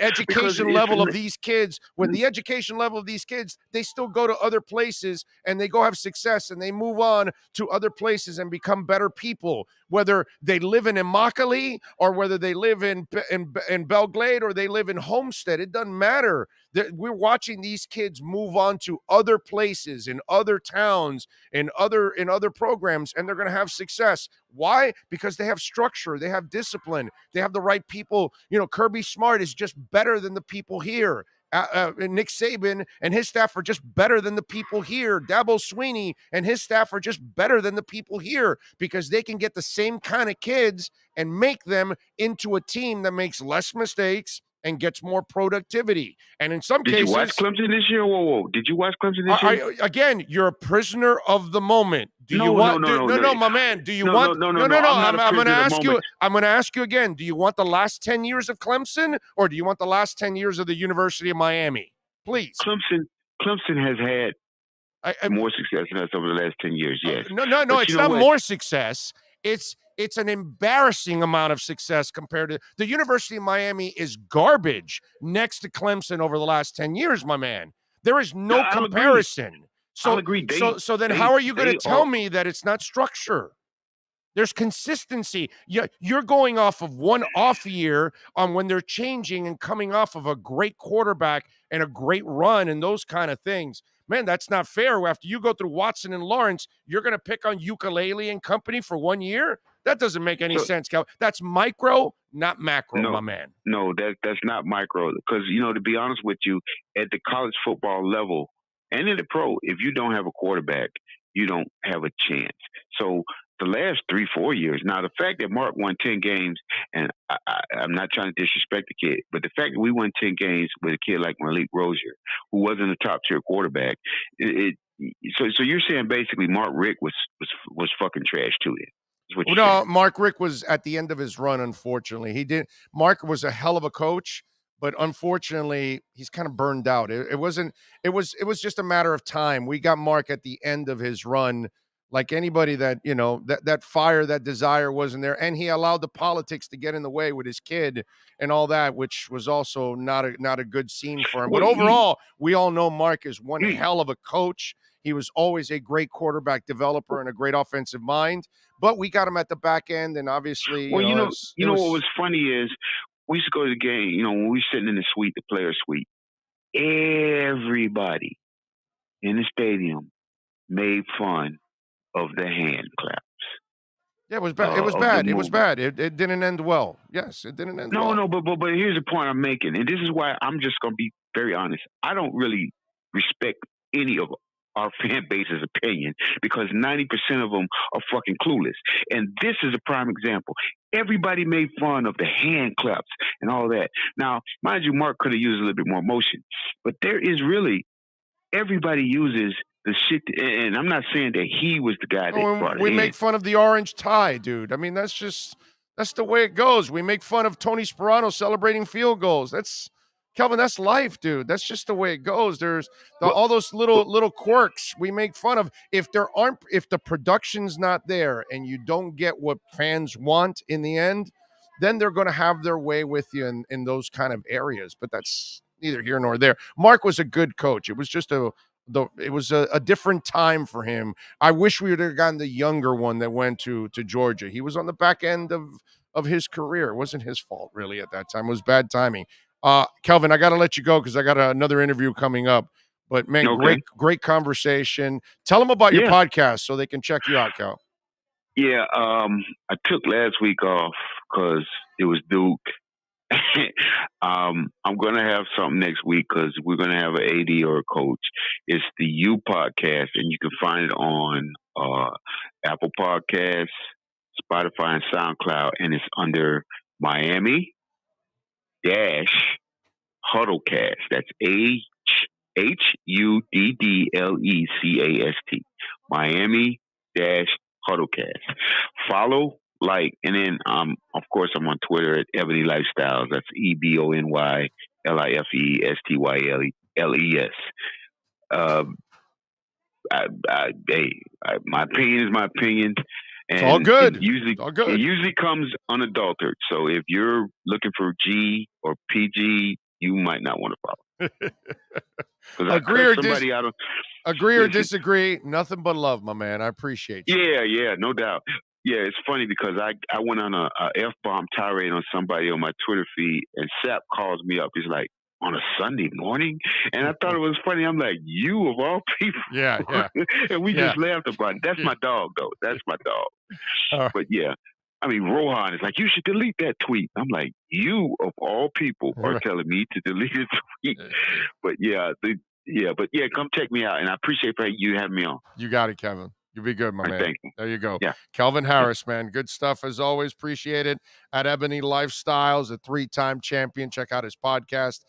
education level of these kids. With the education level of these kids, they still go to other places and they go have success and they move on to other places and become better people. Whether they live in Immokalee or whether they live in Belglade or they live in Homestead, it doesn't matter. We're watching these kids move on to other places, in other towns, in other programs, and they're going to have success. Why? Because they have structure, they have discipline, they have the right people. Kirby Smart is just better than the people here. Nick Saban and his staff are just better than the people here. Dabo Swinney and his staff are just better than the people here because they can get the same kind of kids and make them into a team that makes less mistakes and gets more productivity. And in some cases... Did you watch Clemson this year? Whoa. Did you watch Clemson this year? Again, you're a prisoner of the moment. No, my man. Do you want... No. I'm going to ask you. I'm going to ask you again. Do you want the last 10 years of Clemson or do you want the last 10 years of the University of Miami? Please. Clemson has had more success than us over the last 10 years, yes. No, it's not more success. It's an embarrassing amount of success compared to the University of Miami is garbage next to Clemson over the last 10 years, my man. There is no comparison. I'll agree. So then how are you going to tell me that it's not structure? There's consistency. You're going off of one off year on when they're changing and coming off of a great quarterback and a great run and those kind of things. Man, that's not fair. After you go through Watson and Lawrence, you're going to pick on Ukulele and company for 1 year? That doesn't make any sense, Cal. That's micro, not macro, my man. No, that's not micro. Because, to be honest with you, at the college football level and in the pro, if you don't have a quarterback, you don't have a chance. So the last 3-4 years, now the fact that Mark won 10 games, and I'm not trying to disrespect the kid, but the fact that we won 10 games with a kid like Malik Rozier, who wasn't a top-tier quarterback, so you're saying basically Mark Richt was fucking trash too then? No, Mark Richt was at the end of his run, unfortunately. Mark was a hell of a coach, but unfortunately, he's kind of burned out. It was just a matter of time. We got Mark at the end of his run, like anybody that, that fire, that desire wasn't there. And he allowed the politics to get in the way with his kid and all that, which was also not a good scene for him. But overall, we all know Mark is one hell of a coach. He was always a great quarterback developer and a great offensive mind. But we got him at the back end, and obviously, what was funny is we used to go to the game. When we were sitting in the suite, the player suite, everybody in the stadium made fun of the hand claps. Yeah, it was bad. It was bad. It was bad. It didn't end well. Yes, it didn't end well. No, but here's the point I'm making, and this is why I'm just going to be very honest. I don't really respect any of our fan base's opinion because 90% of them are fucking clueless. And this is a prime example. Everybody made fun of the hand claps and all that. Now, mind you, Mark could have used a little bit more motion, but there is really, everybody uses the shit, and I'm not saying that he was the guy that brought it in. We make fun of the orange tie, dude. I mean, that's the way it goes. We make fun of Tony Sperano celebrating field goals. Kelvin, that's life, dude. That's just the way it goes. There's all those little quirks we make fun of. If the production's not there and you don't get what fans want in the end, then they're going to have their way with you in those kind of areas. But that's neither here nor there. Mark was a good coach. It was just a different time for him. I wish we would have gotten the younger one that went to Georgia. He was on the back end of of his career. It wasn't his fault, really, at that time. It was bad timing. Kelvin, I got to let you go because I got another interview coming up. But, man, great conversation. Tell them about your podcast so they can check you out, Kel. Yeah, I took last week off because it was Duke. I'm going to have something next week because we're going to have an AD or a coach. It's the U Podcast, and you can find it on Apple Podcasts, Spotify, and SoundCloud, and it's under Miami Huddlecast. That's HUDDLECAST. Miami Huddlecast. Follow, like, and then of course I'm on Twitter at Ebony Lifestyles. That's EBONYLIFESTYLES. My opinion is my opinion. And it's all good. It usually comes unadulterated. So if you're looking for G or PG, you might not want to follow. Agree or disagree, nothing but love, my man. I appreciate you. Yeah, no doubt. Yeah, it's funny because I went on a F-bomb tirade on somebody on my Twitter feed, and Sap calls me up. He's like, on a Sunday morning? And I thought it was funny. I'm like, you of all people. Yeah. And we just laughed about it. That's my dog, though. That's my dog. But yeah, I mean, Rohan is like, you should delete that tweet. I'm like, you of all people are telling me to delete a tweet. But come check me out. And I appreciate you having me on. You got it, Kevin. You be good, my man. Thank you. There you go. Yeah. Kelvin Harris, man. Good stuff as always. Appreciate it. At Ebony Lifestyles, a 3-time champion. Check out his podcast.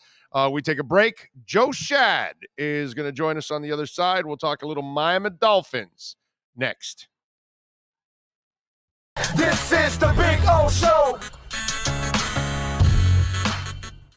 We take a break. Joe Shad is going to join us on the other side. We'll talk a little Miami Dolphins next. This is the Big O Show.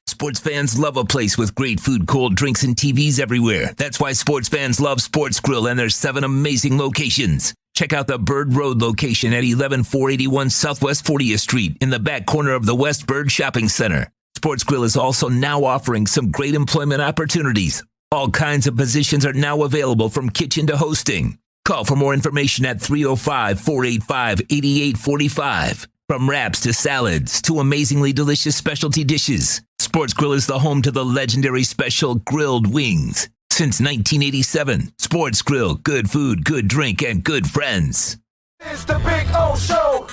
Sports fans love a place with great food, cold drinks, and TVs everywhere. That's why sports fans love Sports Grill and their 7 amazing locations. Check out the Bird Road location at 11481 Southwest 40th Street in the back corner of the West Bird Shopping Center. Sports Grill is also now offering some great employment opportunities. All kinds of positions are now available from kitchen to hosting. Call for more information at 305-485-8845. From wraps to salads to amazingly delicious specialty dishes, Sports Grill is the home to the legendary special grilled wings. Since 1987, Sports Grill, good food, good drink, and good friends. It's the Big O Show.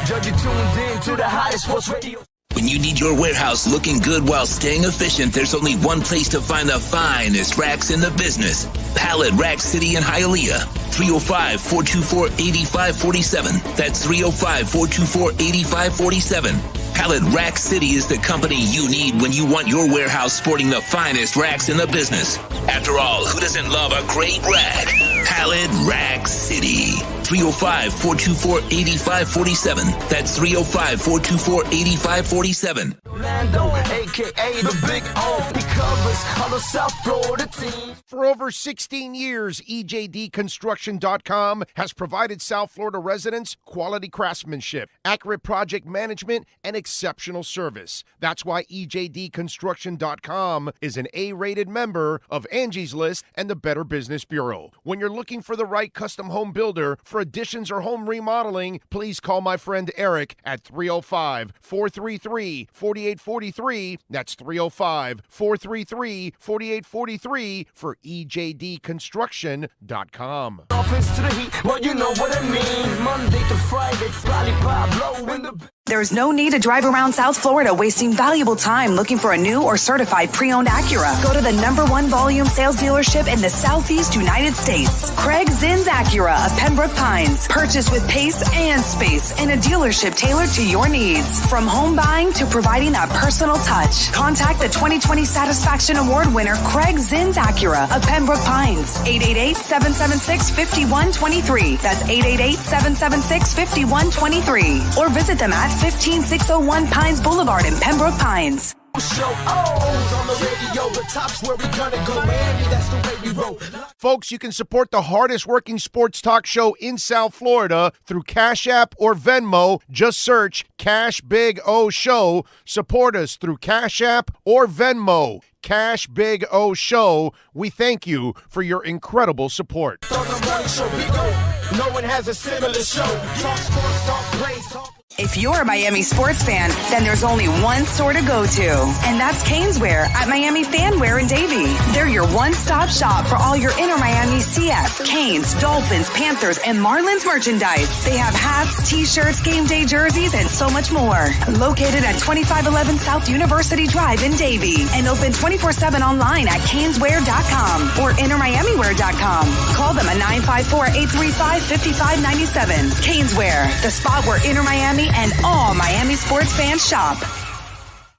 Judge, you tuned in to the hottest sports radio. When you need your warehouse looking good while staying efficient, there's only one place to find the finest racks in the business. Pallet Rack City in Hialeah. 305-424-8547. That's 305-424-8547. Pallet Rack City is the company you need when you want your warehouse sporting the finest racks in the business. After all, who doesn't love a great rack? Pallet Rack City. 305-424-8547. That's 305-424-8547. Orlando, a.k.a. the Big O. He covers all the South Florida teams. For over 16 years, EJDconstruction.com has provided South Florida residents quality craftsmanship, accurate project management, and exceptional service. That's why EJDconstruction.com is an A-rated member of Angie's List and the Better Business Bureau. When you're looking for the right custom home builder for additions or home remodeling, please call my friend Eric at 305-433-4843. That's 305-433-4843 for EJDconstruction.com. Offense to the heat, well, you know what I mean. Monday to Friday, Friday, Pablo in the... There's no need to drive around South Florida wasting valuable time looking for a new or certified pre-owned Acura. Go to the #1 volume sales dealership in the Southeast United States. Craig Zinn's Acura of Pembroke Pines. Purchase with pace and space in a dealership tailored to your needs. From home buying to providing that personal touch. Contact the 2020 Satisfaction Award winner Craig Zinn's Acura of Pembroke Pines. 888-776-5123. That's 888-776-5123. Or visit them at 15601 Pines Boulevard in Pembroke Pines. Show on the radio, the top's where we gonna go. Miami, that's the way we roll. Folks, you can support the hardest working sports talk show in South Florida through Cash App or Venmo. Just search Cash Big O Show. Support us through Cash App or Venmo. Cash Big O Show. We thank you for your incredible support. On the morning show, Big O. No one has a similar show. Talk sports, talk plays, talk... If you're a Miami sports fan, then there's only one store to go to, and that's Caneswear at Miami Fanwear in Davie. They're your one-stop shop for all your inner Miami CF, Canes, Dolphins, Panthers, and Marlins merchandise. They have hats, t-shirts, game day jerseys, and so much more. Located at 2511 South University Drive in Davie, and open 24/7 online at caneswear.com or innermiamiwear.com. Call them at 954-835-5597. Caneswear, the spot where inner Miami and all Miami sports fans shop.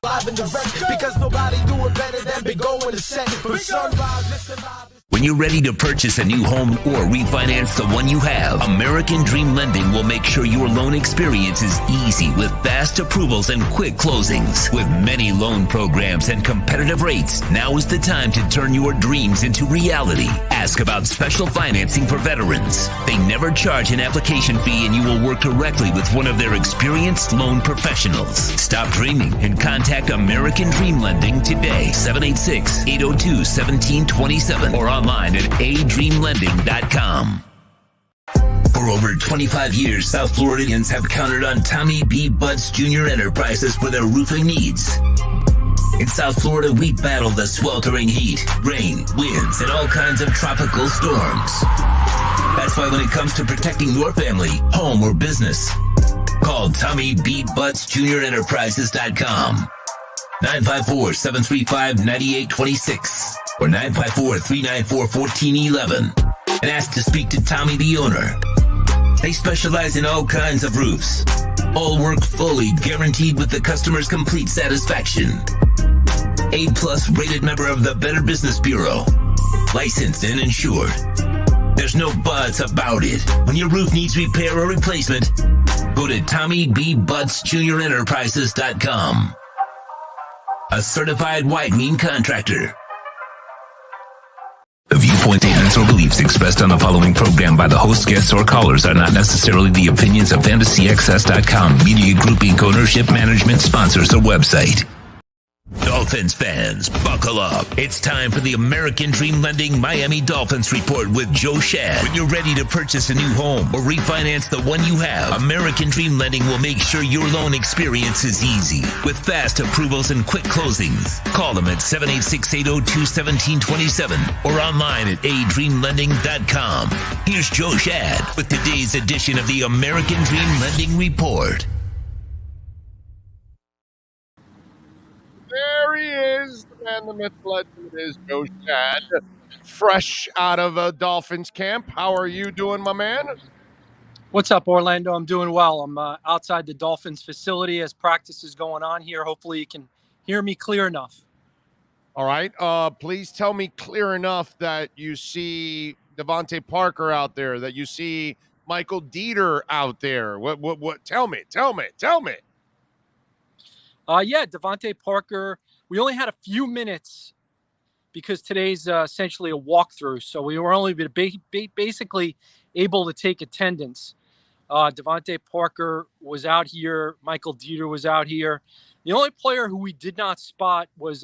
Live and direct, because nobody do it better than Big O in the set. From sunrise, listen live. When you're ready to purchase a new home or refinance the one you have, American Dream Lending will make sure your loan experience is easy with fast approvals and quick closings. With many loan programs and competitive rates, now is the time to turn your dreams into reality. Ask about special financing for veterans. They never charge an application fee, and you will work directly with one of their experienced loan professionals. Stop dreaming and contact American Dream Lending today, 786-802-1727, or online at adreamlending.com. For over 25 years, South Floridians have counted on Tommy B. Butts Jr. Enterprises for their roofing needs. In South Florida, we battle the sweltering heat, rain, winds, and all kinds of tropical storms. That's why when it comes to protecting your family, home, or business, call Tommy B. Butts Jr. Enterprises.com. 954-735-9826 or 954-394-1411 and ask to speak to Tommy, the owner. They specialize in all kinds of roofs. All work fully guaranteed with the customer's complete satisfaction. A+ rated member of the Better Business Bureau. Licensed and insured. There's no buts about it. When your roof needs repair or replacement, go to TommyBButtsJrEnterprises.com. A certified whitening contractor. The viewpoint, statements, or beliefs expressed on the following program by the host, guests, or callers are not necessarily the opinions of FantasyXS.com, Media Group Inc., ownership, management, sponsors, or website. Dolphins fans, buckle up. It's time for the American Dream Lending Miami Dolphins Report with Joe Shad. When you're ready to purchase a new home or refinance the one you have, American Dream Lending will make sure your loan experience is easy with fast approvals and quick closings. Call them at 786-802-1727 or online at adreamlending.com. Here's Joe Shad with today's edition of the American Dream Lending Report. There he is, the man, the myth, legend is Joe Shad, fresh out of a Dolphins camp. How are you doing, my man? What's up, Orlando? I'm doing well. I'm outside the Dolphins facility as practice is going on here. Hopefully you can hear me clear enough. All right. Please tell me clear enough that you see Devontae Parker out there, that you see Michael Dieter out there. What? Tell me. Yeah, Devontae Parker, we only had a few minutes because today's essentially a walkthrough. So we were only basically able to take attendance. Devontae Parker was out here. Michael Dieter was out here. The only player who we did not spot was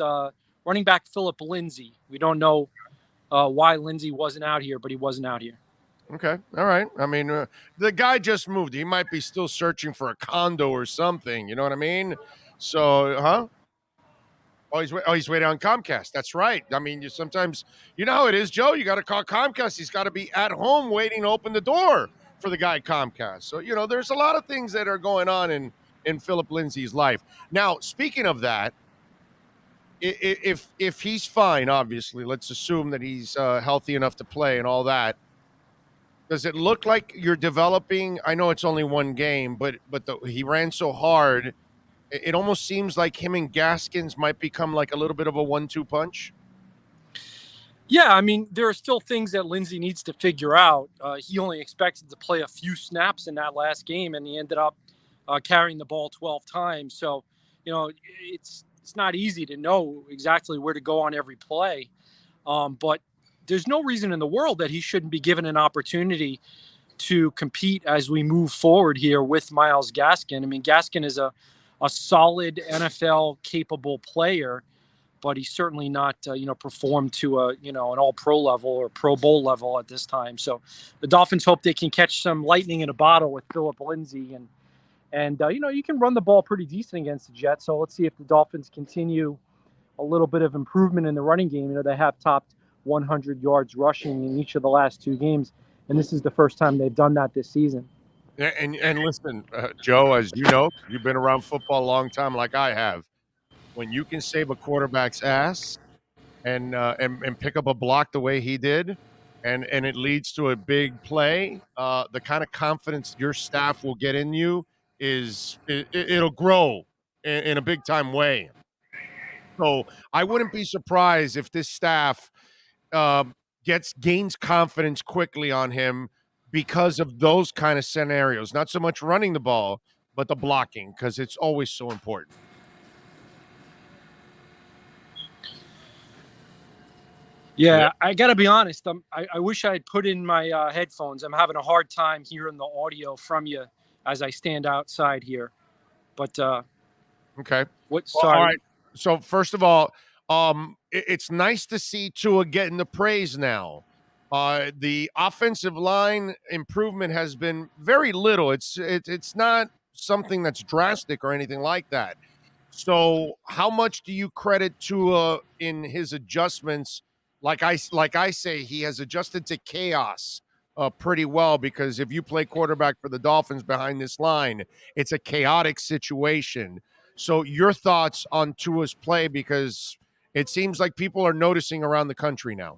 running back Philip Lindsay. We don't know why Lindsay wasn't out here, but he wasn't out here. Okay. All right. I mean, the guy just moved. He might be still searching for a condo or something. You know what I mean? So, huh? Oh, he's waiting on Comcast. That's right. I mean, sometimes, you know how it is, Joe. You got to call Comcast. He's got to be at home waiting to open the door for the guy at Comcast. So, you know, there's a lot of things that are going on in Philip Lindsay's life. Now, speaking of that, if he's fine, obviously, let's assume that he's healthy enough to play and all that. Does it look like you're developing? I know it's only one game, but he ran so hard. It almost seems like him and Gaskins might become like a little bit of a 1-2 punch. Yeah, I mean, there are still things that Lindsay needs to figure out. He only expected to play a few snaps in that last game, and he ended up carrying the ball 12 times. So, you know, it's not easy to know exactly where to go on every play. But there's no reason in the world that he shouldn't be given an opportunity to compete as we move forward here with Myles Gaskin. I mean, Gaskin is a solid NFL capable player, but he's certainly not, performed to an all-pro level or Pro Bowl level at this time. So the Dolphins hope they can catch some lightning in a bottle with Philip Lindsay and And, you can run the ball pretty decent against the Jets. So let's see if the Dolphins continue a little bit of improvement in the running game. They have topped 100 yards rushing in each of the last 2 games. And this is the first time they've done that this season. Yeah, and listen, Joe, as you know, you've been around football a long time like I have. When you can save a quarterback's ass and pick up a block the way he did, and it leads to a big play, the kind of confidence your staff will get in you it'll grow in a big time way. So I wouldn't be surprised if this staff gains confidence quickly on him because of those kind of scenarios. Not so much running the ball, but the blocking, because it's always so important. Yeah, I got to be honest. I wish I had put in my headphones. I'm having a hard time hearing the audio from you as I stand outside here. But okay. What? Sorry. All right. So first of all, it's nice to see Tua getting the praise now. The offensive line improvement has been very little. It's not something that's drastic or anything like that. So how much do you credit Tua in his adjustments? Like I say, he has adjusted to chaos pretty well, because if you play quarterback for the Dolphins behind this line, it's a chaotic situation. So your thoughts on Tua's play, because it seems like people are noticing around the country now.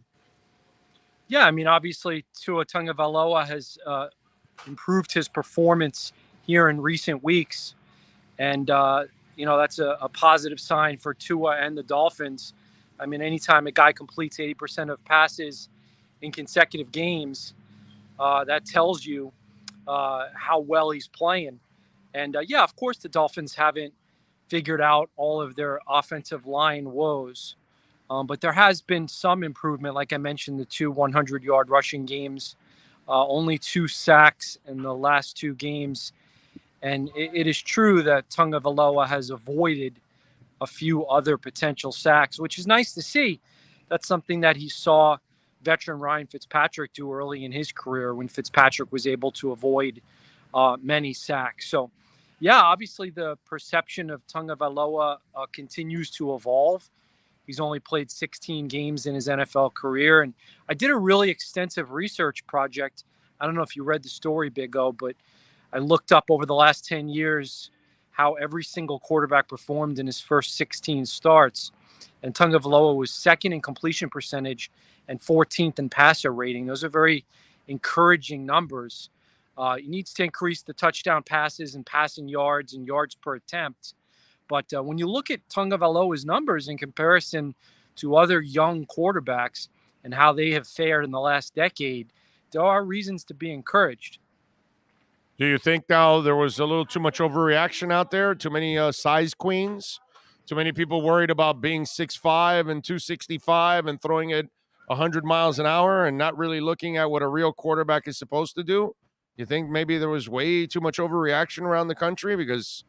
Yeah, I mean, obviously Tua Tagovailoa has improved his performance here in recent weeks. And, that's a positive sign for Tua and the Dolphins. I mean, anytime a guy completes 80% of passes in consecutive games, that tells you how well he's playing. And, of course, the Dolphins haven't figured out all of their offensive line woes. But there has been some improvement. Like I mentioned, the 2 100-yard rushing games, only 2 sacks in the last 2 games. And it is true that Tagovailoa has avoided a few other potential sacks, which is nice to see. That's something that he saw veteran Ryan Fitzpatrick do early in his career, when Fitzpatrick was able to avoid many sacks. So, yeah, obviously the perception of Tagovailoa continues to evolve. He's only played 16 games in his NFL career. And I did a really extensive research project. I don't know if you read the story, Big O, but I looked up over the last 10 years how every single quarterback performed in his first 16 starts. And Tagovailoa was second in completion percentage and 14th in passer rating. Those are very encouraging numbers. He needs to increase the touchdown passes and passing yards and yards per attempt. But when you look at Tagovailoa's numbers in comparison to other young quarterbacks and how they have fared in the last decade, there are reasons to be encouraged. Do you think now there was a little too much overreaction out there? Too many size queens? Too many people worried about being 6'5" and 265 and throwing it 100 miles an hour and not really looking at what a real quarterback is supposed to do? You think maybe there was way too much overreaction around the country? Because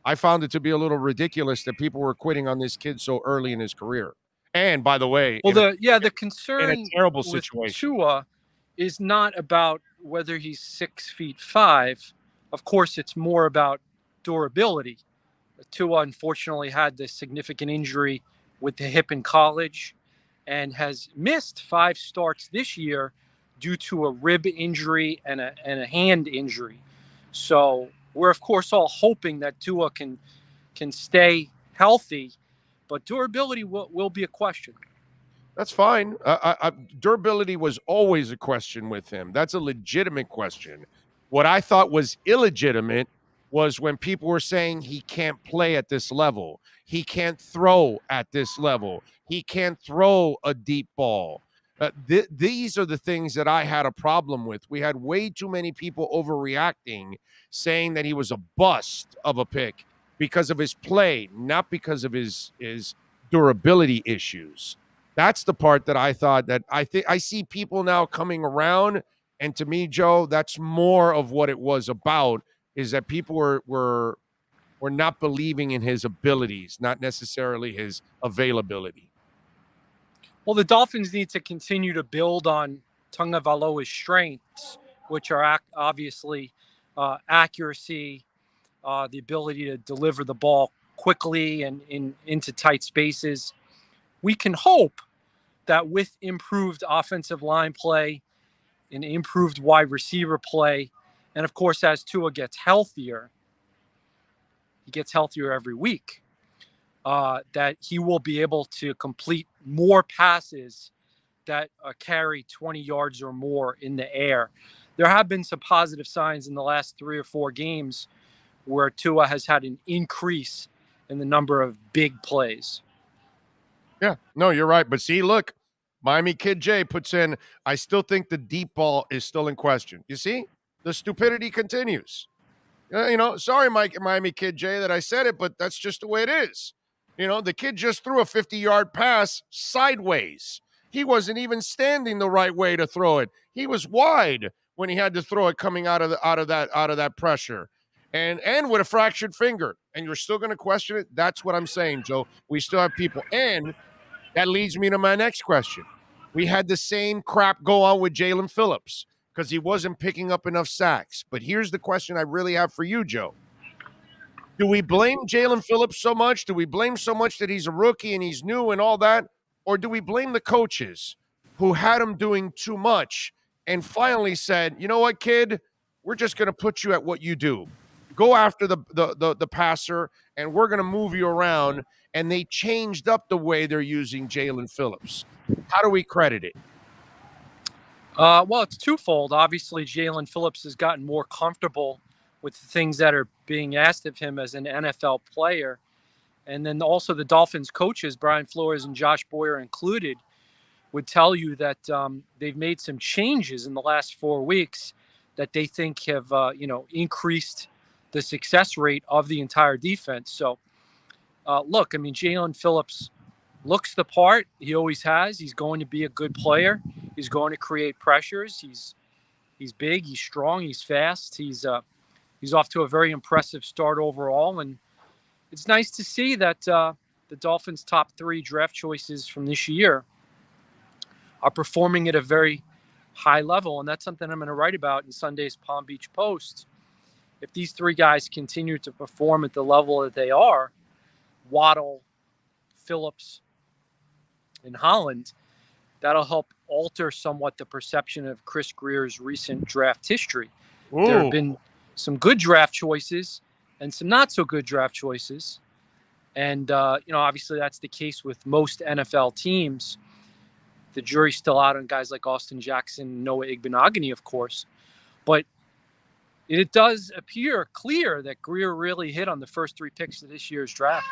I found it to be a little ridiculous that people were quitting on this kid so early in his career. And by the way, the concern in a terrible with situation. Tua is not about whether he's 6'5". Of course, it's more about durability. Tua unfortunately had this significant injury with the hip in college and has missed 5 starts this year due to a rib injury and a hand injury. So we're, of course, all hoping that Tua can stay healthy, but durability will be a question. That's fine. Durability was always a question with him. That's a legitimate question. What I thought was illegitimate was when people were saying he can't play at this level. He can't throw at this level. He can't throw a deep ball. These are the things that I had a problem with. We had way too many people overreacting, saying that he was a bust of a pick because of his play, not because of his durability issues. That's the part that I thought that I see people now coming around. And to me, Joe, that's more of what it was about, is that people were not believing in his abilities, not necessarily his availability. Well, the Dolphins need to continue to build on Tagovailoa's strengths, which are obviously accuracy, the ability to deliver the ball quickly and into tight spaces. We can hope that with improved offensive line play and improved wide receiver play, and of course, as Tua gets healthier, he gets healthier every week, that he will be able to complete more passes that carry 20 yards or more in the air. There have been some positive signs in the last 3 or 4 games where Tua has had an increase in the number of big plays. Yeah, no, you're right. But see, look, Miami Kid J puts in, I still think the deep ball is still in question. You see, the stupidity continues. Sorry, Miami Kid J, that I said it, but that's just the way it is. The kid just threw a 50-yard pass sideways. He wasn't even standing the right way to throw it. He was wide when he had to throw it coming out of that pressure. And with a fractured finger. And you're still going to question it? That's what I'm saying, Joe. We still have people. And that leads me to my next question. We had the same crap go on with Jalen Phillips because he wasn't picking up enough sacks. But here's the question I really have for you, Joe. Do we blame Jalen Phillips so much? Do we blame so much that he's a rookie and he's new and all that? Or do we blame the coaches who had him doing too much and finally said, you know what, kid, we're just going to put you at what you do. Go after the passer, and we're going to move you around. And they changed up the way they're using Jalen Phillips. How do we credit it? Well, it's twofold. Obviously, Jalen Phillips has gotten more comfortable with the things that are being asked of him as an NFL player. And then also the Dolphins coaches, Brian Flores and Josh Boyer included, would tell you that they've made some changes in the last 4 weeks that they think have, increased the success rate of the entire defense. So, look, I mean, Jalen Phillips looks the part. He always has. He's going to be a good player. He's going to create pressures. He's big. He's strong. He's fast. He's off to a very impressive start overall. And it's nice to see that the Dolphins' top 3 draft choices from this year are performing at a very high level. And that's something I'm going to write about in Sunday's Palm Beach Post. If these 3 guys continue to perform at the level that they are, Waddle, Phillips, and Holland, that'll help alter somewhat the perception of Chris Greer's recent draft history. Ooh. There have been some good draft choices and some not so good draft choices. And, obviously that's the case with most NFL teams. The jury's still out on guys like Austin Jackson, Noah Igbenogany, of course. But it does appear clear that Greer really hit on the first 3 picks of this year's draft.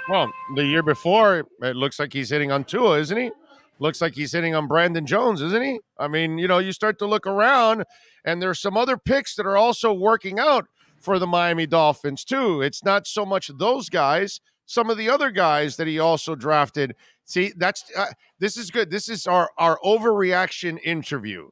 Well, the year before, it looks like he's hitting on Tua, isn't he? Looks like he's hitting on Brandon Jones, isn't he? I mean, you start to look around, and there's some other picks that are also working out for the Miami Dolphins, too. It's not so much those guys, some of the other guys that he also drafted. See, this is good. This is our overreaction interview,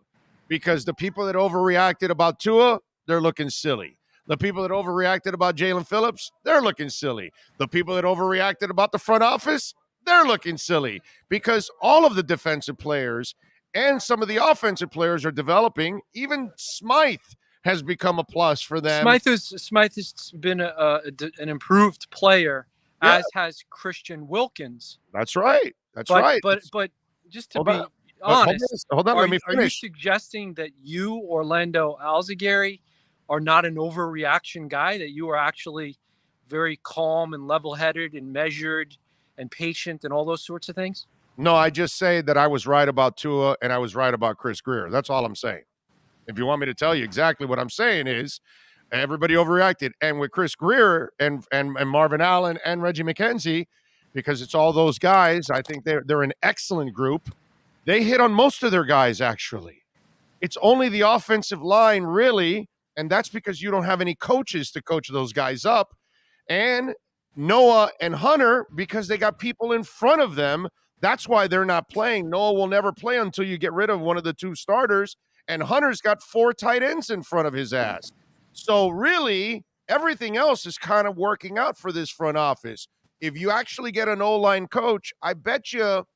because the people that overreacted about Tua, they're looking silly. The people that overreacted about Jalen Phillips, they're looking silly. The people that overreacted about the front office, they're looking silly, because all of the defensive players and some of the offensive players are developing. Even Smythe has become a plus for them. Smythe has been an improved player, as has Christian Wilkins. That's right. Right. But just to be honest, hold on. Let me finish. Are you suggesting that you, Orlando Alzagari, are not an overreaction guy, that you are actually very calm and level-headed and measured and patient and all those sorts of things? No, I just say that I was right about Tua and I was right about Chris Greer. That's all I'm saying. If you want me to tell you exactly what I'm saying is, everybody overreacted. And with Chris Greer and Marvin Allen and Reggie McKenzie, because it's all those guys, I think they're an excellent group. They hit on most of their guys, actually. It's only the offensive line, really, and that's because you don't have any coaches to coach those guys up. And Noah and Hunter, because they got people in front of them, that's why they're not playing. Noah will never play until you get rid of one of the 2 starters, and Hunter's got 4 tight ends in front of his ass. So really, everything else is kind of working out for this front office. If you actually get an O-line coach, I bet you,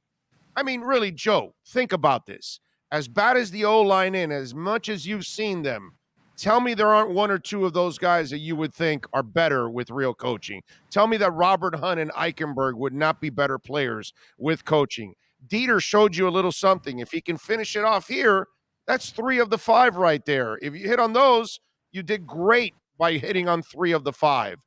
I mean, really, Joe, think about this. As bad as the O-line is, as much as you've seen them, Tell me there aren't one or two of those guys that you would think are better with real coaching. Tell me that Robert Hunt and Eichenberg would not be better players with coaching. Dieter showed you a little something. If he can finish it off here, that's 3 of the 5 right there. If you hit on those, you did great by hitting on 3 of the 5.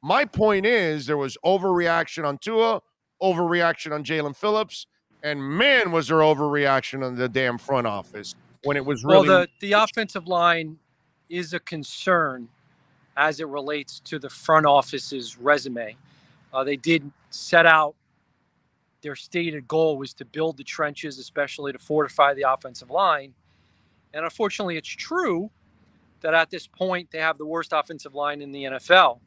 My point is there was overreaction on Tua, overreaction on Jalen Phillips, and man, was there overreaction on the damn front office when it was really. Well, the offensive line is a concern as it relates to the front office's resume. They did set out their stated goal was to build the trenches, especially to fortify the offensive line. And unfortunately, it's true that at this point they have the worst offensive line in the NFL.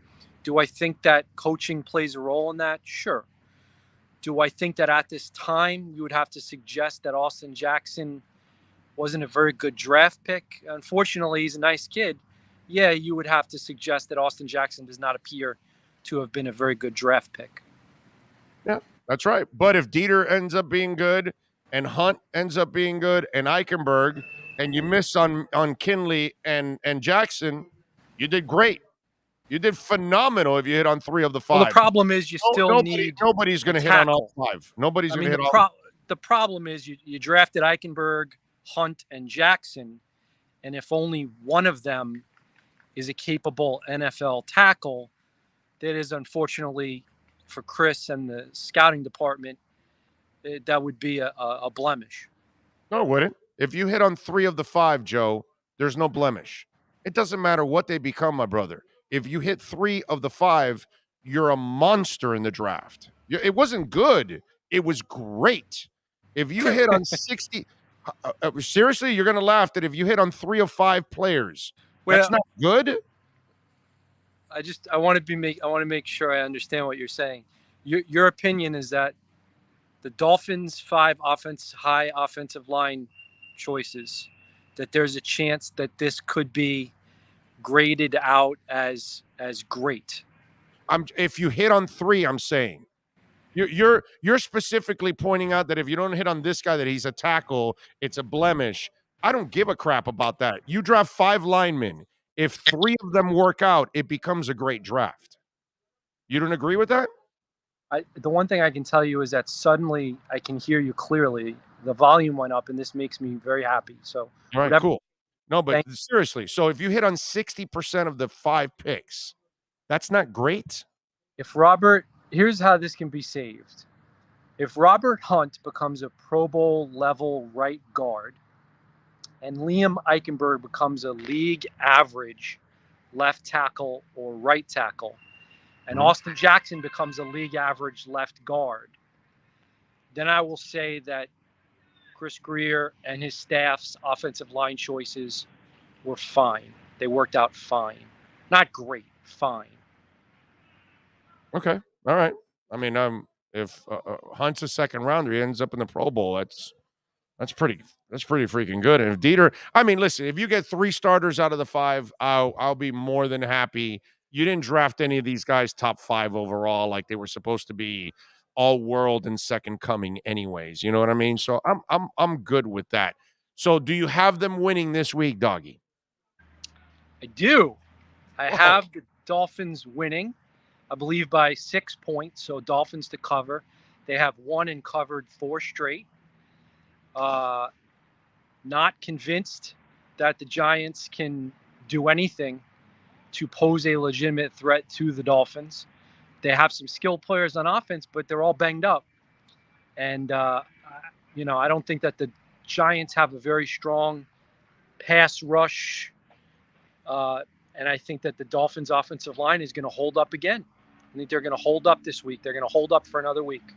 Do I think that coaching plays a role in that? Sure. Do I think that at this time you would have to suggest that Austin Jackson wasn't a very good draft pick? Unfortunately, he's a nice kid. Yeah, you would have to suggest that Austin Jackson does not appear to have been a very good draft pick. Yeah, that's right. But if Dieter ends up being good and Hunt ends up being good and Eichenberg and you miss on Kinley and Jackson, you did great. You did phenomenal if you hit on 3 of the 5. Well, the problem is you still need nobody's going to hit on all 5. Nobody's going to hit all. The problem is you drafted Eichenberg, Hunt, and Jackson, and if only one of them is a capable NFL tackle, that is unfortunately for Chris and the scouting department, that would be a blemish. No, it wouldn't. If you hit on 3 of the 5, Joe, there's no blemish. It doesn't matter what they become, my brother. If you hit 3 of the 5, you're a monster in the draft. It wasn't good. It was great. If you hit on 60, seriously, you're going to laugh that if you hit on 3 of 5 players, that's not good. I want to make sure I understand what you're saying. Your opinion is that the Dolphins' 5 high offensive line choices, that there's a chance that this could be graded out as great. If you hit on 3, I'm saying you're specifically pointing out that if you don't hit on this guy that he's a tackle, it's a blemish. I don't give a crap about that. You draft 5 linemen. If 3 of them work out, it becomes a great draft. You don't agree with that? The one thing I can tell you is that suddenly I can hear you clearly. The volume went up, and this makes me very happy. So, all right, cool. No, but seriously, so if you hit on 60% of the 5 picks, that's not great. Here's how this can be saved. If Robert Hunt becomes a Pro Bowl level right guard and Liam Eichenberg becomes a league average left tackle or right tackle, and Austin Jackson becomes a league average left guard, then I will say that Chris Greer and his staff's offensive line choices were fine. They worked out fine. Not great, fine. Okay. All right. I mean, if Hunt's a second rounder, he ends up in the Pro Bowl. That's pretty freaking good. And if Dieter, I mean, listen, if you get 3 starters out of the 5, I'll be more than happy. You didn't draft any of these guys top 5 overall, like they were supposed to be all world and second coming anyways. You know what I mean? So I'm good with that. So do you have them winning this week, Doggy? I do. I have the Dolphins winning, I believe by 6 points. So Dolphins to cover. They have won and covered 4 straight. Not convinced that the Giants can do anything to pose a legitimate threat to the Dolphins. They have some skilled players on offense, but they're all banged up. And, I don't think that the Giants have a very strong pass rush. And I think that the Dolphins' offensive line is going to hold up again. I think they're going to hold up this week. They're going to hold up for another week.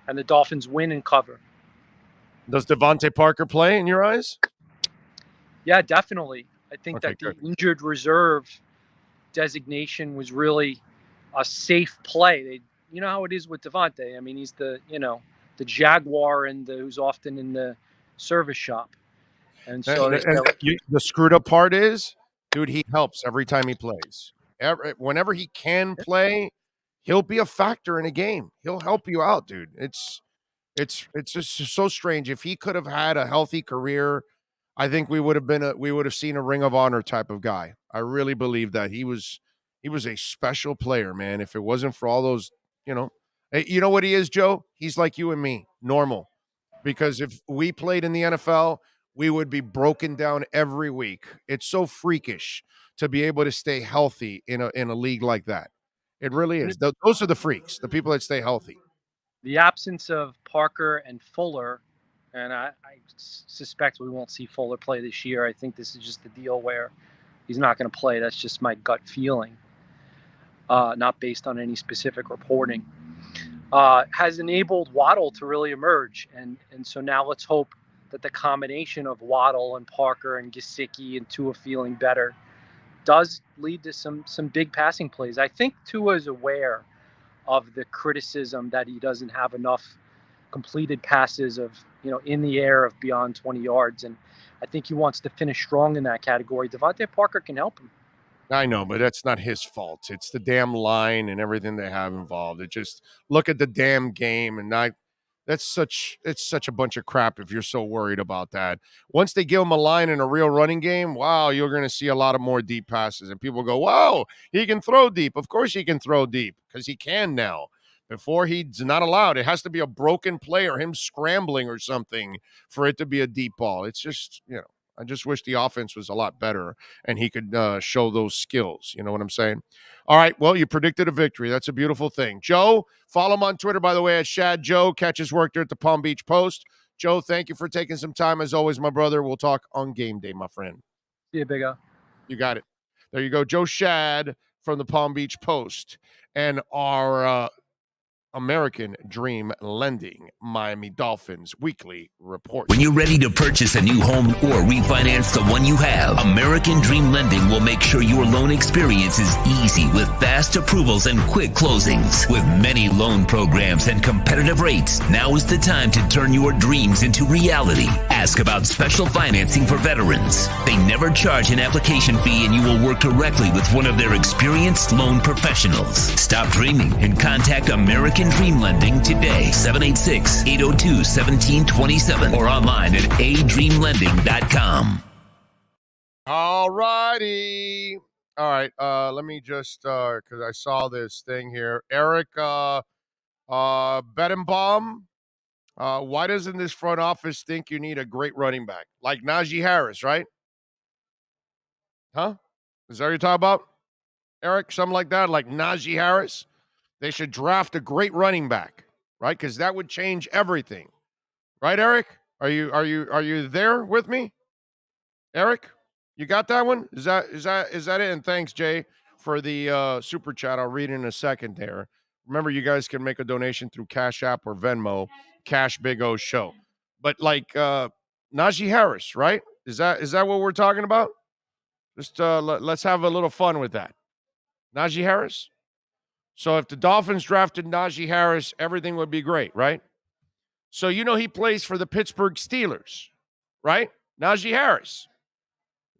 And the Dolphins win and cover. Does Devontae Parker play in your eyes? Yeah, definitely. I think that the injured reserve designation was really a safe play. You know how it is with Devontae. I mean, he's the Jaguar and who's often in the service shop. And so the screwed up part is, dude, he helps every time he plays. Whenever he can play, he'll be a factor in a game. He'll help you out, dude. It's just so strange. If he could have had a healthy career, I think we would have seen a Ring of Honor type of guy. I really believe that he was a special player, man. If it wasn't for all those, you know what he is, Joe? He's like you and me, normal. Because if we played in the NFL, we would be broken down every week. It's so freakish to be able to stay healthy in a league like that. It really is. Those are the freaks, the people that stay healthy. The absence of Parker and Fuller, and I suspect we won't see Fuller play this year. I think this is just a deal where he's not going to play. That's just my gut feeling, not based on any specific reporting. Has enabled Waddle to really emerge, and so now let's hope that the combination of Waddle and Parker and Gesicki and Tua feeling better does lead to some big passing plays. I think Tua is aware of the criticism that he doesn't have enough completed passes of, in the air of beyond 20 yards. And I think he wants to finish strong in that category. Devontae Parker can help him. I know, but that's not his fault. It's the damn line and everything they have involved. It just look at the damn game and it's such a bunch of crap if you're so worried about that. Once they give him a line in a real running game, wow, you're going to see a lot of more deep passes. And people go, wow, he can throw deep. Of course he can throw deep because he can now. Before, he's not allowed. It has to be a broken play or him scrambling or something for it to be a deep ball. It's just, I just wish the offense was a lot better and he could show those skills. You know what I'm saying? All right, well, you predicted a victory. That's a beautiful thing. Joe, follow him on Twitter, by the way, at Shad Joe. Catch his work there at the Palm Beach Post. Joe, thank you for taking some time. As always, my brother. We'll talk on game day, my friend. See you, Big O. You got it. There you go. Joe Shad from the Palm Beach Post. And our American Dream Lending Miami Dolphins weekly report. When you're ready to purchase a new home or refinance the one you have, American Dream Lending will make sure your loan experience is easy with fast approvals and quick closings. With many loan programs and competitive rates, now is the time to turn your dreams into reality. Ask about special financing for veterans. They never charge an application fee and you will work directly with one of their experienced loan professionals. Stop dreaming and contact American Dream Lending today, 786-802-1727 or online at adreamlending.com. All righty. All right. Let me just, because I saw this thing here. Eric Bettenbaum, why doesn't this front office think you need a great running back? Like Najee Harris, right? Huh? Is that what you're talking about, Eric? Something like that, like Najee Harris? They should draft a great running back, right? Because that would change everything, right, Eric? Are you there with me, Eric? You got that one? Is that it? And thanks, Jay, for the super chat. I'll read it in a second there. Remember, you guys can make a donation through Cash App or Venmo, Cash Big O Show. But like Najee Harris, right? Is that what we're talking about? Just let's have a little fun with that. Najee Harris. So if the Dolphins drafted Najee Harris, everything would be great, right? So he plays for the Pittsburgh Steelers, right? Najee Harris.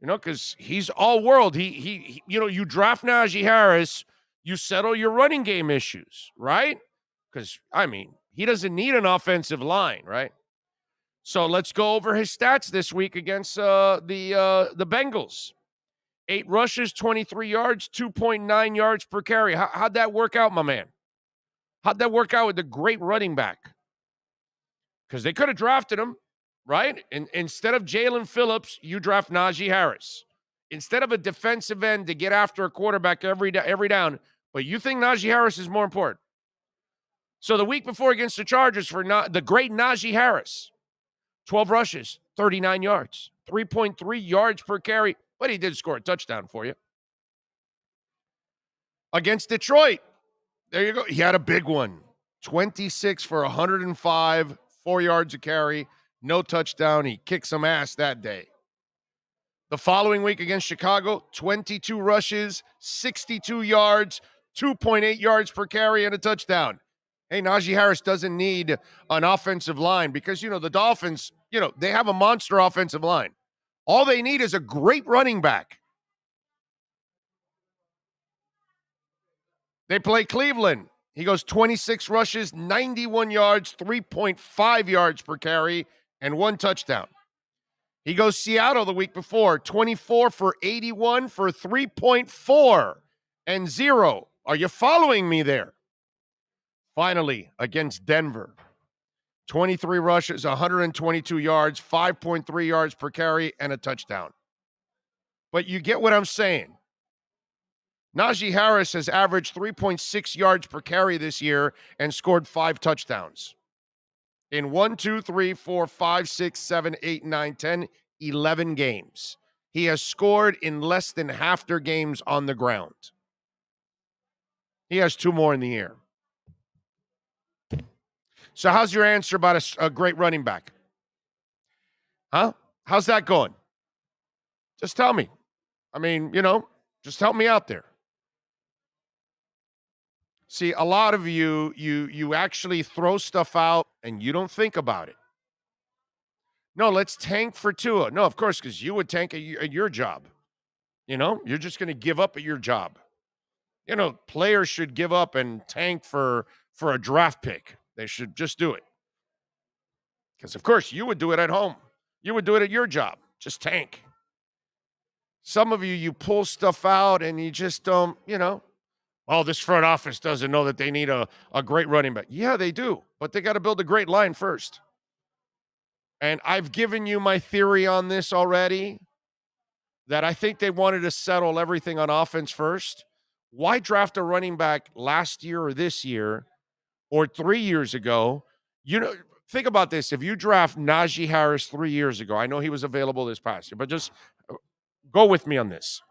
Because he's all world. He you draft Najee Harris, you settle your running game issues, right? Because, he doesn't need an offensive line, right? So let's go over his stats this week against the Bengals. 8 rushes, 23 yards, 2.9 yards per carry. How'd that work out, my man? How'd that work out with the great running back? Because they could have drafted him, right? And instead of Jalen Phillips, you draft Najee Harris. Instead of a defensive end to get after a quarterback every down, but you think Najee Harris is more important. So the week before against the Chargers for the great Najee Harris, 12 rushes, 39 yards, 3.3 yards per carry. But he did score a touchdown for you. Against Detroit, there you go. He had a big one. 26 for 105, 4 yards a carry, no touchdown. He kicked some ass that day. The following week against Chicago, 22 rushes, 62 yards, 2.8 yards per carry, and a touchdown. Hey, Najee Harris doesn't need an offensive line because, the Dolphins, they have a monster offensive line. All they need is a great running back. They play Cleveland. He goes 26 rushes, 91 yards, 3.5 yards per carry, and 1 touchdown. He goes Seattle the week before, 24 for 81 for 3.4 and 0. Are you following me there? Finally, against Denver, 23 rushes, 122 yards, 5.3 yards per carry, and a touchdown. But you get what I'm saying. Najee Harris has averaged 3.6 yards per carry this year and scored 5 touchdowns. In 1, 2, 3, 4, 5, 6, 7, 8, 9, 10, 11 games. He has scored in less than half their games on the ground. He has 2 more in the air. So how's your answer about a great running back? Huh? How's that going? Just tell me. I mean, just help me out there. See, a lot of you actually throw stuff out and you don't think about it. No, let's tank for Tua. No, of course, because you would tank at your job. You're just going to give up at your job. Players should give up and tank for a draft pick. They should just do it. Because, of course, you would do it at home. You would do it at your job. Just tank. Some of you pull stuff out and you just don't, oh, this front office doesn't know that they need a great running back. Yeah, they do. But they got to build a great line first. And I've given you my theory on this already, that I think they wanted to settle everything on offense first. Why draft a running back last year or this year or 3 years ago? Think about this. If you draft Najee Harris 3 years ago, I know he was available this past year, but just go with me on this.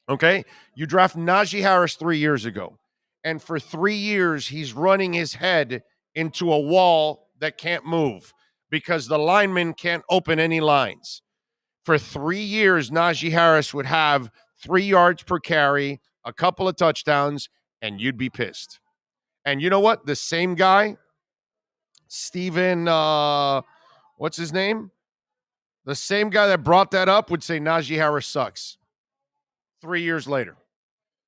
Okay? You draft Najee Harris 3 years ago, and for 3 years, he's running his head into a wall that can't move because the lineman can't open any lines. For 3 years, Najee Harris would have 3 yards per carry, a couple of touchdowns, and you'd be pissed. And you know what? The same guy, Steven, what's his name? The same guy that brought that up would say Najee Harris sucks. 3 years later.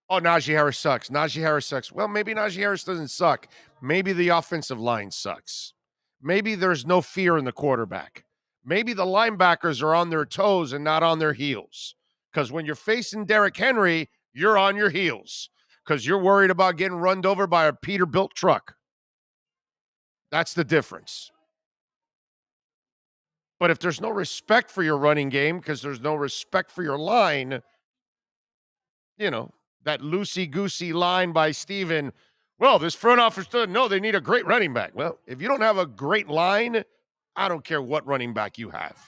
Oh, Najee Harris sucks. Najee Harris sucks. Well, maybe Najee Harris doesn't suck. Maybe the offensive line sucks. Maybe there's no fear in the quarterback. Maybe the linebackers are on their toes and not on their heels. Because when you're facing Derrick Henry, you're on your heels. Because you're worried about getting run over by a Peterbilt truck. That's the difference. But if there's no respect for your running game because there's no respect for your line, that loosey-goosey line by Steven, well, this front office doesn't know they need a great running back. Well, if you don't have a great line, I don't care what running back you have.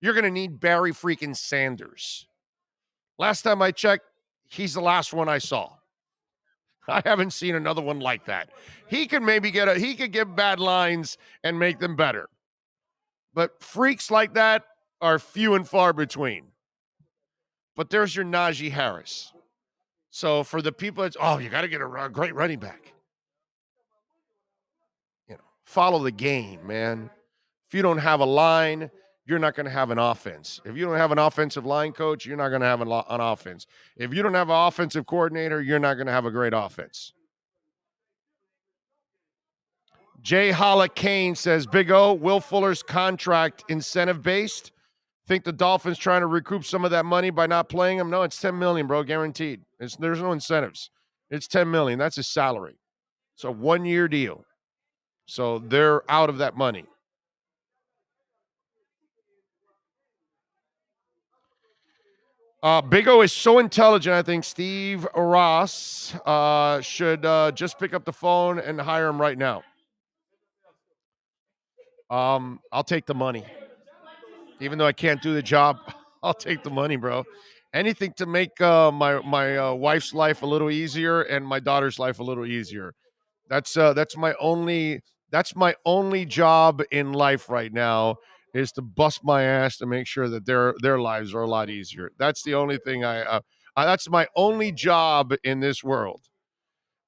You're going to need Barry freaking Sanders. Last time I checked, he's the last one I saw. I haven't seen another one like that. He could maybe get bad lines and make them better. But freaks like that are few and far between. But there's your Najee Harris. So for the people, it's, you got to get a great running back. Follow the game, man. If you don't have a line, you're not going to have an offense. If you don't have an offensive line coach, you're not going to have an offense. If you don't have an offensive coordinator, you're not going to have a great offense. Jay Holla Kane says, Big O, Will Fuller's contract incentive-based? Think the Dolphins trying to recoup some of that money by not playing him? No, it's $10 million, bro, guaranteed. There's no incentives. It's $10 million. That's his salary. It's a one-year deal. So they're out of that money. Big O is so intelligent, I think Steve Ross should just pick up the phone and hire him right now. I'll take the money. Even though I can't do the job, I'll take the money, bro. Anything to make my wife's life a little easier and my daughter's life a little easier. That's my only job in life right now, is to bust my ass to make sure that their lives are a lot easier. That's the only thing that's my only job in this world.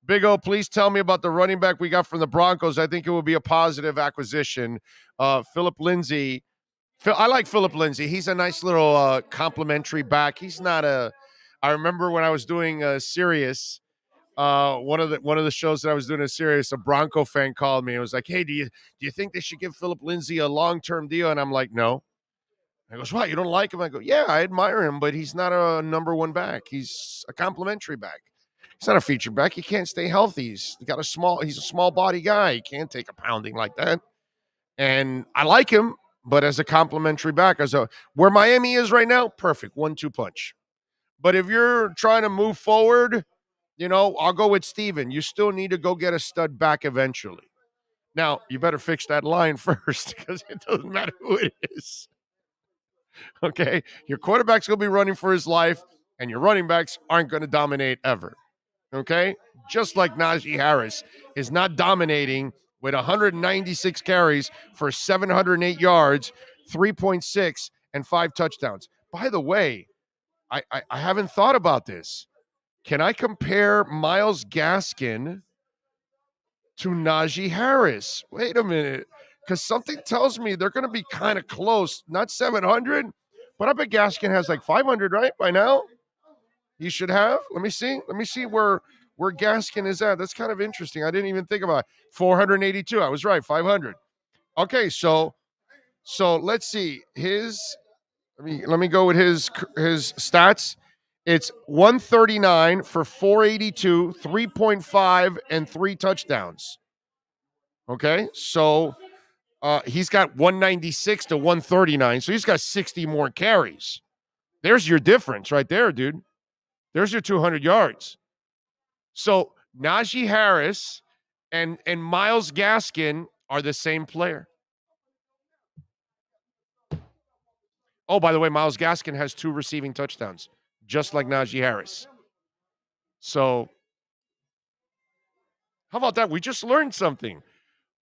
Big O, please tell me about the running back we got from the Broncos. I think it will be a positive acquisition. Philip Lindsay. I like Philip Lindsay. He's a nice little complimentary back. He's not I remember when I was doing Sirius, one of the shows that I was doing in Sirius, a Bronco fan called me and was like, "Hey, do you think they should give Philip Lindsay a long-term deal?" And I'm like, "No." He goes, "What? You don't like him?" I go, "Yeah, I admire him, but he's not a number one back. He's a complimentary back. He's not a feature back. He can't stay healthy. He's a small body guy. He can't take a pounding like that. And I like him, but as a complimentary back, where Miami is right now, perfect 1-2 punch. But if you're trying to move forward, I'll go with Steven. You still need to go get a stud back eventually. Now, you better fix that line first because it doesn't matter who it is. Okay? Your quarterback's going to be running for his life, and your running backs aren't going to dominate ever. Okay? Just like Najee Harris is not dominating with 196 carries for 708 yards, 3.6, and 5 touchdowns. By the way, I haven't thought about this. Can I compare Myles Gaskin to Najee Harris? Wait a minute. Because something tells me they're going to be kind of close. Not 700, but I bet Gaskin has like 500, right? By now? He should have. Let me see. Let me see where Gaskin is at. That's kind of interesting. I didn't even think about it. 482. I was right. 500. Okay, so let's see. Let me go with his stats. It's 139 for 482, 3.5, and 3 touchdowns. Okay, so he's got 196 to 139, so he's got 60 more carries. There's your difference right there, dude. There's your 200 yards. So Najee Harris and Myles Gaskin are the same player. Oh, by the way, Myles Gaskin has 2 receiving touchdowns, just like Najee Harris. So how about that? We just learned something.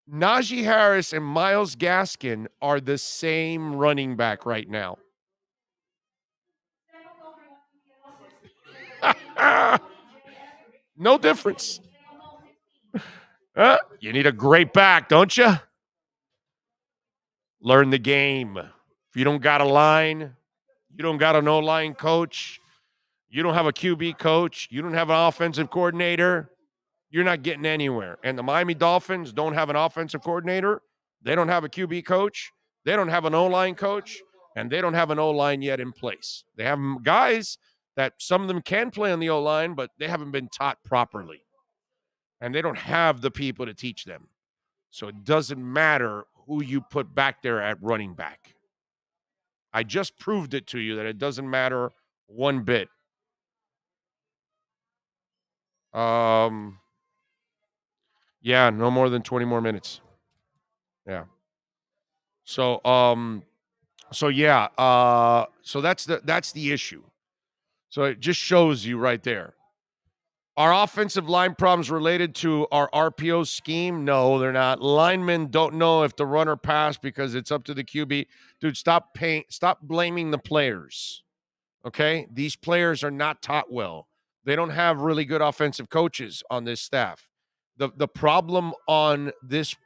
Najee Harris and Myles Gaskin are the same running back right now. No difference. You need a great back, don't you? Learn the game. If you don't got a line, you don't got an O-line coach, you don't have a QB coach, you don't have an offensive coordinator, you're not getting anywhere. And the Miami Dolphins don't have an offensive coordinator. They don't have a QB coach. They don't have an O-line coach. And they don't have an O-line yet in place. They have guys that some of them can play on the O-line, but they haven't been taught properly. And they don't have the people to teach them. So it doesn't matter who you put back there at running back. I just proved it to you that it doesn't matter one bit. Yeah, no more than 20 more minutes. Yeah. So so that's the issue. So it just shows you right there. Are offensive line problems related to our RPO scheme? No, they're not. Linemen don't know if the run or pass because it's up to the QB. Dude, stop blaming the players. Okay? These players are not taught well. They don't have really good offensive coaches on this staff. The problem on this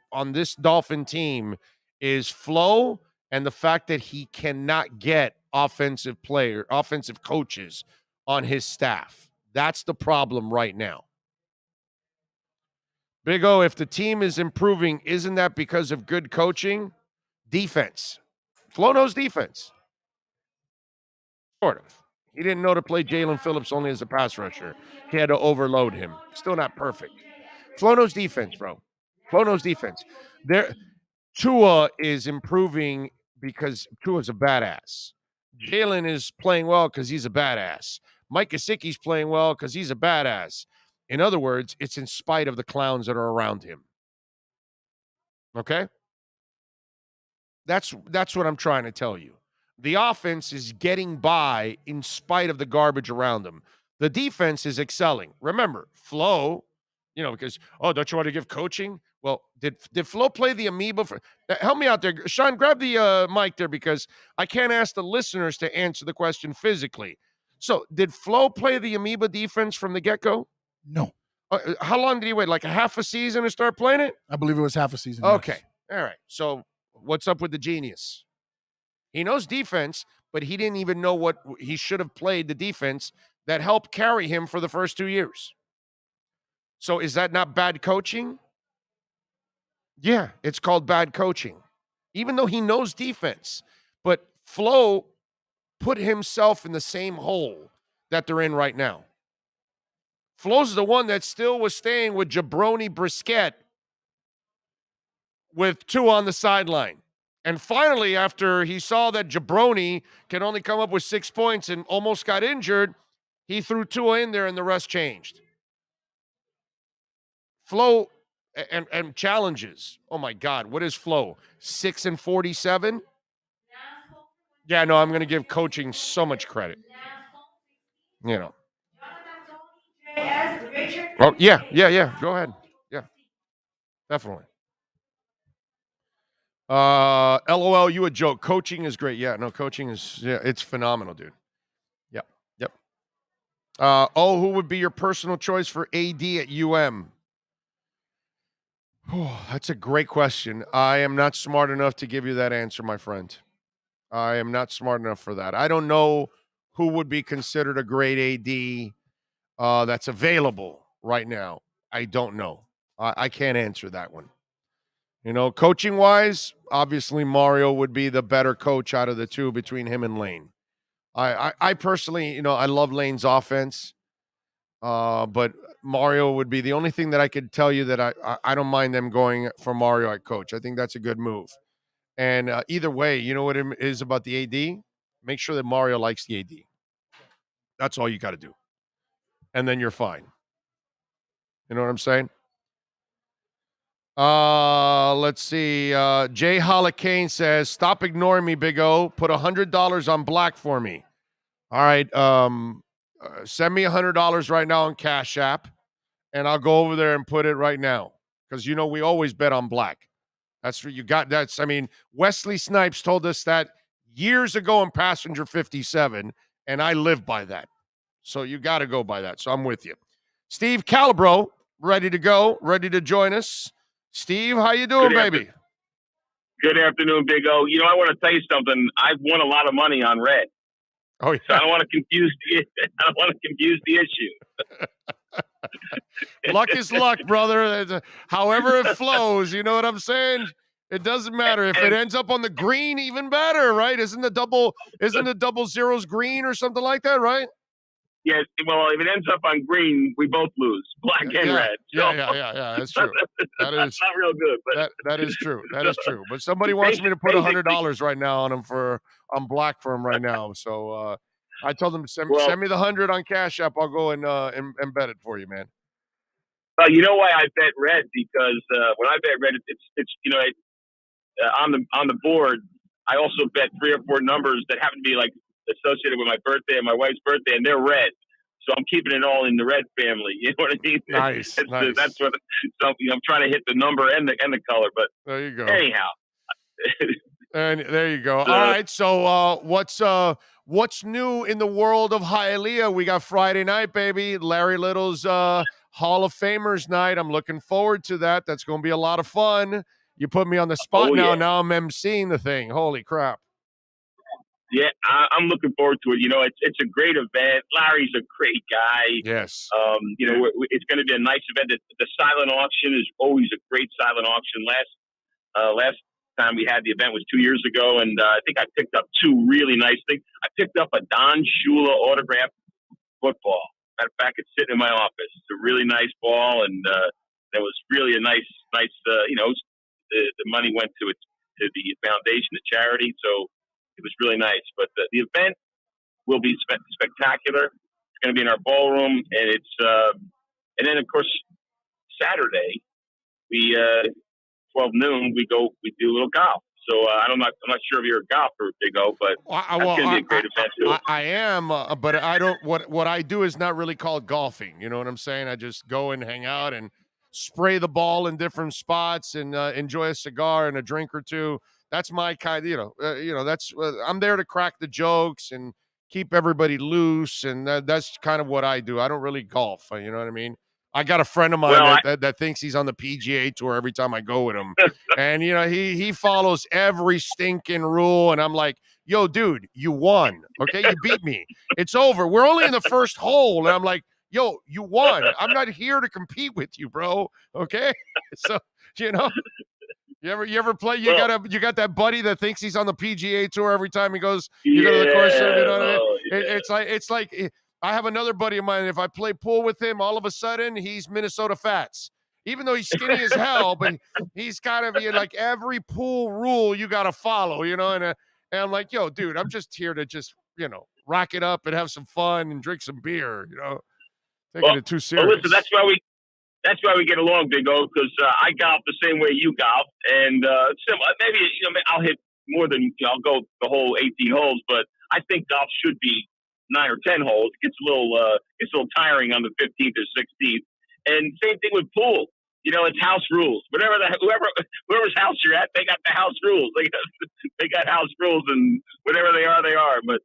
Dolphin team is Flo and the fact that he cannot get offensive coaches on his staff. That's the problem right now. Big O, if the team is improving, isn't that because of good coaching? Defense. Flo knows defense. Sort of. He didn't know to play Jalen Phillips only as a pass rusher. He had to overload him. Still not perfect. Flo knows defense, bro. Flo knows defense. Tua is improving because Tua's a badass. Jalen is playing well because he's a badass. Mike Gesicki's playing well because he's a badass. In other words, it's in spite of the clowns that are around him. Okay? That's what I'm trying to tell you. The offense is getting by in spite of the garbage around them. The defense is excelling. Remember, Flo, because, don't you want to give coaching? Well, did Flo play the amoeba? Help me out there. Sean, grab the mic there because I can't ask the listeners to answer the question physically. So, did Flo play the amoeba defense from the get-go? No. How long did he wait? Like a half a season to start playing it? I believe it was half a season. Okay. Yes. All right. So, what's up with the genius? He knows defense, but he didn't even know what he should have played the defense that helped carry him for the first 2 years. So is that not bad coaching? Yeah, it's called bad coaching. Even though he knows defense. But Flo put himself in the same hole that they're in right now. Flo's the one that still was staying with Jabroni Brisket with 2 on the sideline. And finally, after he saw that Jabroni can only come up with 6 points and almost got injured, he threw 2 in there and the rest changed. Flo and challenges. Oh my God, what is Flo? 6-47? Yeah, no, I'm going to give coaching so much credit. You know. Oh, yeah. Go ahead. Yeah, definitely. LOL, you a joke. Coaching is great. Yeah, no, coaching is, it's phenomenal, dude. Yep. Who would be your personal choice for AD at UM? Oh, that's a great question. I am not smart enough to give you that answer, my friend. I am not smart enough for that. I don't know who would be considered a great AD that's available right now. I don't know. I can't answer that one. You know, coaching-wise, obviously Mario would be the better coach out of the two between him and Lane. I personally, I love Lane's offense, but Mario would be the only thing that I could tell you that I don't mind them going for Mario at coach. I think that's a good move. And either way, you know what it is about the AD? Make sure that Mario likes the AD. That's all you got to do. And then you're fine. You know what I'm saying? Let's see. Jay Hollicane says, stop ignoring me, Big O. Put $100 on black for me. All right. Send me $100 right now on Cash App, and I'll go over there and put it right now. Because, we always bet on black. That's what you got. Wesley Snipes told us that years ago in Passenger 57, and I live by that. So you got to go by that. So I'm with you. Steve Calabro, ready to go, ready to join us. Steve, how you doing, baby? Good afternoon, Big O. I want to tell you something. I've won a lot of money on red. Oh, yeah. So I don't want to confuse the issue. Luck is luck, brother. However it flows, you know what I'm saying? It doesn't matter. If it ends up on the green, even better, right? Isn't the double zeros green or something like that, right? Yes. Well, if it ends up on green, we both lose, black and red. So. Yeah. That's true. That is not real good, but that is true. That is true. But somebody wants me to put $100 right now on him on black for him right now. So I told them send me the 100 on Cash App. I'll go and bet it for you, man. You know why I bet red? Because when I bet red, it's on the board. I also bet 3 or 4 numbers that happen to be like associated with my birthday and my wife's birthday, and they're red. So I'm keeping it all in the red family. You know what I mean? Nice. That's what. So I'm trying to hit the number and the color. But there you go. Anyhow. And there you go. All right. So what's new in the world of Hialeah? We got Friday night, baby. Larry Little's Hall of Famers night. I'm looking forward to that. That's going to be a lot of fun. You put me on the spot now. Yeah. Now I'm emceeing the thing. Holy crap. Yeah, I'm looking forward to it. It's a great event. Larry's a great guy. Yes. It's going to be a nice event. The silent auction is always a great silent auction. Last time we had the event was 2 years ago, and I think I picked up 2 really nice things. I picked up a Don Shula autographed football. Matter of fact, it's sitting in my office. It's a really nice ball, and it was really a nice. The money went to the foundation, the charity. So it was really nice. But the event will be spectacular. It's going to be in our ballroom, and and then of course Saturday we 12 noon we do a little golf. So I'm not sure if you're a golfer, Big O, but that's going to be a great event too. I am, but I don't. What I do is not really called golfing. You know what I'm saying? I just go and hang out and spray the ball in different spots and enjoy a cigar and a drink or two. That's my kind. That's I'm there to crack the jokes and keep everybody loose, and that's kind of what I do. I don't really golf. You know what I mean? I got a friend of mine that thinks he's on the PGA Tour every time I go with him. And, he follows every stinking rule. And I'm like, yo, dude, you won. Okay, you beat me. It's over. We're only in the first hole. And I'm like, yo, you won. I'm not here to compete with you, bro. Okay? So, You ever play? You Well, got that buddy that thinks he's on the PGA Tour every time he goes. You go to the course. You know what I mean? It's like I have another buddy of mine. If I play pool with him, all of a sudden he's Minnesota Fats. Even though he's skinny as hell, but he's got to be like every pool rule you got to follow. And I'm like, yo, dude, I'm just here to just rock it up and have some fun and drink some beer. Taking it too serious. Well, listen, that's why we get along, Big O, because I golf the same way you golf, and maybe I'll hit more than I'll go the whole 18 holes, but I think golf should be 9 or 10 holes. It gets a little tiring on the 15th or 16th, and same thing with pool. It's house rules. Whoever's house you're at, they got the house rules. They got house rules, and whatever they are, they are. But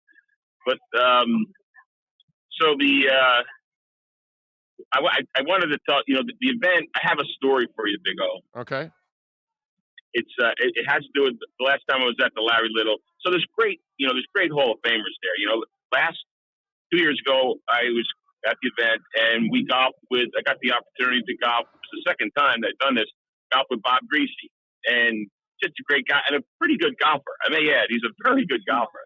so the. I wanted to talk. The event. I have a story for you, Big O. Okay. It has to do with the last time I was at the Larry Little. So there's great Hall of Famers there. Last 2 years ago, I was at the event and we golfed with. I got the opportunity to golf. It was the second time that I've done this. Golf with Bob Greasy, and just a great guy and a pretty good golfer. I may add, he's a very good golfer.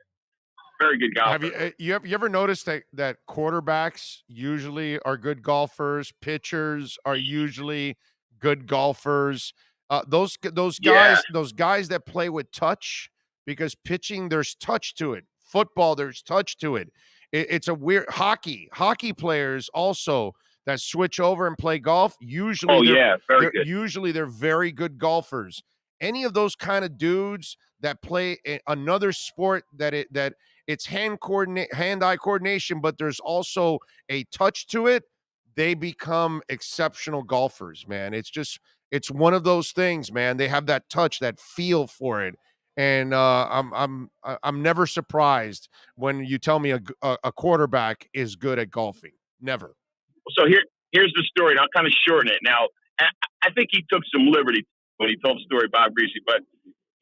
Very good golfer. Have you ever noticed that quarterbacks usually are good golfers, pitchers are usually good golfers? Those guys that play with touch, because pitching there's touch to it. Football there's touch to it. It's a weird hockey players also that switch over and play golf. Usually they're very good golfers. Any of those kind of dudes that play another sport that it's hand-eye coordination, but there's also a touch to it, they become exceptional golfers, man. It's one of those things, man. They have that touch, that feel for it. And I'm never surprised when you tell me a quarterback is good at golfing. Never. So here's the story, and I'll kind of shorten it. Now, I think he took some liberty when he told the story, Bob Greasy, but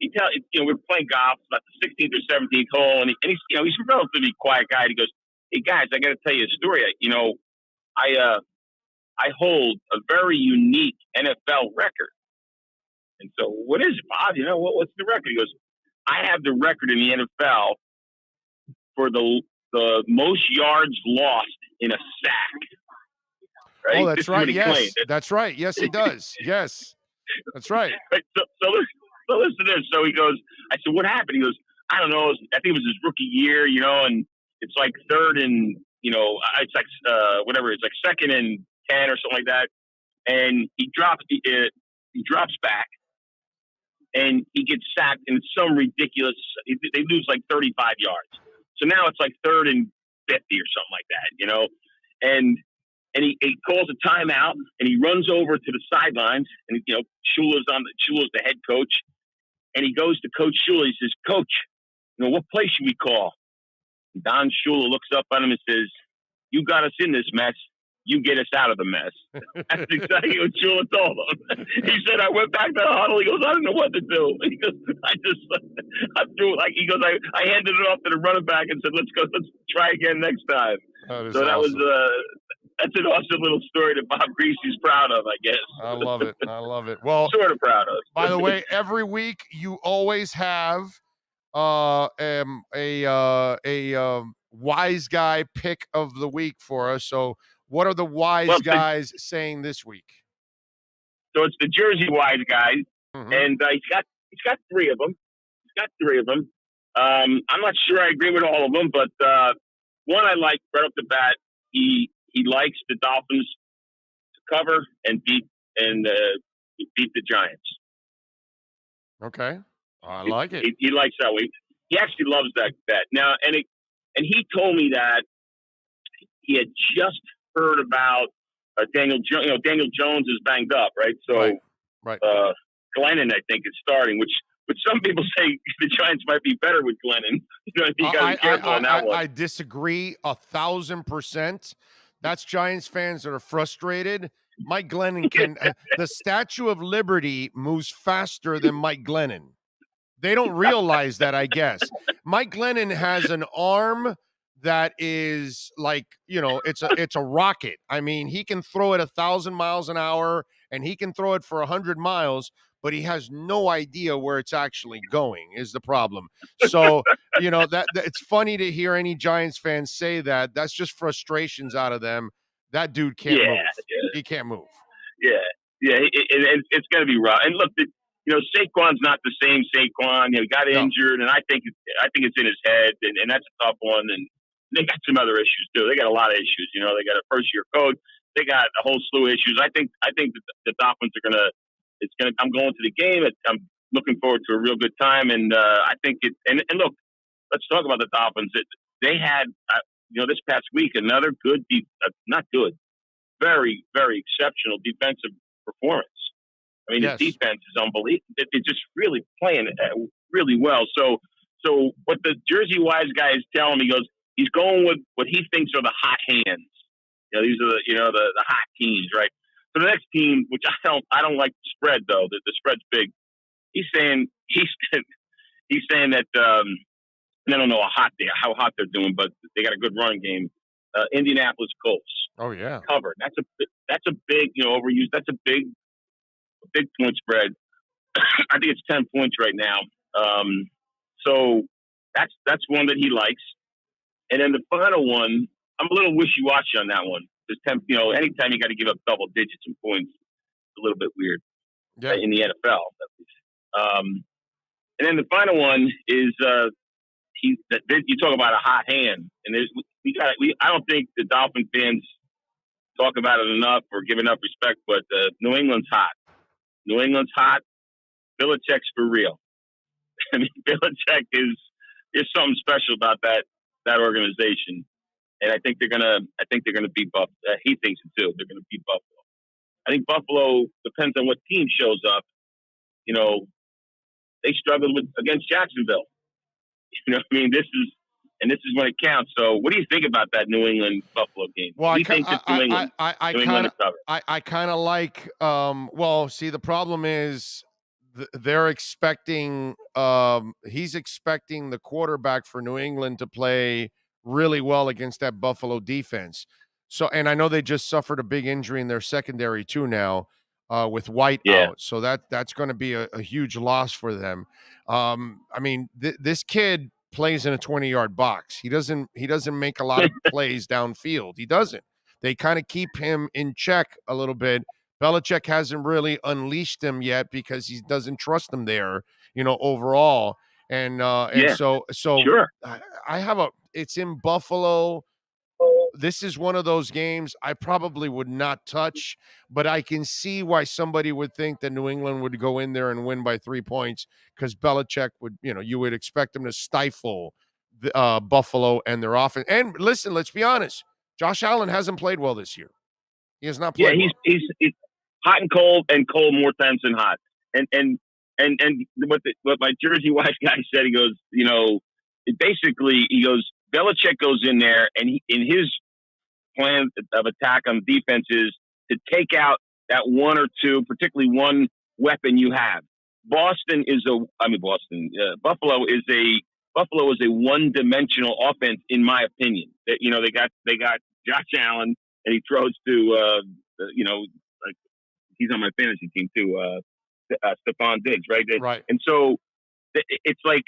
we're playing golf about the 16th or 17th hole, and he's a relatively quiet guy. And he goes, "Hey guys, I got to tell you a story. I hold a very unique NFL record." And so, what is it, Bob? What's the record? He goes, "I have the record in the NFL for the most yards lost in a sack." Right? Oh, that's right. Yes, that's right. Yes, he does. Yes, that's right. So listen to this. So he goes, I said, "What happened?" He goes, "I don't know. I think it was his rookie year, and it's like third and, it's like, whatever. It's like 2nd and 10 or something like that. And he drops back and he gets sacked and it's some ridiculous, they lose like 35 yards. So now it's like 3rd and 50 or something like that, and he calls a timeout and he runs over to the sidelines and, Shula's the head coach. And he goes to Coach Shula. He says, "Coach, what play should we call?" And Don Shula looks up at him and says, "You got us in this mess. You get us out of the mess." That's exactly what Shula told him. He said, "I went back to the huddle." He goes, "I don't know what to do." He goes, I threw it. He goes, I handed it off to the running back and said, let's try again next time." So that awesome. That's an awesome little story that Bob Greasy's proud of, I guess. I love it. Well, sort of proud of. By the way, every week you always have a wise guy pick of the week for us. So what are the wise guys saying this week? So it's the Jersey wise guys, and he's got 3 of them. I'm not sure I agree with all of them, but one I like right off the bat. He likes the Dolphins to cover and beat the Giants. Okay, I like it. He likes that week. He actually loves that bet. Now, and he told me that he had just heard about Daniel Jones. Daniel Jones is banged up, right? So, right. Glennon, I think, is starting, which some people say the Giants might be better with Glennon. You got to be careful on that one. I disagree 1,000%. That's Giants fans that are frustrated. Mike Glennon can the Statue of Liberty moves faster than Mike Glennon. They don't realize that, I guess. Mike Glennon has an arm that is like, it's a rocket. I mean, he can throw it 1,000 miles an hour and he can throw it for 100 miles, but he has no idea where it's actually going is the problem. So, that it's funny to hear any Giants fans say that. That's just frustrations out of them. That dude can't move. Yeah. He can't move. Yeah. It's going to be rough. And look, Saquon's not the same Saquon. He got injured, and I think it's in his head, and that's a tough one. And they got some other issues too. They got a lot of issues. They got a first-year coach. They got a whole slew of issues. I think the Dolphins are gonna. I'm going to the game. I'm looking forward to a real good time, and I think it. And look, let's talk about the Dolphins. They had, this past week, another good, not good, very, very exceptional defensive performance. I mean, yes. The defense is unbelievable. They're just really playing really well. So what the Jersey Wise guy is telling me, he's going with what he thinks are the hot hands. These are the hot teams, right? So the next team, which I don't like the spread though. The spread's big. He's saying that I don't know how hot they're doing, but they got a good running game. Indianapolis Colts. Oh yeah, covered. That's a big overused. That's a big point spread. I think it's 10 points right now. So that's one that he likes. And then the final one, I'm a little wishy-washy on that one. There's anytime you got to give up double digits in points, it's a little bit weird in the NFL. And then the final one is you talk about a hot hand, and I don't think the Dolphin fans talk about it enough or give enough respect, but New England's hot. New England's hot. Belichick's for real. I mean, Belichick there's something special about that organization, and I think they're gonna beat Buffalo. He thinks it too. They're gonna beat Buffalo. I think Buffalo depends on what team shows up. They struggled against Jacksonville. What I mean? This is when it counts. So, what do you think about that New England Buffalo game? Well, I kind of like. See, the problem is they're expecting. He's expecting the quarterback for New England to play really well against that Buffalo defense. So, and I know they just suffered a big injury in their secondary too now, with White out. So that's going to be a huge loss for them. I mean, this kid plays in a 20-yard box. He doesn't make a lot of plays downfield. He doesn't. They kind of keep him in check a little bit. Belichick hasn't really unleashed him yet because he doesn't trust him there, overall. And so sure. it's in Buffalo. This is one of those games I probably would not touch, but I can see why somebody would think that New England would go in there and win by 3 points because Belichick would, you would expect him to stifle Buffalo and their offense. And listen, let's be honest. Josh Allen hasn't played well this year. He has not played well. He's hot and cold more times than hot. And what my Jersey Wise guy said, he goes, Belichick goes in there and in his plan of attack on defense is to take out that one or two, particularly one weapon you have. Buffalo is a one-dimensional offense, in my opinion. They got Josh Allen, and he throws to like he's on my fantasy team too. Stephon Diggs, right? Right. And so it's like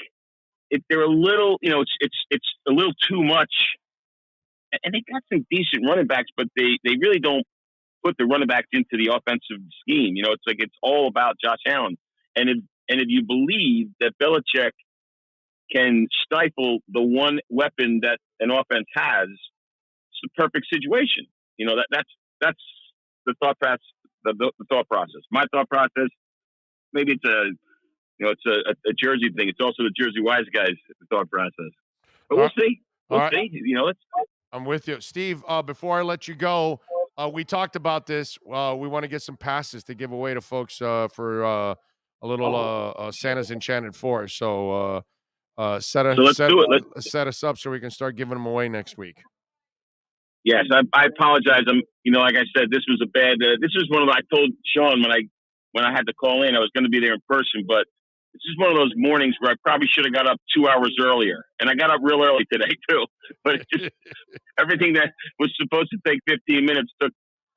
they're a little, it's a little too much. And they got some decent running backs, but they really don't put the running backs into the offensive scheme. It's like it's all about Josh Allen. And if you believe that Belichick can stifle the one weapon that an offense has, it's the perfect situation. That's the thought process. The thought process. My thought process. Maybe it's a Jersey thing. It's also the Jersey Wise guys' thought process. But we'll see. We'll see. I'm with you, Steve. Before I let you go, we talked about this. We want to get some passes to give away to folks for a little Santa's Enchanted Forest. So set us up so we can start giving them away next week. Yes, I apologize. Like I said, this was a bad. This is one of I told Sean when I had to call in, I was going to be there in person, but this is one of those mornings where I probably should have got up 2 hours earlier, and I got up real early today too. But it's just everything that was supposed to take 15 minutes took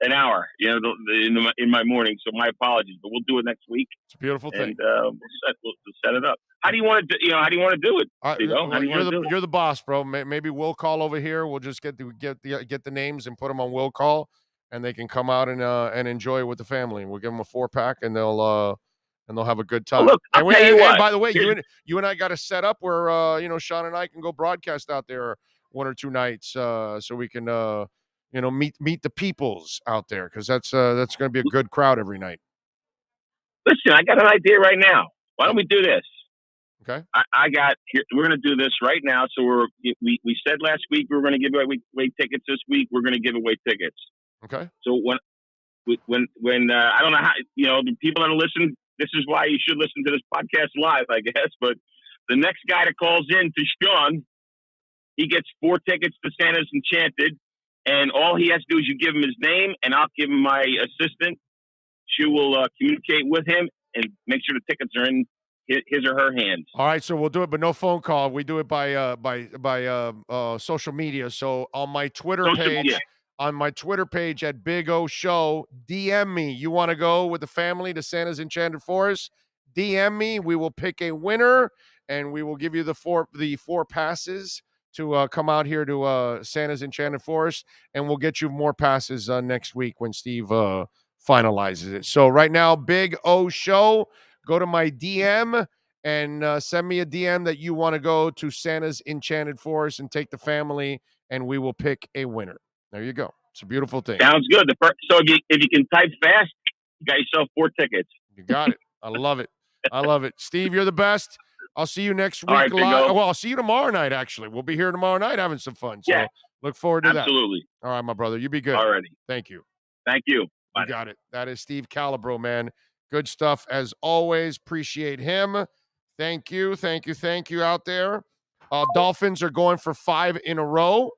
an hour, in my morning. So my apologies, but we'll do it next week. It's a beautiful thing. And we'll set it up. How do you want to? How do you want to do it? Well, How do you want to do it? You're the boss, bro. Maybe we'll call over here. We'll just get the names and put them on will call, and they can come out and enjoy it with the family. We'll give them a 4-pack, and they'll have a good time. Well, look, I'll tell you what. And by the way, you and I got to set up where Sean and I can go broadcast out there 1 or 2 nights, so we can meet the peoples out there, because that's going to be a good crowd every night. Listen, I got an idea right now. Why don't we do this? Okay. We're going to do this right now. So we said last week we were going to give away tickets. This week we're going to give away tickets. Okay. So when I don't know how, the people that are listening, this is why you should listen to this podcast live, I guess. But the next guy that calls in to Sean, he gets 4 tickets to Santa's Enchanted, and all he has to do is you give him his name, and I'll give him my assistant. She will communicate with him and make sure the tickets are in his or her hands. All right, so we'll do it, but no phone call. We do it by social media. So on my Twitter page at Big O Show, DM me. You want to go with the family to Santa's Enchanted Forest? DM me. We will pick a winner, and we will give you the four passes to come out here to Santa's Enchanted Forest, and we'll get you more passes next week when Steve finalizes it. So right now, Big O Show, go to my DM and send me a DM that you want to go to Santa's Enchanted Forest and take the family, and we will pick a winner. There you go. It's a beautiful thing. Sounds good. So if you can type fast, you got yourself 4 tickets. You got it. I love it. I love it. Steve, you're the best. I'll see you next week. All right, Well, I'll see you tomorrow night, actually. We'll be here tomorrow night having some fun. So yeah, look forward to that. Absolutely. All right, my brother. You be good. Alrighty. Thank you. Thank you. Bye. You got it. That is Steve Calabro, man. Good stuff as always. Appreciate him. Thank you. Thank you. Thank you out there. Dolphins are going for 5 in a row.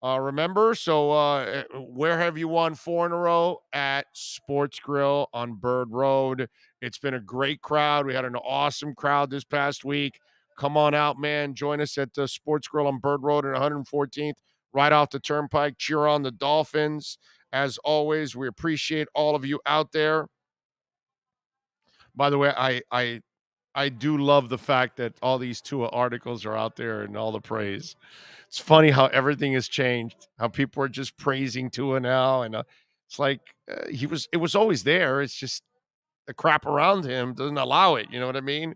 Remember, so where have you won 4 in a row? At Sports Grill on Bird Road. It's been a great crowd. We had an awesome crowd this past week. Come on out, man. Join us at the Sports Grill on Bird Road at 114th, right off the Turnpike. Cheer on the Dolphins. As always, we appreciate all of you out there. By the way, I do love the fact that all these Tua articles are out there and all the praise. It's funny how everything has changed, how people are just praising Tua now. And it's like it was always there. It's just the crap around him doesn't allow it. You know what I mean?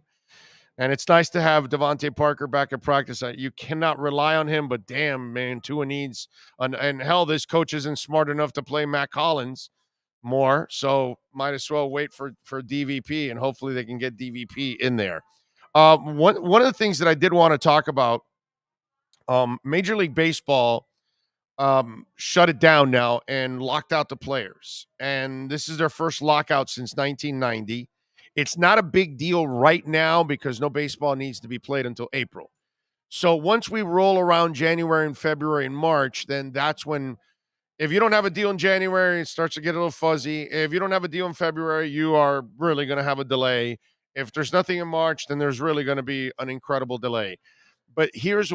And it's nice to have Devontae Parker back at practice. You cannot rely on him, but damn, man, Tua needs and hell, this coach isn't smart enough to play Matt Collins more. So might as well wait for DVP, and hopefully they can get DVP in there. One of the things that I did want to talk about, Major League Baseball shut it down now and locked out the players. And this is their first lockout since 1990. It's not a big deal right now because no baseball needs to be played until April. So once we roll around January and February and March, then that's when, if you don't have a deal in January, it starts to get a little fuzzy. If you don't have a deal in February, you are really going to have a delay. If there's nothing in March, then there's really going to be an incredible delay. But here's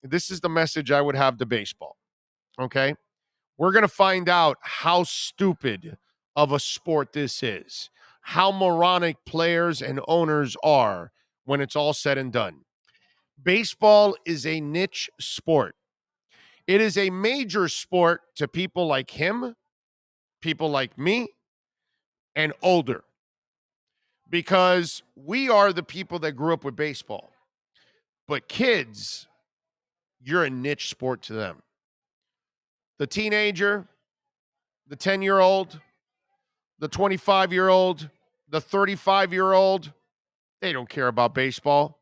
this is the message I would have to baseball. Okay? We're going to find out how stupid of a sport this is, how moronic players and owners are when it's all said and done. Baseball is a niche sport. It is a major sport to people like him, people like me, and older. Because we are the people that grew up with baseball. But kids, you're a niche sport to them. The teenager, the 10-year-old, the 25-year-old, the 35-year-old, they don't care about baseball.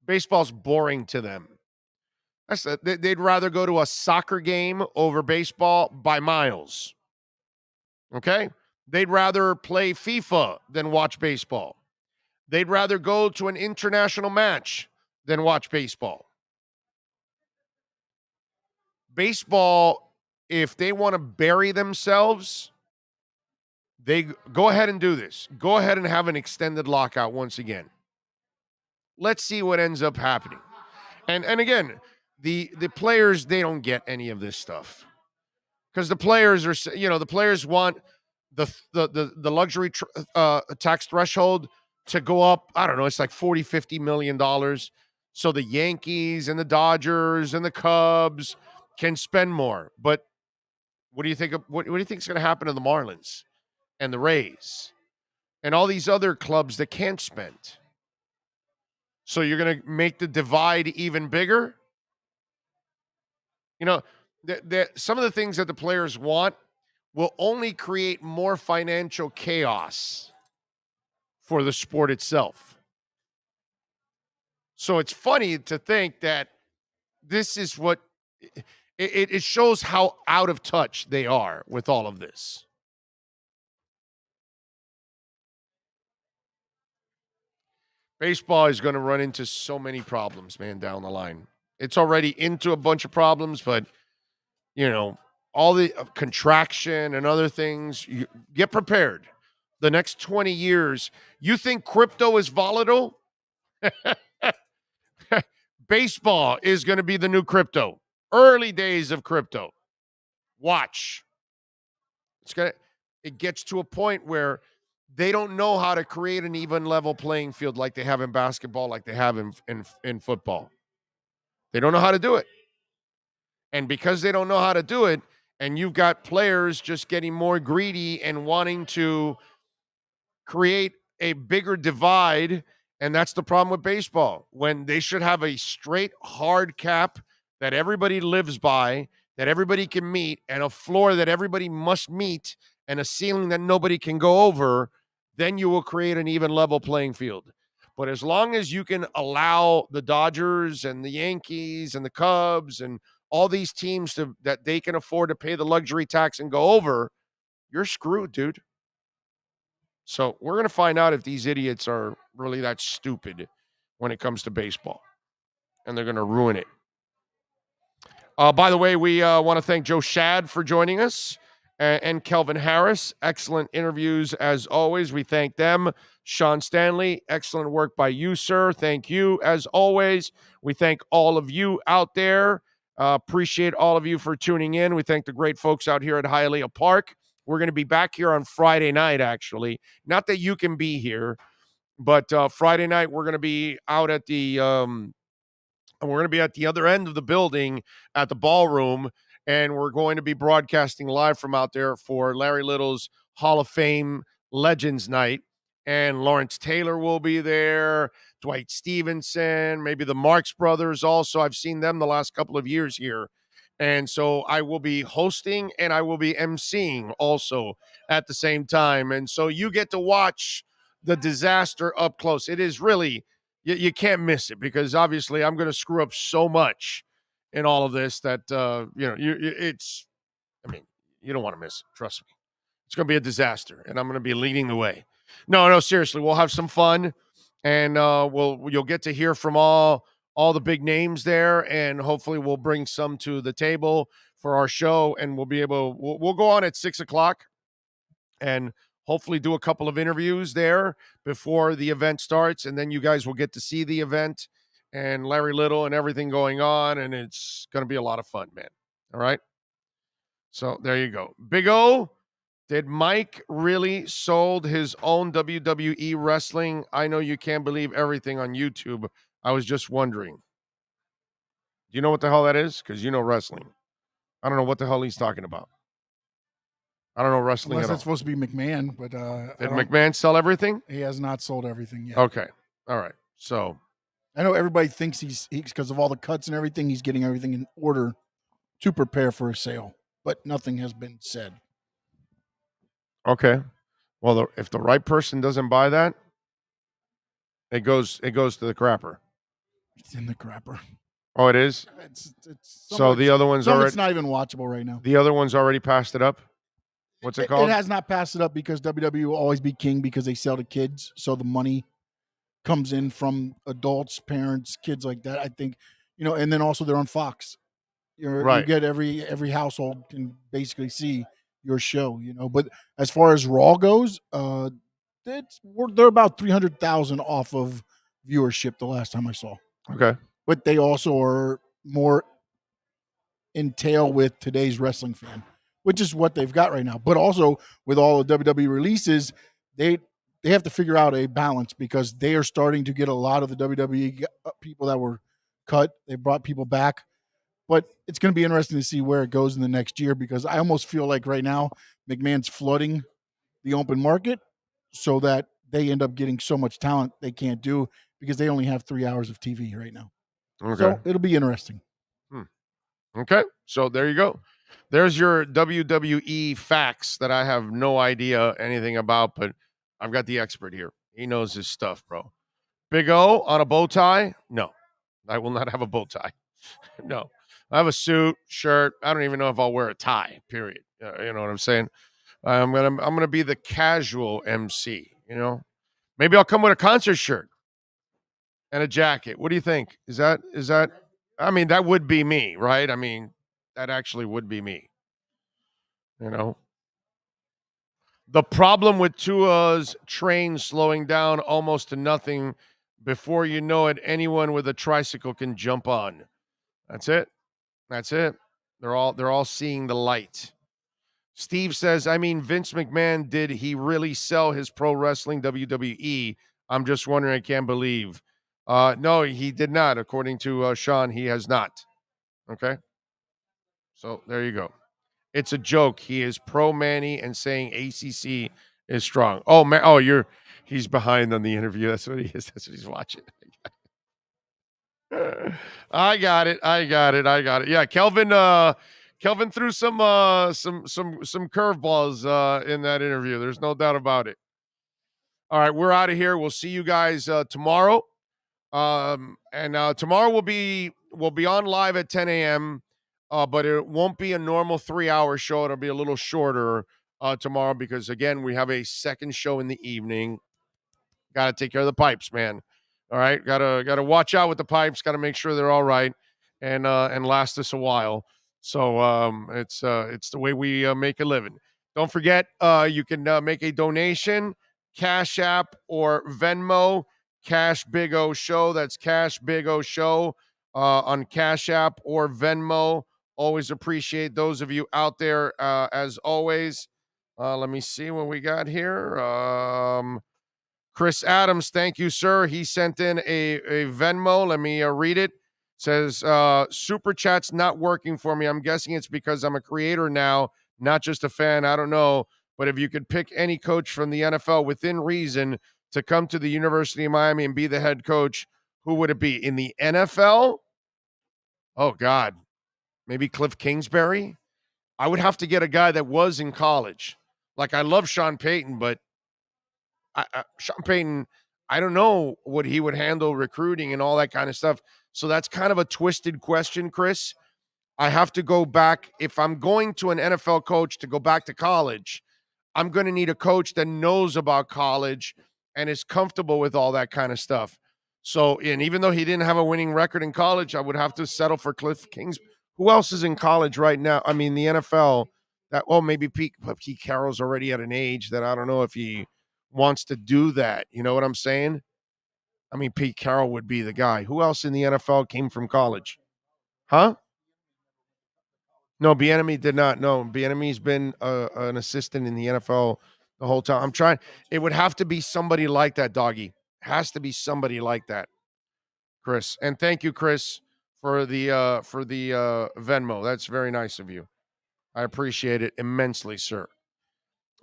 Baseball's boring to them. They'd rather go to a soccer game over baseball by miles. Okay? They'd rather play FIFA than watch baseball. They'd rather go to an international match than watch baseball. Baseball, if they want to bury themselves, they go ahead and do this. Go ahead and have an extended lockout once again. Let's see what ends up happening. And again, the players, they don't get any of this stuff. because the players are, the players want the luxury tax threshold to go up. I don't know. It's like $40-50 million. So the Yankees and the Dodgers and the Cubs can spend more. But what do you think? What do you think is going to happen to the Marlins and the Rays and all these other clubs that can't spend? So you're going to make the divide even bigger? Some of the things that the players want will only create more financial chaos for the sport itself. So it's funny to think that this is what it shows how out of touch they are with all of this. Baseball is going to run into so many problems, man, down the line. It's already into a bunch of problems, but, all the contraction and other things, you get prepared. The next 20 years, you think crypto is volatile? Baseball is going to be the new crypto. Early days of crypto. Watch. It gets to a point where they don't know how to create an even level playing field like they have in basketball, like they have in football. They don't know how to do it. And because they don't know how to do it, and you've got players just getting more greedy and wanting to create a bigger divide, and that's the problem with baseball, when they should have a straight, hard cap that everybody lives by, that everybody can meet, and a floor that everybody must meet, and a ceiling that nobody can go over, then you will create an even level playing field. But as long as you can allow the Dodgers and the Yankees and the Cubs and all these teams that they can afford to pay the luxury tax and go over, you're screwed, dude. So we're going to find out if these idiots are really that stupid when it comes to baseball. And they're going to ruin it. By the way, we want to thank Joe Shad for joining us and Kelvin Harris. Excellent interviews as always. We thank them. Sean Stanley, excellent work by you, sir. Thank you as always. We thank all of you out there. Appreciate all of you for tuning in. We thank the great folks out here at Hialeah Park. We're going to be back here on Friday night, actually. Not that you can be here, but Friday night we're going to be out at the other end of the building at the ballroom, and we're going to be broadcasting live from out there for Larry Little's Hall of Fame Legends Night. And Lawrence Taylor will be there, Dwight Stevenson, maybe the Marx Brothers also. I've seen them the last couple of years here. And so I will be hosting and I will be emceeing also at the same time. And so you get to watch the disaster up close. It is really, you can't miss it, because obviously I'm going to screw up so much in all of this that, you don't want to miss it. Trust me. It's going to be a disaster, and I'm going to be leading the way. No, seriously, we'll have some fun, and you'll get to hear from all the big names there, and hopefully we'll bring some to the table for our show, and we'll go on at 6:00 and hopefully do a couple of interviews there before the event starts, and then you guys will get to see the event and Larry Little and everything going on, and it's going to be a lot of fun, man. All right? So there you go. Big O, did Mike really sold his own WWE wrestling? I know you can't believe everything on YouTube. I was just wondering. Do you know what the hell that is? Because you know wrestling. I don't know what the hell he's talking about. I don't know wrestling Unless at all. it's supposed to be McMahon, but Did McMahon sell everything? He has not sold everything yet. Okay. All right. So I know everybody thinks he's because of all the cuts and everything, he's getting everything in order to prepare for a sale, but nothing has been said. okay. Well, if the right person doesn't buy that, it goes to the crapper. It's in the crapper. Oh, it is? It's So the other one's already it's not even watchable right now. the other one's already passed it up? What's it called? It has not passed it up because WWE will always be king because they sell to kids. So the money comes in from adults, parents, kids like that. I think, and then also they're on Fox. Right. You get every household can basically see your show, But as far as Raw goes, they're about 300,000 off of viewership the last time I saw. Okay. But they also are more entail with today's wrestling fan. which is what they've got right now. But also with all the WWE releases, they have to figure out a balance because they are starting to get a lot of the WWE people that were cut. They brought people back. But it's going to be interesting to see where it goes in the next year because I almost feel like right now McMahon's flooding the open market so that they end up getting so much talent they can't do because they only have 3 hours of TV right now. Okay. So it'll be interesting. Okay. So there you go. There's your WWE facts that I have no idea anything about, but I've got the expert here. He knows his stuff, bro. Big O on a bow tie? No, I will not have a bow tie. No. I have a suit, shirt. I don't even know if I'll wear a tie, period. You know what I'm saying? I'm gonna be the casual MC, you know? Maybe I'll come with a concert shirt and a jacket. What do you think? Is that I mean, that would be me, right? I mean, that actually would be me. You know? The problem with Tua's train slowing down almost to nothing, before you know it, anyone with a tricycle can jump on. That's it. That's it. They're all seeing the light. Steve says, I mean, Vince McMahon, did he really sell his pro wrestling WWE? I'm just wondering, I can't believe. No, he did not. According to Sean, he has not. Okay. So there you go. It's a joke. He is pro Manny and saying ACC is strong. Oh, man. Oh, he's behind on the interview. That's what he is. That's what he's watching. I got it. Yeah, Kelvin threw some curveballs in that interview. There's no doubt about it. All right, we're out of here. We'll see you guys tomorrow. And tomorrow we'll be on live at 10 a.m. But it won't be a normal 3-hour show. It'll be a little shorter tomorrow because again we have a second show in the evening. Got to take care of the pipes, man. All right, gotta watch out with the pipes. Got to make sure they're all right and last us a while. So it's the way we make a living. Don't forget, you can make a donation, Cash App or Venmo, Cash Big O Show. That's Cash Big O Show on Cash App or Venmo. Always appreciate those of you out there as always. Let me see what we got here. Chris Adams, thank you, sir. He sent in a Venmo. Let me read it. Says, Super Chat's not working for me. I'm guessing it's because I'm a creator now, not just a fan. I don't know. But if you could pick any coach from the NFL within reason to come to the University of Miami and be the head coach, who would it be? In the NFL? Oh, God. Maybe Cliff Kingsbury? I would have to get a guy that was in college. Like, I love Sean Payton, but Sean Payton, I don't know what he would handle recruiting and all that kind of stuff. So that's kind of a twisted question, Chris. I have to go back. If I'm going to an NFL coach to go back to college, I'm going to need a coach that knows about college and is comfortable with all that kind of stuff. So, and even though he didn't have a winning record in college, I would have to settle for Cliff Kingsbury. Who else is in college right now? I mean, the NFL, maybe Pete Carroll's already at an age that I don't know if he wants to do that. You know what I'm saying? I mean, Pete Carroll would be the guy. Who else in the NFL came from college? Huh? No, Bieniemy did not. No, Bieniemy's been an assistant in the NFL the whole time. I'm trying. It would have to be somebody like that, doggy. Has to be somebody like that, Chris. And thank you, Chris, for the Venmo. That's very nice of you. I appreciate it immensely, sir.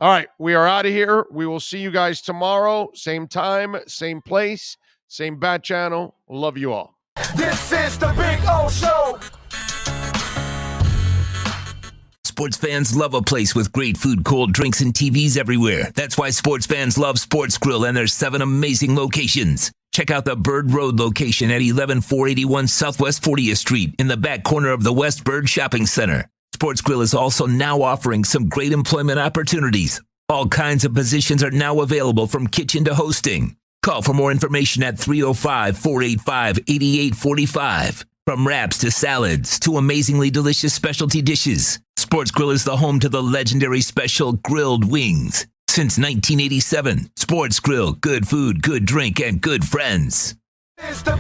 All right, we are out of here. We will see you guys tomorrow. Same time, same place, same bat channel. Love you all. This is the Big O Show. Sports fans love a place with great food, cold drinks, and TVs everywhere. That's why sports fans love Sports Grill and their 7 amazing locations. Check out the Bird Road location at 11481 Southwest 40th Street in the back corner of the West Bird Shopping Center. Sports Grill is also now offering some great employment opportunities. All kinds of positions are now available from kitchen to hosting. Call for more information at 305-485-8845. From wraps to salads to amazingly delicious specialty dishes, Sports Grill is the home to the legendary special grilled wings. Since 1987, Sports Grill, good food, good drink, and good friends. It's the